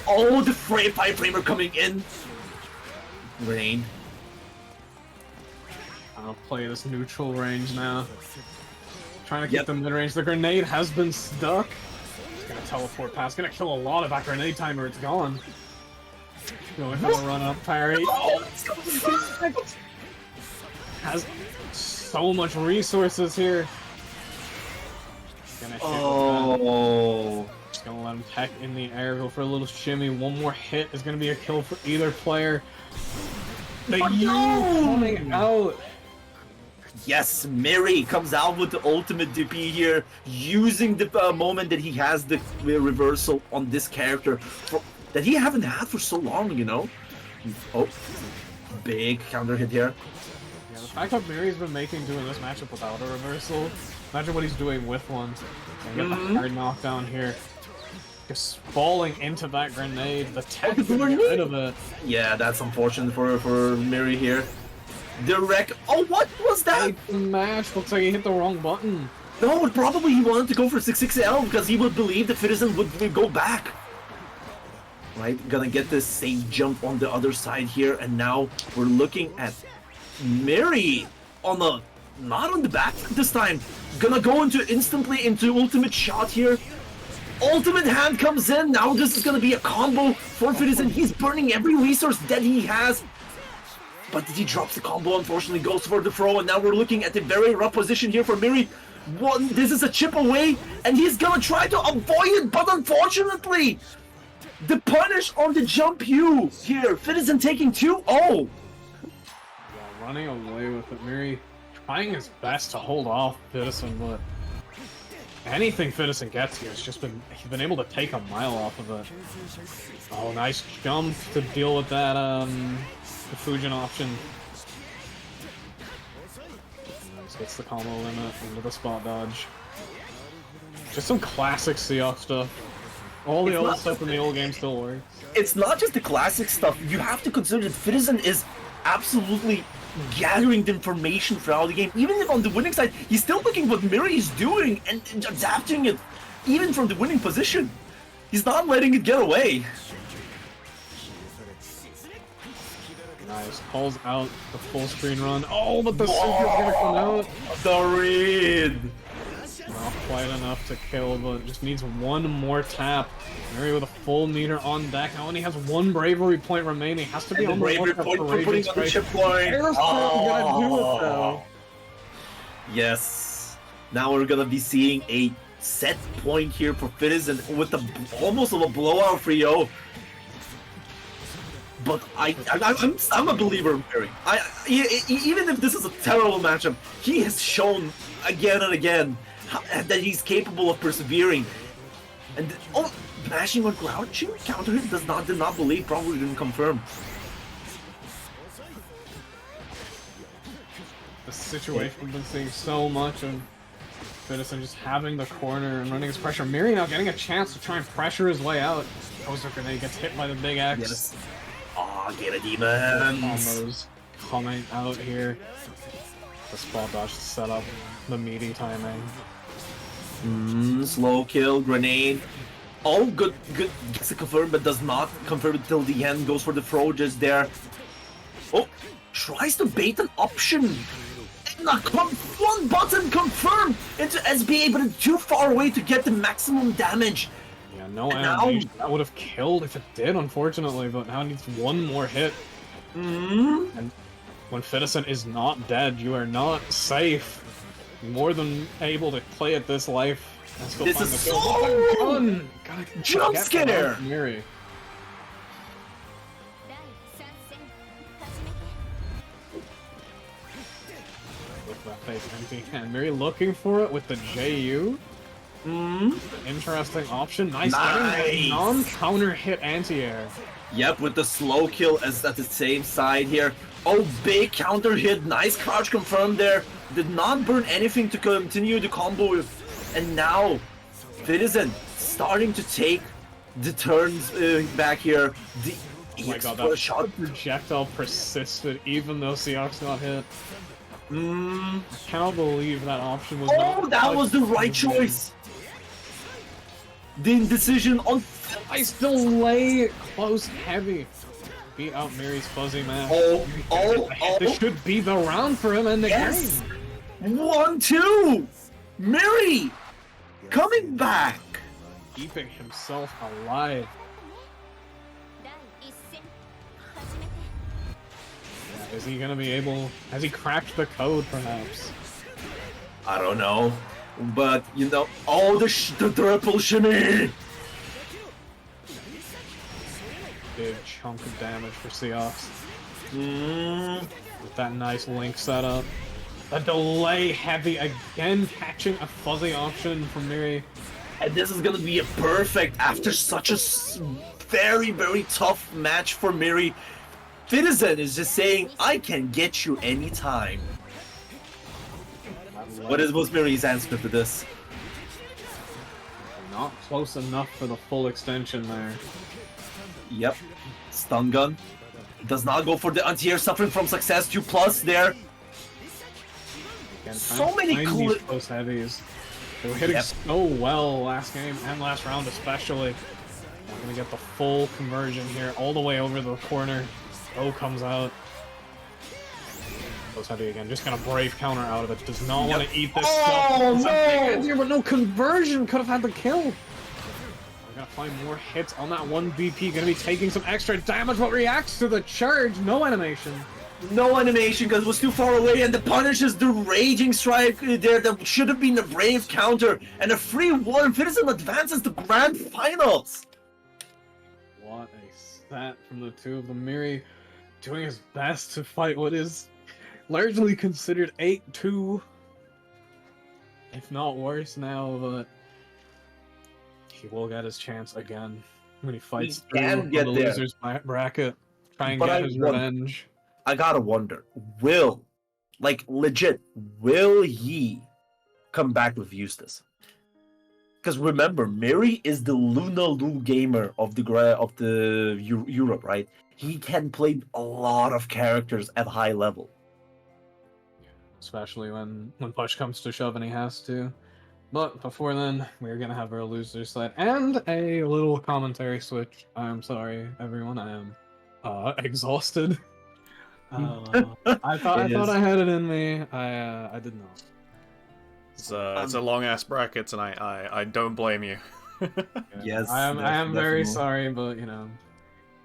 Oh, the 5-framer coming in. Rain. I'll play this neutral range now. Trying to keep the mid-range. The grenade has been stuck. It's gonna teleport past. Gonna kill a lot of that grenade timer. It's gone. Going for a run-up parry. Has so much resources here. Gonna hit with that. Just gonna let him tech in the air, go for a little shimmy. One more hit is gonna be a kill for either player. The U coming out. Yes, Mary comes out with the ultimate DP here, using the moment that he has the reversal on this character that he haven't had for so long, you know? Oh, big counter hit here. Yeah, the fact that Mary's been doing this matchup without a reversal, imagine what he's doing with one. And get the hard knockdown here. Just falling into that grenade, the tech to get rid of it. Yeah, that's unfortunate for Mary here. Direct. Oh, what was that? Match looks like he hit the wrong button. No, probably he wanted to go for 6-6L because he would believe the Citizen would go back. Right, gonna get this safe jump on the other side here, and now we're looking at Mary on the not on the back this time. Gonna go instantly into ultimate shot here. Ultimate hand comes in. Now this is gonna be a combo for Citizen. He's burning every resource that he has. But he drops the combo, unfortunately goes for the throw, and now we're looking at a very rough position here for Miri. This is a chip away, and he's gonna try to avoid it, but unfortunately, the punish on the jump U here. Citizen taking 2-0. Yeah, running away with it. Miri trying his best to hold off Citizen, but anything Citizen gets here, he's been able to take a mile off of it. Oh, nice jump to deal with that the Fujin option. Nice, gets the combo limit into the spot dodge. Just some classic Seahawk stuff. All the old stuff in the old game still works. It's not just the classic stuff. You have to consider that Citizen is absolutely gathering the information throughout the game. Even if on the winning side, he's still looking what Miri is doing and adapting it, even from the winning position. He's not letting it get away. Nice, calls out the full screen run. Oh, but the super's gonna come out. The read. Not quite enough to kill, but just needs one more tap. Mary with a full meter on deck. Now only has one bravery point remaining. Has to be on the bravery point for putting on the chip point. Gonna do it though. Yes. Now we're gonna be seeing a set point here for Citizen with almost of a blowout for Yo. But I'm a believer in Mary. Even if this is a terrible matchup, he has shown again and again that he's capable of persevering. And mashing on crouching counter hit did not believe, probably didn't confirm. The situation we've been seeing so much of Citizen just having the corner and running his pressure. Miri now getting a chance to try and pressure his way out. Poster grenade gets hit by the big X. Yes. Oh, get a demon! Combos coming out here. The spot dodge to set up the meaty timing. Slow kill, grenade. Oh, good. Gets it confirmed, but does not confirm it till the end. Goes for the throw just there. Oh, tries to bait an option. One button confirmed into SBA, but it's too far away to get the maximum damage. Yeah, no animation. That would have killed if it did, unfortunately, but now it needs one more hit. And when Citizen is not dead, you are not safe. More than able to play at this life. And still this find is the kill. Gotta jump scare! Miri. With that face empty hand. Miri looking for it with the JU. Interesting option. Nice. Non-counter hit anti-air. Yep, with the slow kill as at the same side here. Oh, big counter hit. Nice crouch confirmed there. Did not burn anything to continue the combo. And now, Citizen starting to take the turns back here. Oh my god, that shot projectile persisted even though Seahawks got hit. I cannot believe that option was not... Oh, that was the right choice! The indecision on... I still lay close heavy. Beat out Mary's fuzzy match. This should be the round for him in the game. 1-2! Mary! Coming back! Keeping himself alive. Yeah, is he gonna be able... Has he cracked the code, perhaps? I don't know. But, you know... Oh, the triple shimmy! Big chunk of damage for Seahawks. With that nice link setup. The delay heavy again, catching a fuzzy option from Miri. And this is gonna be a perfect after such a very, very tough match for Miri. Citizen is just saying, I can get you anytime. What is Miri's answer to this? Not close enough for the full extension there. Yep. Stun gun. Does not go for the anti-air, suffering from success. 2+ there. Again, So many these close heavies. They were hitting so well last game and last round especially. We're gonna get the full conversion here, all the way over the corner. O comes out. Close heavy again, just gonna brave counter out of it. Does not want to eat this stuff. Oh No! But no conversion could have had the kill. We're gonna find more hits on that one BP. Gonna be taking some extra damage, but reacts to the charge. No animation. No animation because it was too far away, and the punish is the raging strike there that should have been a brave counter, and a free one. Citizen advances to grand finals. What a set from the two of them. Miri doing his best to fight what is largely considered 8-2, if not worse now, but he will get his chance again when he fights through the losers bracket. Try and get his revenge. I gotta wonder, will he come back with Eustace? Because remember, Miri is the Luna Lu gamer of the Europe, right? He can play a lot of characters at high level. Especially when push comes to shove and he has to. But before then, we're gonna have our loser sled and a little commentary switch. I'm sorry, everyone, I am exhausted. I thought I had it in me. I did not. It's a long ass bracket tonight. I don't blame you. Yes, I am very sorry, but you know.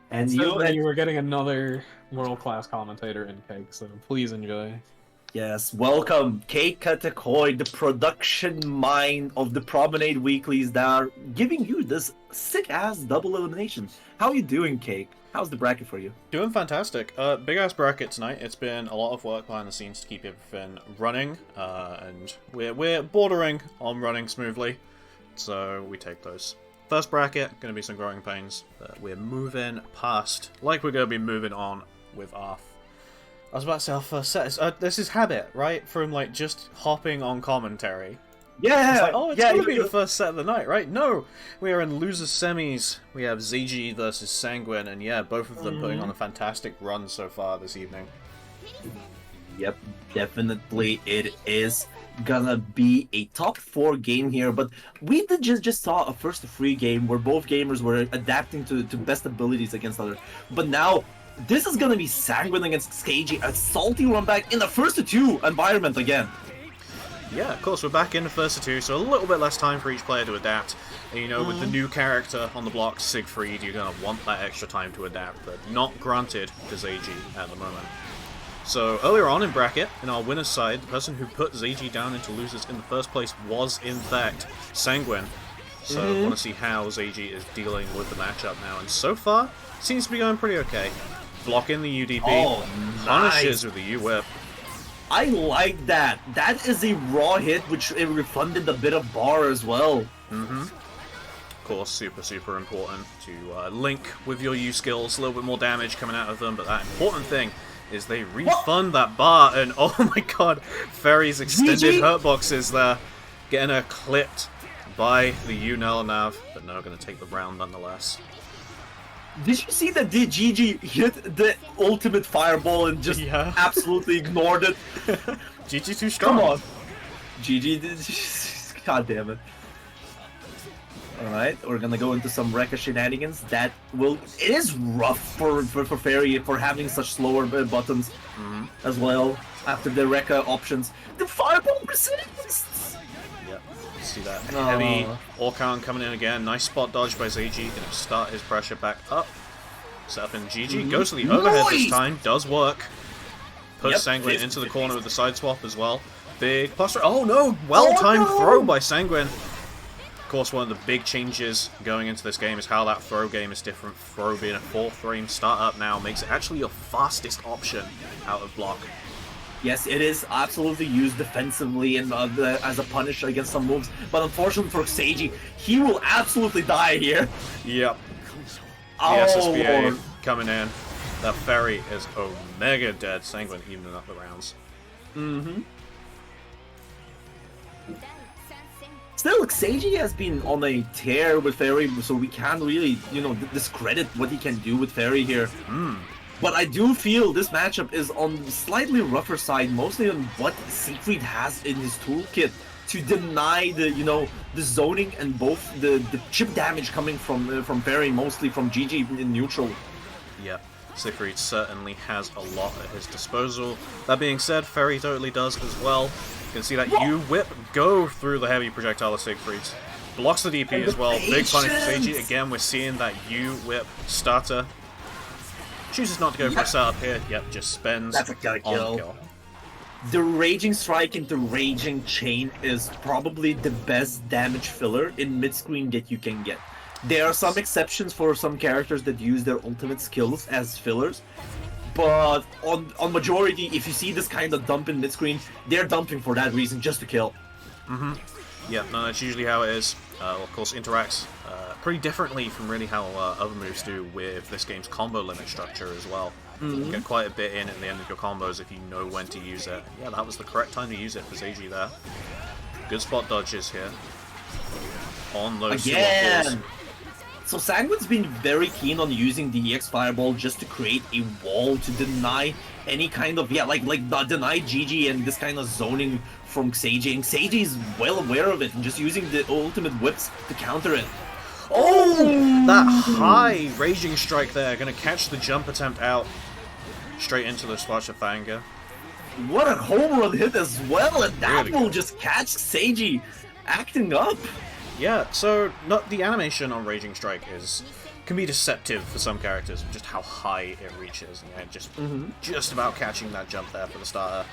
And you were getting another world-class commentator in Cake, so please enjoy. Yes, welcome, Cake Katakoi, the production mind of the Promenade Weeklies that are giving you this sick-ass double elimination. How are you doing, Cake? How's the bracket for you? Doing fantastic. Big-ass bracket tonight. It's been a lot of work behind the scenes to keep everything running, and we're bordering on running smoothly, so we take those. First bracket, going to be some growing pains, but we're moving past, like we're going to be moving on with our... I was about to say our first set. This is habit, right? From, like, just hopping on commentary. Yeah! It's like, oh, it's going to be the first set of the night, right? No! We are in losers semis. We have ZG versus Sanguine, and yeah, both of them putting on a fantastic run so far this evening. Yep, definitely it is gonna be a top 4 game here, but we did just saw a first to 3 game where both gamers were adapting to best abilities against other. But now, this is gonna be Sanguine against Skagey, a salty run back in the first to 2 environment again. Yeah, of course, we're back in the first to 2, so a little bit less time for each player to adapt. And, you know, with the new character on the block, Siegfried, you're gonna want that extra time to adapt, but not granted to ZG at the moment. So, earlier on in bracket, in our winner's side, the person who put ZG down into losers in the first place was, in fact, Sanguine. So, I want to see how ZG is dealing with the matchup now. And so far, seems to be going pretty okay. Blocking the UDP, punishes with the U-Whip. I like that. That is a raw hit, which it refunded a bit of bar as well. Of course, super important to link with your U skills, a little bit more damage coming out of them, but that important thing is they refund that bar, and oh my god, Ferry's extended hurt boxes there, getting her clipped by the U-Nav, but no, going to take the round nonetheless. Did you see that GG hit the ultimate fireball and just absolutely ignored it? GG too strong. Come on. GG did... God damn it. Alright, we're gonna go into some Rekka shenanigans that will... It is rough for Fairy for having such slower buttons as well after the Rekka options. The fireball resists! Yep, see that heavy Orkan coming in again. Nice spot dodge by ZG, gonna start his pressure back up. Set up in GG, goes to the overhead this time, does work. Puts Sanguine into the corner with the side swap as well. Big plus... Oh no! Well-timed throw by Sanguine. Of course, one of the big changes going into this game is how that throw game is different. Throw being a 4th frame startup now makes it actually your fastest option out of block. Yes, it is absolutely used defensively and as a punish against some moves. But unfortunately for Seiji, he will absolutely die here. Yep. The Oh, SSBA Lord. coming in. The Ferry is omega dead. Sanguine evening up the rounds. Mm-hmm. Still, Seiji has been on a tear with Fairy, so we can't really, discredit what he can do with Fairy here. But I do feel this matchup is on the slightly rougher side, mostly on what Siegfried has in his toolkit to deny the zoning and both the chip damage coming from Fairy, mostly from GG in neutral. Yep. Siegfried certainly has a lot at his disposal. That being said, Ferry totally does as well. You can see that U-Whip go through the heavy projectile of Siegfried's. Blocks the DP as well. Big punish for Seiji. Again, we're seeing that U-Whip starter. Chooses not to go for a setup here. Yep, just spends That's a on kill. The Raging Strike into Raging Chain is probably the best damage filler in mid-screen that you can get. There are some exceptions for some characters that use their ultimate skills as fillers, but on majority, if you see this kind of dump in mid-screen, they're dumping for that reason, just to kill. Yeah, no, that's usually how it is. Of course, interacts pretty differently from really how other moves do with this game's combo limit structure as well. You get quite a bit in at the end of your combos if you know when to use it. Yeah, that was the correct time to use it for Seiji there. Good spot dodges here. On those Again! So Sanguine's been very keen on using the EX Fireball just to create a wall to deny any kind of, deny GG and this kind of zoning from Seiji. And Seiji is well aware of it and just using the ultimate whips to counter it. Oh! That high Raging Strike there, gonna catch the jump attempt out. Straight into the Splash of Fanga. What a home run hit as well, and that Really will good. just catch Seiji acting up. Yeah, so not the animation on Raging Strike can be deceptive for some characters, just how high it reaches, and just about catching that jump there for the starter.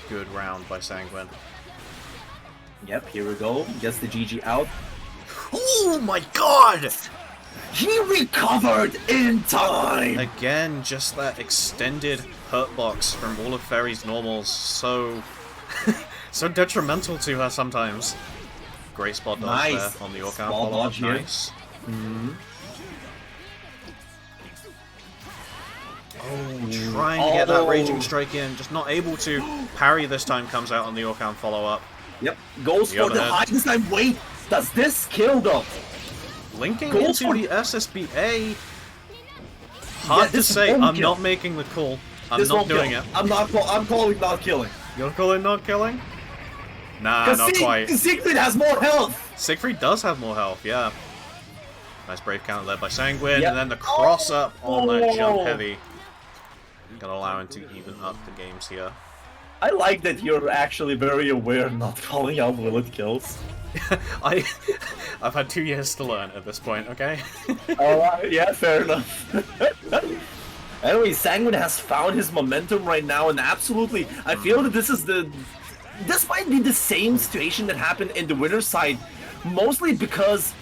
Good round by Sanguine. Yep, here we go. Gets the GG out. Oh my god! He recovered in time! Again, just that extended hurt box from all of Fairy's normals, so so detrimental to her sometimes. Great spot dodge Nice. there on the Orcan Spot follow-up. dodge here. Nice. Oh, trying to get that Raging Strike in, just not able to. Parry this time comes out on the Orcan follow-up. Yep, goes The for other the head. high this time. Wait, does this kill though? Linking Goes into for- the SSBA. Hard to this say, won't I'm kill. not making the call. I'm This not won't doing kill. it. I'm calling not killing. You're calling not killing? Nah, Because not quite. Siegfried has more health. Siegfried does have more health, yeah. Nice brave counter led by Sanguine, Yep. and then the cross up on that jump Oh. heavy. Gonna allow him to even up the games here. I like that you're actually very aware not calling out bullet kills. I've had 2 years to learn at this point, okay? Alright, yeah, fair enough. Anyway, Sanguine has found his momentum right now, and absolutely, I feel that this might be the same situation that happened in the winner's side, mostly because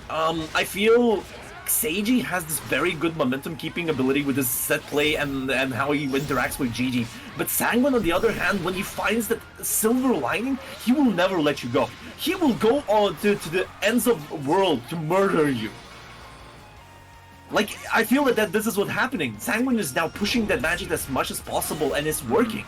I feel Seiji has this very good momentum keeping ability with his set play and how he interacts with GG. But Sanguine, on the other hand, when he finds that silver lining, he will never let you go. He will go on to the ends of the world to murder you. Like, I feel that this is what's happening. Sanguine is now pushing that magic as much as possible, and it's working.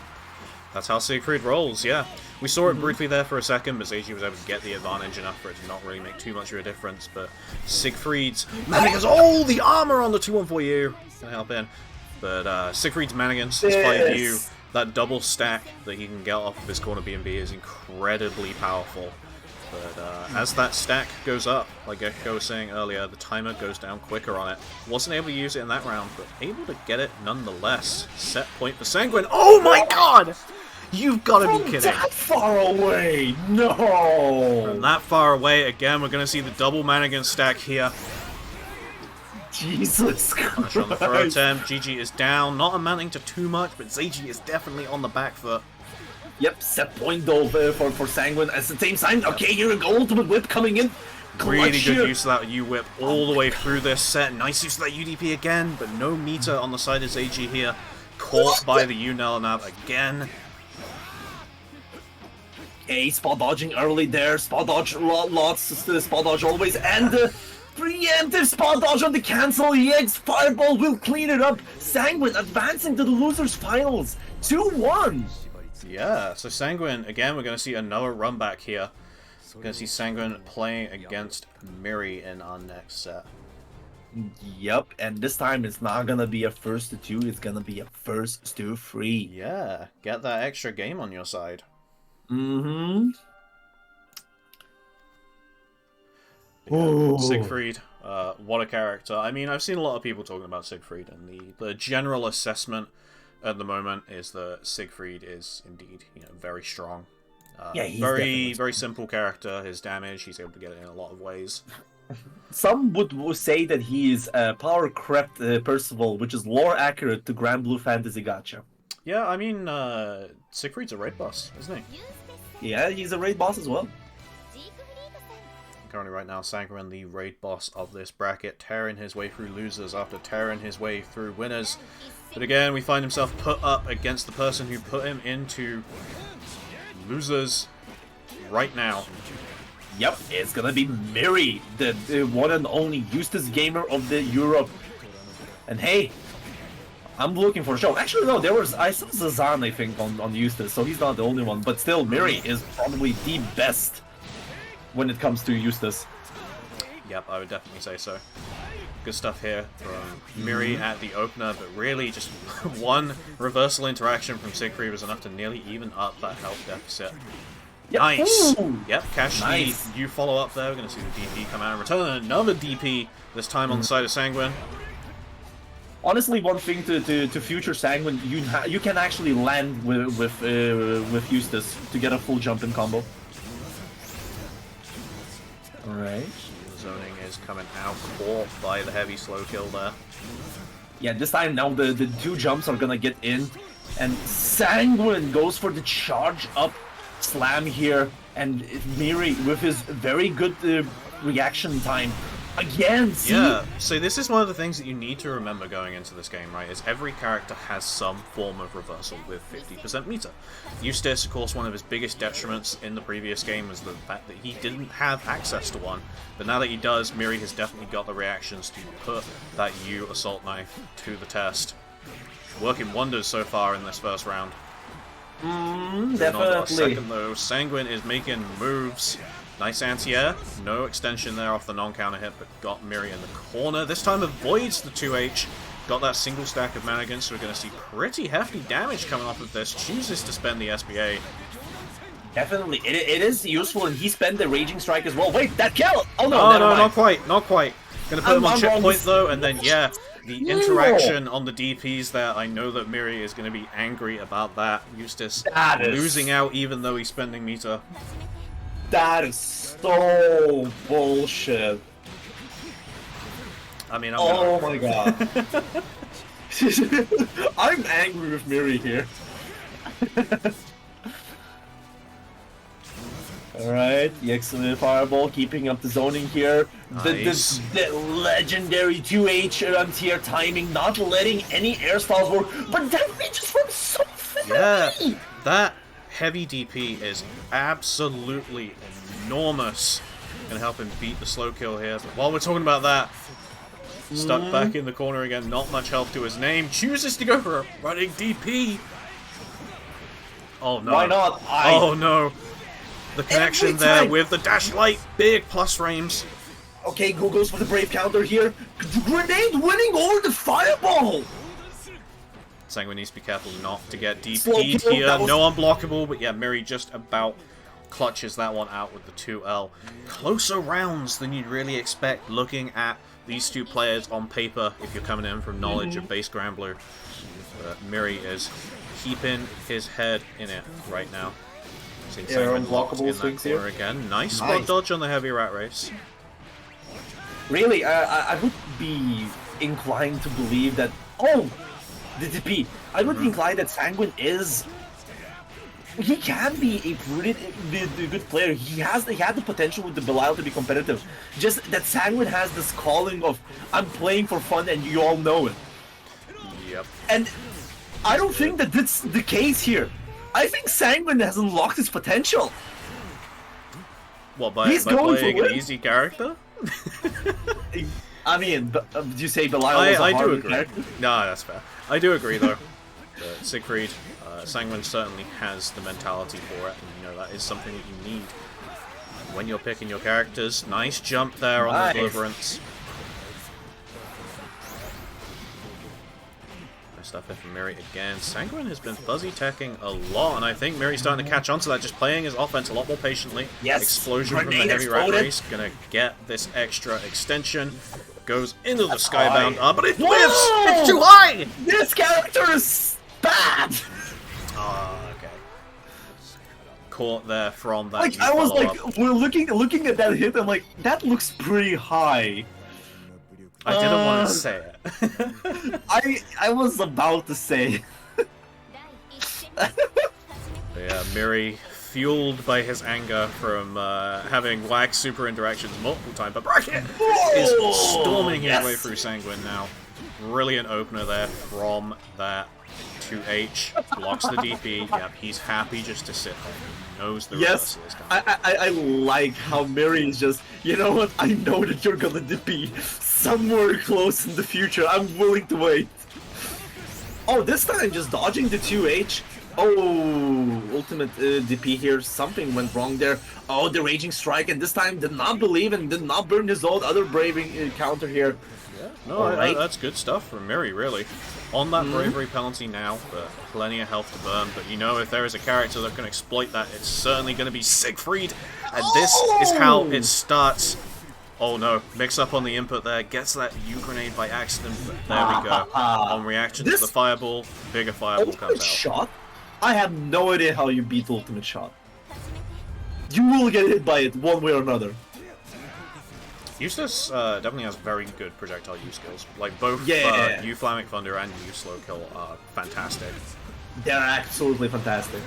That's how Siegfried rolls, yeah. We saw it briefly there for a second, but Seiji was able to get the advantage enough for it to not really make too much of a difference. But Siegfried's manigans, oh, the armor on the 2-1-4U! Gonna help in. But Siegfried's manigans, despite you, that double stack that he can get off of his corner B&B is incredibly powerful. But as that stack goes up, like Gekko was saying earlier, the timer goes down quicker on it. Wasn't able to use it in that round, but able to get it nonetheless. Set point for Sanguine. Oh my god! You've got to be kidding. That far away, no! From that far away, again, we're going to see the double manigan stack here. Jesus Punish on the throw Christ. attempt. GG is down, not amounting to too much, but Seiji is definitely on the back foot. Yep, set point though for Sanguine. At the same time, okay, here we go, ultimate whip coming in. Really Clutch good here. use of that U-Whip all the way through this set. Nice use of that UDP again, but no meter on the side of Seiji here. Caught by the U-Nel again. Okay, spot dodging early there. Spot dodge lots, spot dodge always, and the preemptive spot dodge on the cancel. EX Fireball will clean it up. Sanguine advancing to the losers finals. 2-1. Yeah, so Sanguine, again, we're going to see another run back here. We're going to see Sanguine playing against Miri in our next set. Yep, and this time it's not gonna be a first to 2, it's gonna be a first to 3. Yeah, get that extra game on your side. Mm-hmm. Yeah, Siegfried, what a character. I mean, I've seen a lot of people talking about Siegfried, and the general assessment at the moment is that Siegfried is indeed, very strong. Yeah, he's very simple character. His damage, he's able to get it in a lot of ways. Some would say that he is power crept Percival, which is lore accurate to Grand Blue Fantasy Gacha. Yeah, I mean, Siegfried's a raid boss, isn't he? Yeah, he's a raid boss as well. Currently right now, Sanguine, the raid boss of this bracket, tearing his way through losers after tearing his way through winners. But again, we find himself put up against the person who put him into losers right now. Yep, it's gonna be Miri, the one and only Eustace gamer of the Europe. And hey, I'm looking for a show. Actually, no, I saw Zazan, I think, on Eustace, so he's not the only one. But still, Miri is probably the best when it comes to Eustace. Yep, I would definitely say so. Good stuff here from Miri at the opener, but really just one reversal interaction from Siegfried was enough to nearly even up that health deficit. Yep. Nice! Ooh. Yep, Cash Nice. you follow up there. We're going to see the DP come out and return another DP, this time on the side of Sanguine. Honestly, one thing to future Sanguine, you can actually land with Eustace to get a full jump in combo. Alright. Zoning is coming out, caught by the heavy slow kill there. Yeah, this time now the 2 jumps are gonna get in, and Sanguine goes for the charge up slam here, and Miri with his very good reaction time. Again, see? Yeah, so this is one of the things that you need to remember going into this game, right, is every character has some form of reversal with 50% meter. Eustace, of course, one of his biggest detriments in the previous game was the fact that he didn't have access to one, but now that he does, Miri has definitely got the reactions to put that U assault knife to the test. Working wonders so far in this first round. Definitely. Second though, Sanguine is making moves. Nice anti-air, no extension there off the non-counter hit, but got Miri in the corner. This time avoids the 2H, got that single stack of mannequins, so we're going to see pretty hefty damage coming off of this. Chooses to spend the SBA. Definitely, it is useful, and he spent the Raging Strike as well. Wait, that kill! Oh no, Oh never no, mind. not quite. Gonna put him on checkpoint wrong. though, and then yeah, the interaction on the DPs there, I know that Miri is going to be angry about that. Eustace losing out even though he's spending meter. That is so bullshit. I mean, Oh my god. I'm angry with Miri here. Alright, EX Fireball keeping up the zoning here. Nice. The legendary 2H anti-air timing, not letting any air styles work, but that reaches from so far. Yeah, that heavy DP is absolutely enormous. Gonna help him beat the slow kill here. But while we're talking about that, stuck back in the corner again, not much help to his name. Chooses to go for a running DP. Oh no. Why not? Oh no. The connection Every there time. with the dash light, big plus frames. Okay, Go goes for the brave counter here. Grenade winning over the fireball! Sanguine needs to be careful not to get Slow DP'd kill, here. that was- No unblockable, but yeah, Miri just about clutches that one out with the 2L. Closer rounds than you'd really expect looking at these two players on paper if you're coming in from knowledge of base Grand Blue. Miri is keeping his head in it right now. Seeing Sanguine locked in that corner again. Nice spot dodge on the heavy rat race. Really, I would be inclined to believe that... Oh! The DP. I would be inclined that Sanguine is... He can be a pretty good player. He had the potential with the Belial to be competitive. Just that Sanguine has this calling of, I'm playing for fun and you all know it. Yep. And I don't think that that's the case here. I think Sanguine has unlocked his potential. What, by He's going playing for an win? easy character? I mean, do you say Belial was a I do harder agree. character? No, that's fair. I do agree, though. Siegfried, Sanguine certainly has the mentality for it, and you know, that is something that you need when you're picking your characters. Nice jump there on the Deliverance. Nice stuff here from Miri again. Sanguine has been fuzzy teching a lot, and I think Miri's starting to catch on to that, just playing his offense a lot more patiently. Yes. Explosion from the Grenade heavy rat exploded. race, gonna get this extra extension. Goes into the skybound up, but it lives! It's too high! This character is bad! Ah, okay. Caught there from that. Like, I was follow-up. like, we're looking at that hit, I'm like, that looks pretty high. I didn't want to say it. I was about to say. Yeah, Miri, fueled by his anger from having wax super interactions multiple times, but Bracket is storming his way through Sanguine now. Brilliant opener there from that 2H. Blocks the DP. Yep, he's happy just to sit there. He knows the Yes, reversal is coming. I like how Miri is just, you know what, I know that you're gonna be somewhere close in the future, I'm willing to wait. Oh, this time just dodging the 2H. Oh, ultimate DP here, something went wrong there. Oh, the Raging Strike, and this time did not believe and did not burn his old other braving counter here. Yeah, no, that's good stuff from Miri, really. On that bravery penalty now, but plenty of health to burn. But you know, if there is a character that can exploit that, it's certainly going to be Siegfried. And this is how it starts. Oh no, mix up on the input there, gets that U-grenade by accident, but there we go. On reaction to the fireball, bigger fireball comes out. Shot? I have no idea how you beat ultimate shot. You will get hit by it one way or another. Eustace definitely has very good projectile use skills. Like both U-Flammic Thunder and U-Slow Kill are fantastic. They're absolutely fantastic.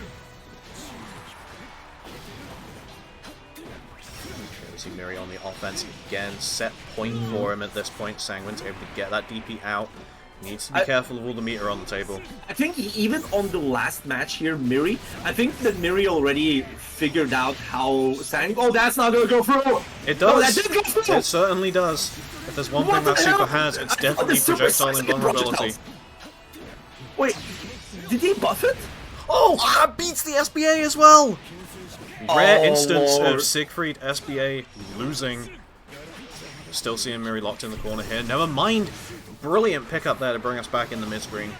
We see Miri on the offense again. Set point for him at this point. Sanguine's able to get that DP out. Needs to be careful of all the meter on the table. I think even on the last match here, Miri, I think that Miri already figured out how oh, that's not gonna go through! It does! Oh, that did go through! It certainly does. If there's one thing that Super has, it's definitely projectile invulnerability. Wait, did he buff it? Oh, that beats the SBA as well! Rare instance Lord. of Siegfried SBA losing. Still seeing Miri locked in the corner here. Never mind. Brilliant pickup there to bring us back in the mid-screen.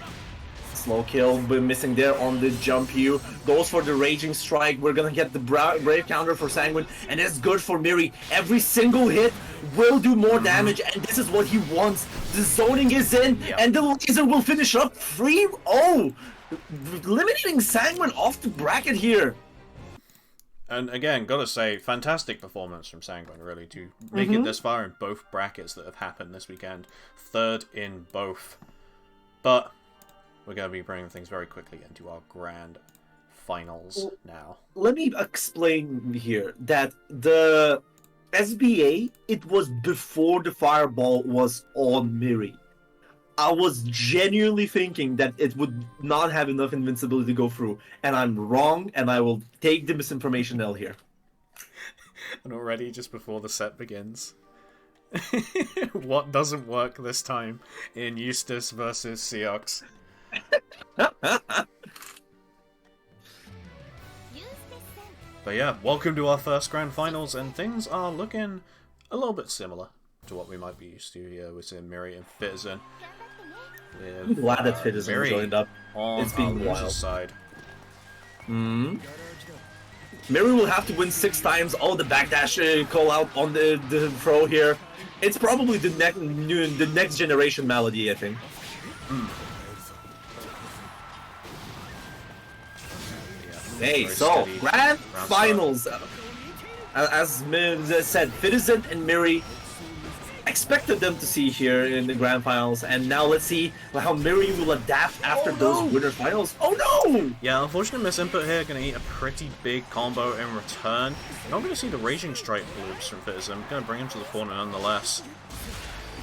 Slow kill, but missing there on the jump U. Goes for the Raging Strike. We're gonna get the Brave counter for Sanguine, and that's good for Miri. Every single hit will do more damage, and this is what he wants. The zoning is in, and the laser will finish up 3-0. Eliminating Sanguine off the bracket here. And again, gotta say, fantastic performance from Sanguine, really, to make it this far in both brackets that have happened this weekend. Third in both. But we're going to be bringing things very quickly into our grand finals now. Let me explain here that the SBA, it was before the fireball was on Miri. I was genuinely thinking that it would not have enough invincibility to go through, and I'm wrong, and I will take the misinformation L here. And already, just before the set begins, what doesn't work this time in Eustace versus Seox? But yeah, welcome to our first grand finals, and things are looking a little bit similar to what we might be used to here with Miri and Fitizen. I'm glad that Fitizen joined up. It's being wild side. Miri will have to win 6 times. Oh, the backdash call out on the throw here. It's probably the next generation Malady, I think. Yeah, hey, so grand finals. As said, Fitizen and Miri expected them to see here in the grand finals, and now let's see how Miri will adapt after those winter finals. Oh no! Yeah, unfortunate misinput here, gonna eat a pretty big combo in return. Not gonna see the Raging Strike loops from Fitizen, gonna bring him to the corner nonetheless.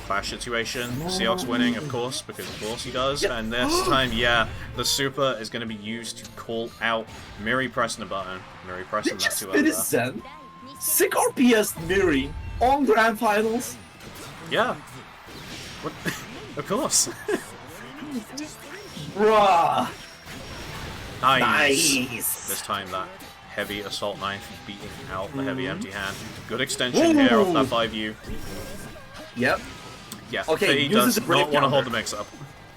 Clash situation, Seox winning, of course, because of course he does, and this time, yeah, the super is gonna be used to call out Miri pressing the button. Miri pressing that 2 over. Sick RPS Miri on Grand Finals. Yeah. What? Of course. Bruh. Nice. This time that heavy assault knife beating out the heavy empty hand. Good extension here off that 5U. Yep. Yeah, Okay, he does not want to hold the mix-up.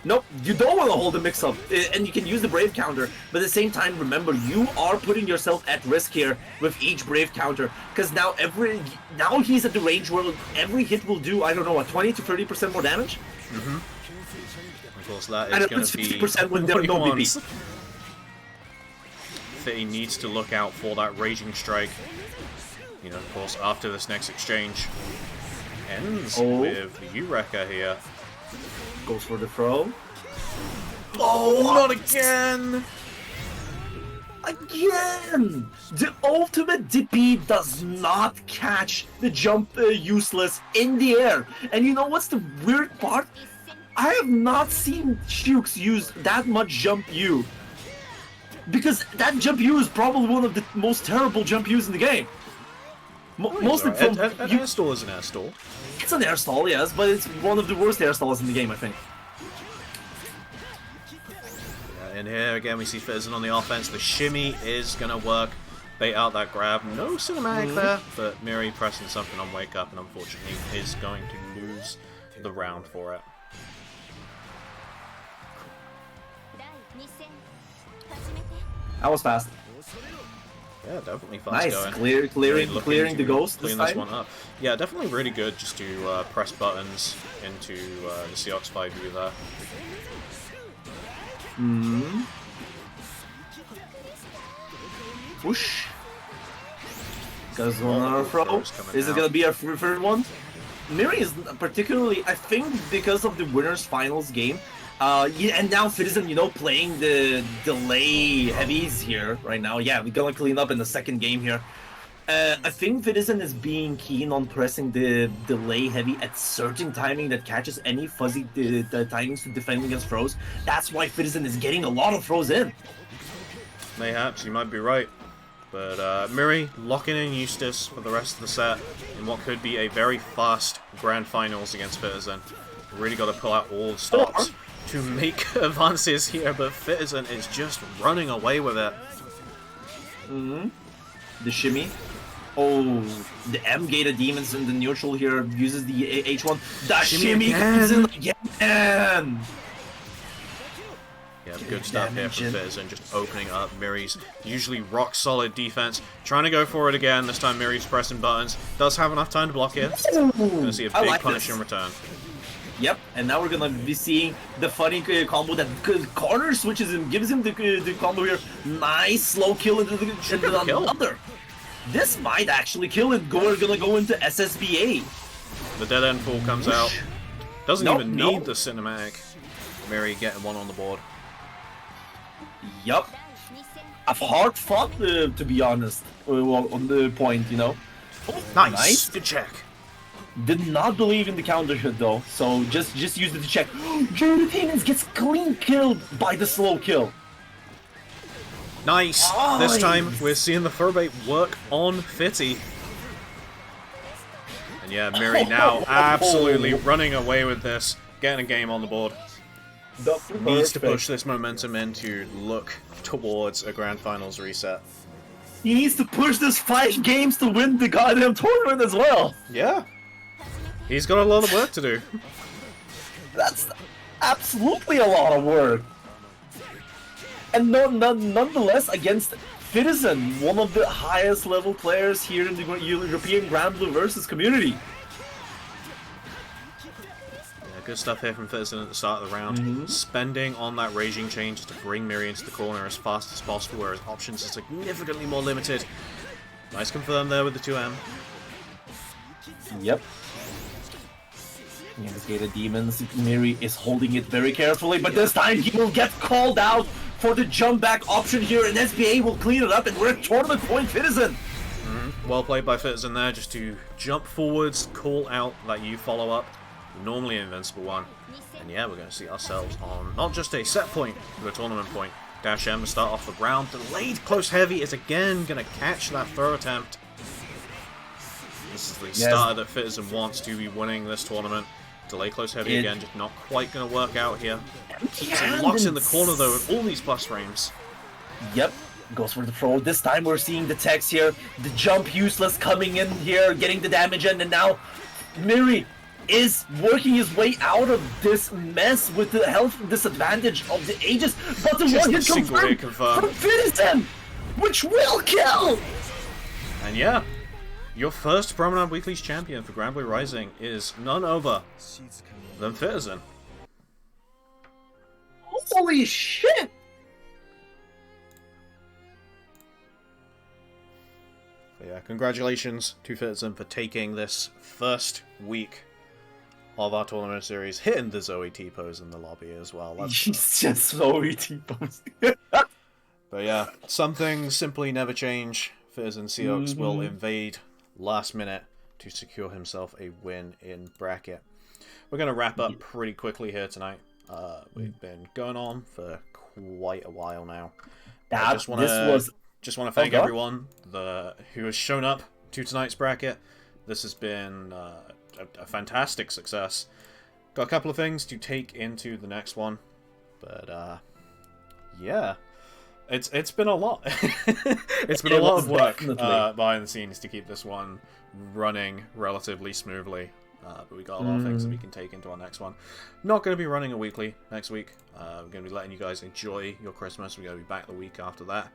Nope, you don't want to hold the mix-up, and you can use the Brave counter, but at the same time, remember, you are putting yourself at risk here with each Brave counter, because now he's at the range where every hit will do, I don't know, what, 20 to 30% more damage? Mm-hmm. Of course, that is going to be 50% when there are no BP. He needs to look out for that Raging Strike. You know, of course, after this next exchange ends with the Eureka here. Goes for the throw. Oh, not again! Again! The ultimate DP does not catch the jump useless in the air. And you know what's the weird part? I have not seen Shukes use that much jump U. Because that jump U is probably one of the most terrible jump U's in the game. Mostly from... An air stall is an air stall. It's an air stall, yes, but it's one of the worst air stalls in the game, I think. Yeah, and here again we see Fizzen on the offense. The shimmy is going to work. Bait out that grab. No cinematic there, but Miri pressing something on Wake Up and unfortunately is going to lose the round for it. That was fast. Yeah, definitely fast nice. going. Clearing the ghost clean this one up. Yeah, definitely really good just to press buttons into the Seox 5U there. Whoosh. Goes another throw. Is it gonna be our third one? Miri is particularly, I think, because of the winners finals game. Yeah, and now Citizen, you know, playing the delay heavies here right now. Yeah, we're gonna clean up in the second game here. I think Citizen is being keen on pressing the delay heavy at certain timing that catches any fuzzy the timings to defend against throws. That's why Citizen is getting a lot of throws in. Mayhaps, you might be right. But Miri locking in Eustace for the rest of the set in what could be a very fast grand finals against Citizen. Really got to pull out all the stops to make advances here, but Citizen is just running away with it. The shimmy. Oh, the M-gated demons in the neutral here uses the H1. The shimmy comes in again! Yeah, good stuff here from Citizen, just opening up Miri's usually rock-solid defense. Trying to go for it again, this time Miri's pressing buttons. Does have enough time to block here. Gonna see a big punish in return. Yep, and now we're gonna be seeing the funny combo that corner switches him, gives him the combo here. Nice slow kill into another. This might actually kill it. We're gonna go into SSBA. The dead end pull comes out. Doesn't even need the cinematic. Miri getting one on the board. Yup. I've hard fought, to be honest, on the point, you know. Oh, nice. Good check. Did not believe in the counter hit though, so just used it to check. Jordan Payments gets clean killed by the slow kill. Nice. This time we're seeing the throw bait work on Fitty. And yeah, Miri now absolutely running away with this, getting a game on the board. Needs to push this momentum in to look towards a grand finals reset. He needs to push this 5 games to win the goddamn tournament as well. Yeah. He's got a lot of work to do. That's absolutely a lot of work. And nonetheless, against Citizen, one of the highest level players here in the European Grand Blue versus community. Good stuff here from Citizen at the start of the round. Spending on that Raging Chain just to bring Miri into the corner as fast as possible, where his options are significantly more limited. Nice confirm there with the 2M. Yep. Gated Demons, Miri is holding it very carefully, but this time he will get called out for the jump back option here, and SBA will clean it up, and we're at tournament point Citizen. Well played by Citizen there, just to jump forwards, call out that U follow-up. Normally an invincible one. And yeah, we're going to see ourselves on not just a set point, but a tournament point. Dash M to start off the round. Delayed close heavy is again going to catch that throw attempt. This is the starter that Citizen wants to be winning this tournament. Delay close heavy again, just not quite going to work out here. Citizen locks in the corner though with all these plus frames. Yep, goes for the throw. This time we're seeing the text here. The jump useless coming in here, getting the damage in, and now Miri is working his way out of this mess with the health disadvantage of the Aegis, but the one hit confirmed from Citizen, which will kill! And yeah, your first Promenade Weeklies champion for Granblue Rising is none other than Citizen. Holy shit! But yeah, congratulations to Citizen for taking this first week of our tournament series, hitting the Zoe T-pose in the lobby as well. He's just Zoe T-pose. But yeah, some things simply never change. Citizen Seox will invade last minute to secure himself a win in bracket. We're going to wrap up pretty quickly here tonight. We've been going on for quite a while now. I just want to thank everyone who has shown up to tonight's bracket. This has been a fantastic success. Got a couple of things to take into the next one, but yeah, it's been a lot. It's been a lot of work behind the scenes to keep this one running relatively smoothly. But we got a lot of things that we can take into our next one. Not going to be running a weekly next week. We're going to be letting you guys enjoy your Christmas. We're going to be back the week after that.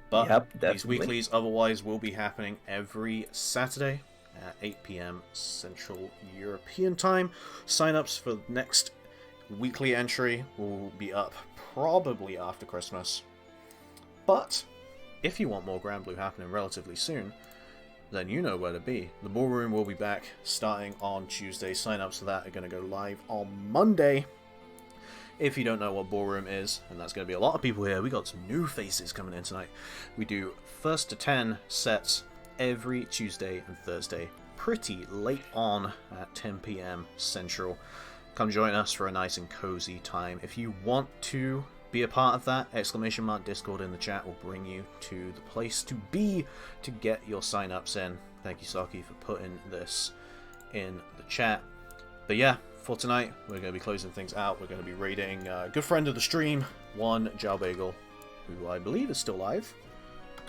But these weeklies otherwise will be happening every Saturday at 8 PM Central European Time. Sign-ups for the next weekly entry will be up probably after Christmas. But if you want more Granblue happening relatively soon, then you know where to be. The ballroom will be back starting on Tuesday. Sign-ups for that are going to go live on Monday. If you don't know what ballroom is, and that's going to be a lot of people here, we got some new faces coming in tonight. We do 1st to 10 sets every Tuesday and Thursday, pretty late on at 10 PM Central. Come join us for a nice and cozy time. If you want to be a part of that, !Discord in the chat will bring you to the place to be to get your sign-ups in. Thank you, Saki, for putting this in the chat. But yeah, for tonight, we're going to be closing things out. We're going to be raiding a good friend of the stream, one Jao Bagel, who I believe is still alive.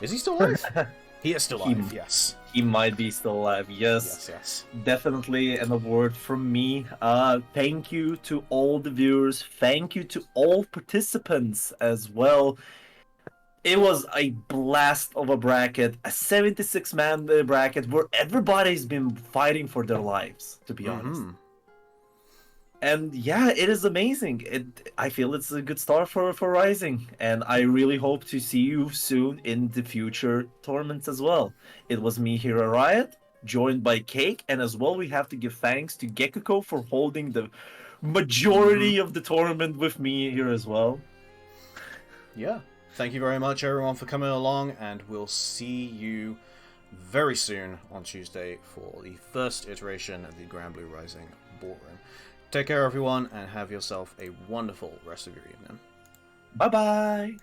Is he still alive? He is still alive, yes. He might be still alive, yes. Yes. Definitely an award from me. Thank you to all the viewers. Thank you to all participants as well. It was a blast of a bracket, a 76-man bracket where everybody's been fighting for their lives, to be honest. And yeah, it is amazing. I feel it's a good start for Rising, and I really hope to see you soon in the future tournaments as well. It was me here at Riot, joined by Cake, and as well we have to give thanks to Gekko for holding the majority of the tournament with me here as well. Yeah, thank you very much everyone for coming along, and we'll see you very soon on Tuesday for the first iteration of the Granblue Rising Ballroom. Take care, everyone, and have yourself a wonderful rest of your evening. Bye-bye!